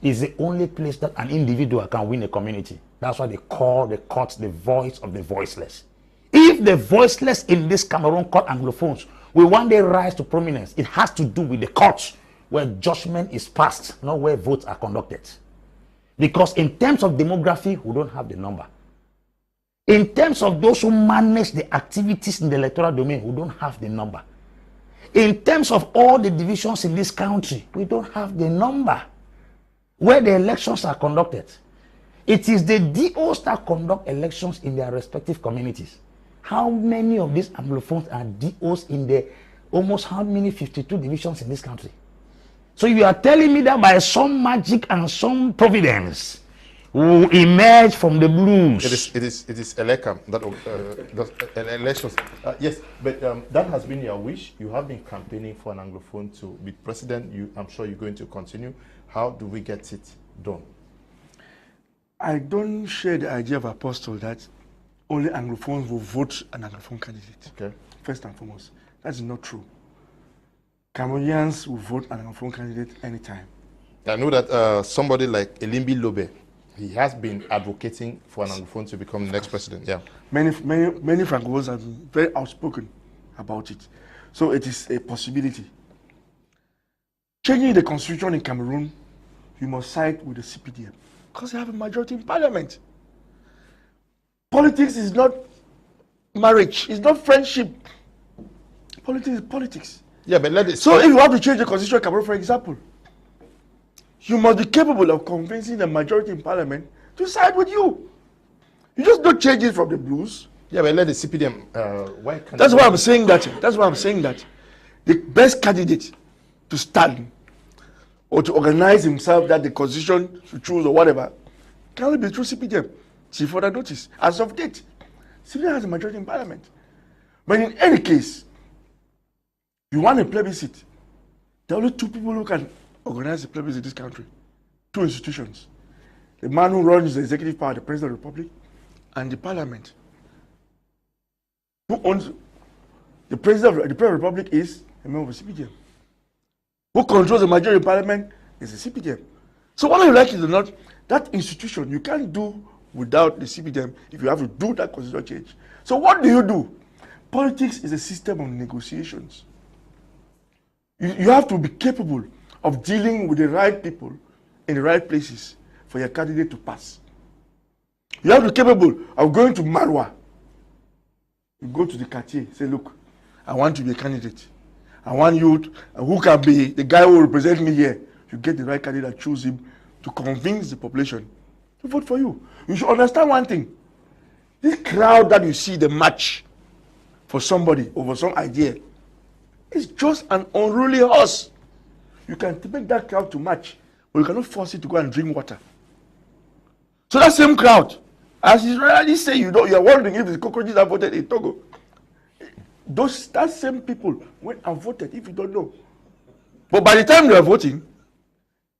is the only place that an individual can win a community. That's why they call the court the voice of the voiceless. If the voiceless in this Cameroon court Anglophones will one day rise to prominence, it has to do with the courts where judgment is passed, not where votes are conducted. Because in terms of demography, we don't have the number. In terms of those who manage the activities in the electoral domain, we don't have the number. In terms of all the divisions in this country, we don't have the number where the elections are conducted. It is the DOs that conduct elections in their respective communities. How many of these Anglophones are DOs in the almost how many 52 divisions in this country? So you are telling me that by some magic and some providence will emerge from the blues. It is Elekam that elections. Yes, but that has been your wish. You have been campaigning for an Anglophone to be president. I'm sure you're going to continue. How do we get it done? I don't share the idea of Apostle that only Anglophones will vote an Anglophone candidate. Okay. First and foremost, that's not true. Cameroonians will vote an Anglophone candidate anytime. I know that somebody like Elimbi Lobe, he has been advocating for an Anglophone to become the next president. Yeah. Many Francophones have been very outspoken about it. So it is a possibility. Changing the constitution in Cameroon, you must side with the CPDM because they have a majority in parliament. Politics is not marriage, it's not friendship. Politics is politics. Yeah, but let it. So if you want to change the constitution of Cameroon, for example, you must be capable of convincing the majority in parliament to side with you. You just don't change it from the blues. Yeah, but let the CPDM. Why can't That's why I'm saying that. That's why I'm saying that the best candidate to stand or to organize himself that the constitution should choose or whatever can only be through CPDM. See further notice. As of date, CPDM has a majority in parliament. But in any case, you want a plebiscite. There are only two people who can organize a plebiscite in this country. Two institutions. The man who runs the executive power, the President of the Republic, and the Parliament. Who owns the President of the Republic is a member of the CPDM. Who controls the majority in Parliament is the CPDM. So whether you like it or not, that institution you can't do without the CPDM if you have to do that constitutional change. So what do? Politics is a system of negotiations. You have to be capable of dealing with the right people in the right places for your candidate to pass. You have to be capable of going to Marwa. You go to the Cartier, say, look, I want to be a candidate. I want you who can be the guy who will represent me here. You get the right candidate, choose him to convince the population to vote for you. You should understand one thing. This crowd that you see the march for somebody over some idea is just an unruly horse. You can make that crowd to march, but you cannot force it to go and drink water. So that same crowd, as you already say, you are wondering if the cockroaches have voted in Togo. That same people went and voted, if you don't know. But by the time they are voting,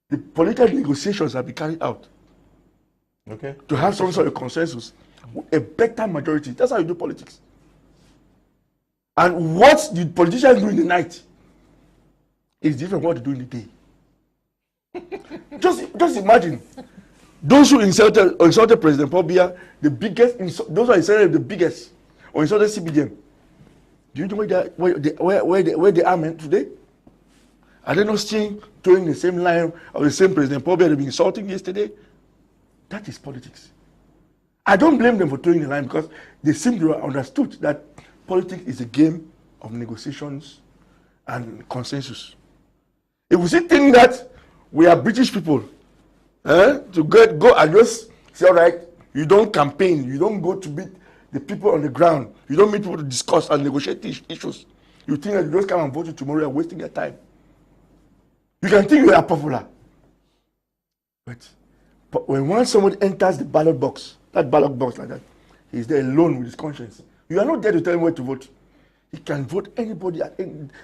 the political negotiations have been carried out. Okay. To have some sort of consensus, a better majority. That's how you do politics. And what the politicians do in the night is different from what they do in the day. just imagine those who insulted President Paul Biya, the biggest, those who insulted the biggest, or insulted CPDM. Do you know where they are meant today? Are they not still towing the same line of the same President Paul Biya they've been insulting yesterday? That is politics. I don't blame them for towing the line because they seem to have understood that politics is a game of negotiations and consensus. If we think that we are British people, to go and just say, all right, you don't campaign, you don't go to meet the people on the ground, you don't meet people to discuss and negotiate issues. You think that you just come and vote tomorrow, you're wasting your time. You can think you are popular. But when once someone enters the ballot box, that ballot box like that, he's there alone with his conscience. You are not there to tell him where to vote. He can vote anybody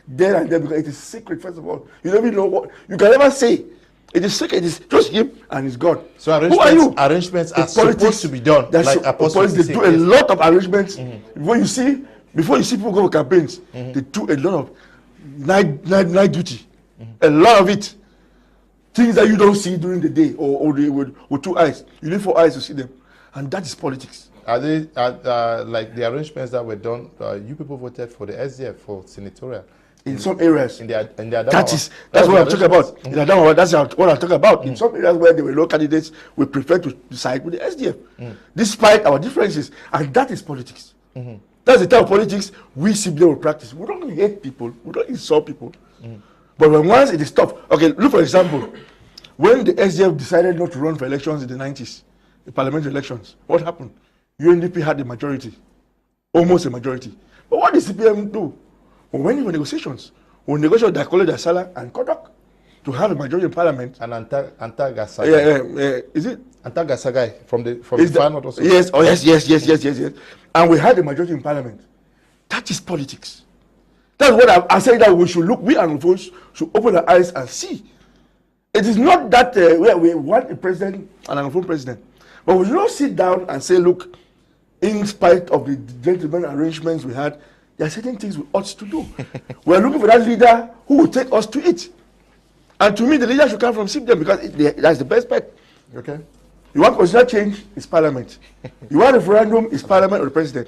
there and there because it is secret, first of all. You don't even know what. You can never say. It is secret. It is just him and his God. So arrangements are supposed to be done. Like they do a lot of arrangements. Before you see people go for campaigns, they do a lot of night duty. A lot of it. Things that you don't see during the day or with 2 eyes. You need 4 eyes to see them. And that is politics. Are they like the arrangements that were done? You people voted for the SDF for senatorial in some areas. In the that's what I'm talking about. In Adamawa, that's what I'm talking about. In some areas where there were low candidates, we prefer to side with the SDF, despite our differences, and that is politics. That's the type of politics we CPDM will practice. We don't hate people. We don't insult people. But when once it is tough, okay, look for example, when the SDF decided not to run for elections in the 90s, the parliamentary elections, what happened? UNDP had the majority, almost a majority. But what did CPM do? Well, when you were negotiations, we negotiated with Dakole Dasala and Kodok to have a majority in parliament. And Antagasagai. Is it? Antagasagai from the final also. Yes, yes. And we had a majority in parliament. That is politics. That's what I say that we should look, we Anglophones should open our eyes and see. It is not that we want a president, an Anglophone president. But we should not sit down and say, look, in spite of the gentleman arrangements we had, there are certain things we ought to do. We are looking for that leader who will take us to it. And to me, the leader should come from CPDM because that's the best bet. Okay. You want constitutional change, it's parliament. You want referendum, it's parliament or the president.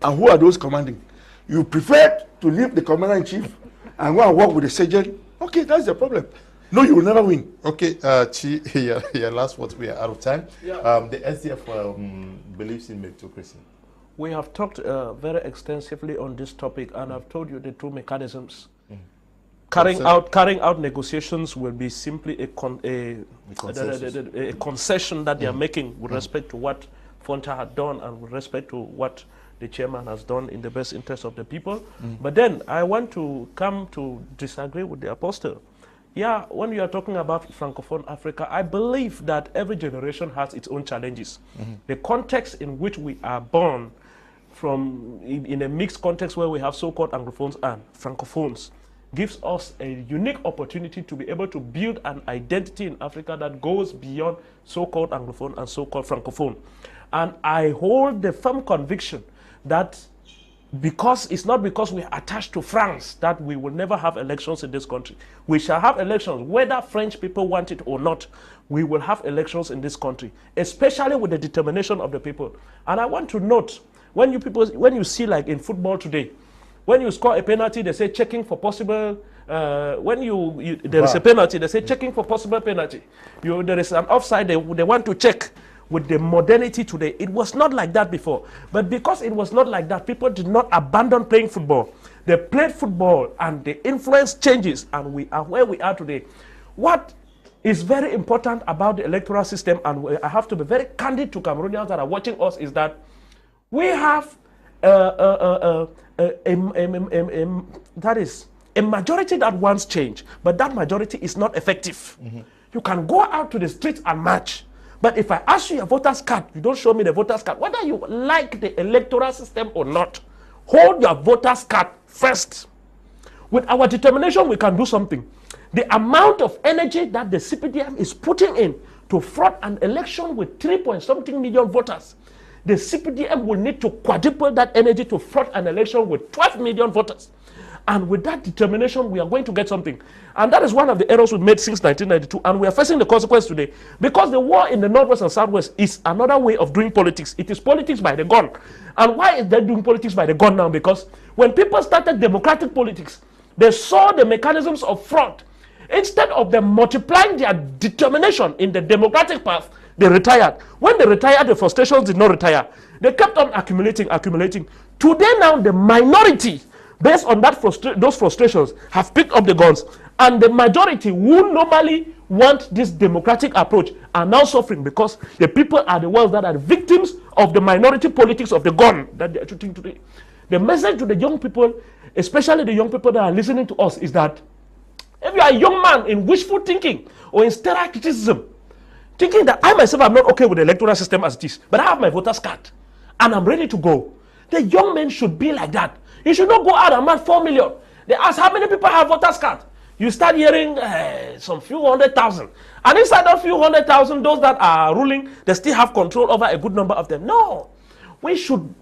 And who are those commanding? You prefer to leave the commander-in-chief and go and work with the sergeant? Okay, that's the problem. No, you will never win. Okay, Chi, your last words, we are out of time. Yeah. The SDF believes in meritocracy. We have talked very extensively on this topic, and I've told you the two mechanisms. Carrying out negotiations will be simply a concession that they are making with respect to what Fonta had done and with respect to what the chairman has done in the best interest of the people. But then I want to come to disagree with the apostle. Yeah, when you are talking about Francophone Africa, I believe that every generation has its own challenges. The context in which we are born from, in a mixed context where we have so-called Anglophones and Francophones, gives us a unique opportunity to be able to build an identity in Africa that goes beyond so-called Anglophone and so-called Francophone. And I hold the firm conviction that because it's not because we are attached to France that we will never have elections in this country. We shall have elections, whether French people want it or not. We will have elections in this country, especially with the determination of the people. And I want to note, when you see like in football today, when you score a penalty, they say checking for possible. There is a penalty, they say checking for possible penalty. There is an offside, they want to check with the modernity today. It was not like that before. But because it was not like that, people did not abandon playing football. They played football and the influence changes and we are where we are today. What is very important about the electoral system, and I have to be very candid to Cameroonians that are watching us, is that we have that is a majority that wants change, but that majority is not effective. You can go out to the streets and march, but if I ask you your voter's card, you don't show me the voter's card, whether you like the electoral system or not, hold your voter's card first. With our determination, we can do something. The amount of energy that the CPDM is putting in to fraud an election with 3-point-something million voters, the CPDM will need to quadruple that energy to fraud an election with 12 million voters. And with that determination, we are going to get something. And that is one of the errors we've made since 1992. And we are facing the consequence today. Because the war in the Northwest and Southwest is another way of doing politics. It is politics by the gun. And why is they doing politics by the gun now? Because when people started democratic politics, they saw the mechanisms of fraud. Instead of them multiplying their determination in the democratic path, they retired. When they retired, the frustrations did not retire. They kept on accumulating. Today now, the minority, based on that those frustrations, have picked up the guns. And the majority who normally want this democratic approach are now suffering because the people are the ones that are victims of the minority politics of the gun that they are shooting today. The message to the young people, especially the young people that are listening to us, is that if you are a young man in wishful thinking or in sterile criticism, thinking that I myself am not okay with the electoral system as it is, but I have my voter's card and I'm ready to go, the young men should be like that. You should not go out and mark 4 million. They ask how many people have voter's card. You start hearing some few 100,000. And inside that few 100,000, those that are ruling, they still have control over a good number of them. No. We should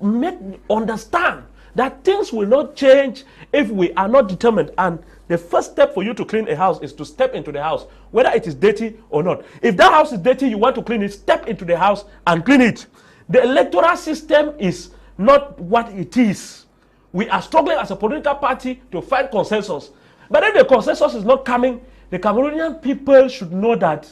understand that things will not change if we are not determined. And the first step for you to clean a house is to step into the house, whether it is dirty or not. If that house is dirty, you want to clean it, step into the house and clean it. The electoral system is not what it is. We are struggling as a political party to find consensus. But if the consensus is not coming, the Cameroonian people should know that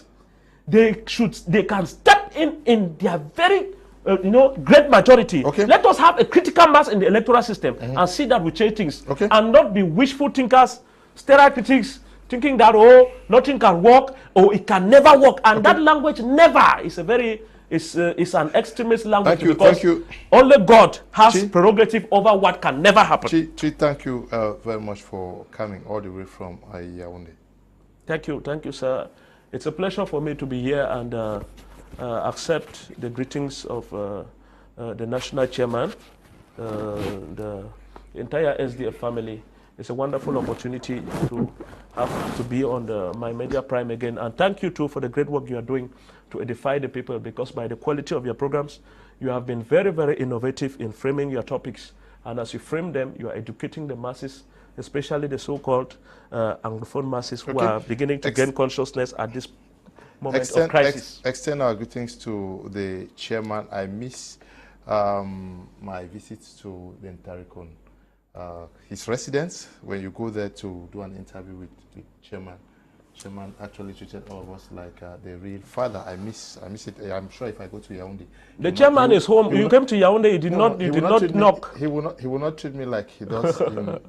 they can step in their very great majority. Okay. Let us have a critical mass in the electoral system and see that we change things. Okay. And not be wishful thinkers, sterile critics, thinking that, oh, nothing can work or it can never work. And that language never is a very is an extremist language. Thank you. Only God has Chi? prerogative over what can never happen. Chi, thank you very much for coming all the way from Yaoundé. Thank you, sir. It's a pleasure for me to be here and accept the greetings of the national chairman, the entire SDF family. It's a wonderful opportunity to have to be on my media prime again. And thank you too for the great work you are doing to edify the people, because by the quality of your programs, you have been very, very innovative in framing your topics. And as you frame them, you are educating the masses, especially the so-called Anglophone masses who are beginning to gain consciousness at this moment of crisis. Extend our greetings to the chairman. I miss my visits to the Ntarikon, his residence. When you go there to do an interview with the chairman, chairman actually treated all of us like the real father. I miss it. I'm sure if I go to Yaoundé, the chairman is home. You came to Yaoundé. You did not knock. He will not treat me like he does in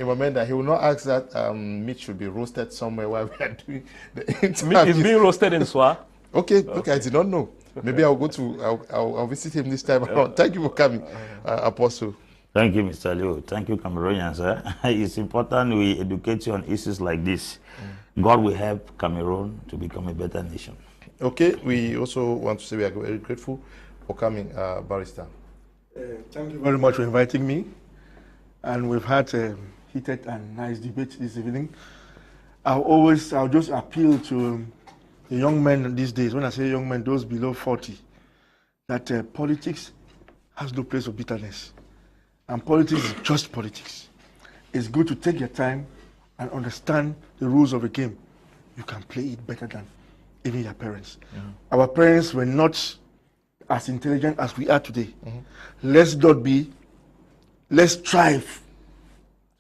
Momenda. He will not ask that meat should be roasted somewhere while we are doing the interview. Meat is being roasted in Swa. Okay, I did not know. Maybe I'll go to I'll visit him this time around. Thank you for coming, Apostle. Thank you, Mr. Leo. Thank you, Cameroonians. It's important we educate you on issues like this. God will help Cameroon to become a better nation. Okay, we also want to say we are very grateful for coming, Barrister. Thank you very much for inviting me. And we've had a heated and nice debate this evening. I'll just appeal to the young men these days. When I say young men, those below 40, that politics has no place of bitterness. And politics is just politics. It's good to take your time and understand the rules of the game. You can play it better than even your parents. Our parents were not as intelligent as we are today. Let's strive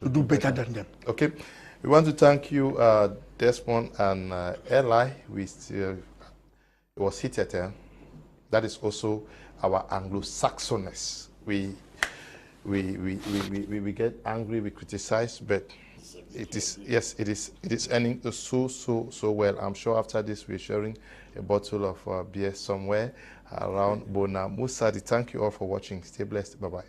to do better than them. Okay. We want to thank you, Desmond and Eli. It was heated. That is also our Anglo-Saxonness. We get angry, we criticize, but it is, yes, it is earning so well. I'm sure after this we're sharing a bottle of beer somewhere around Bona Musadi. Thank you all for watching. Stay blessed. Bye-bye.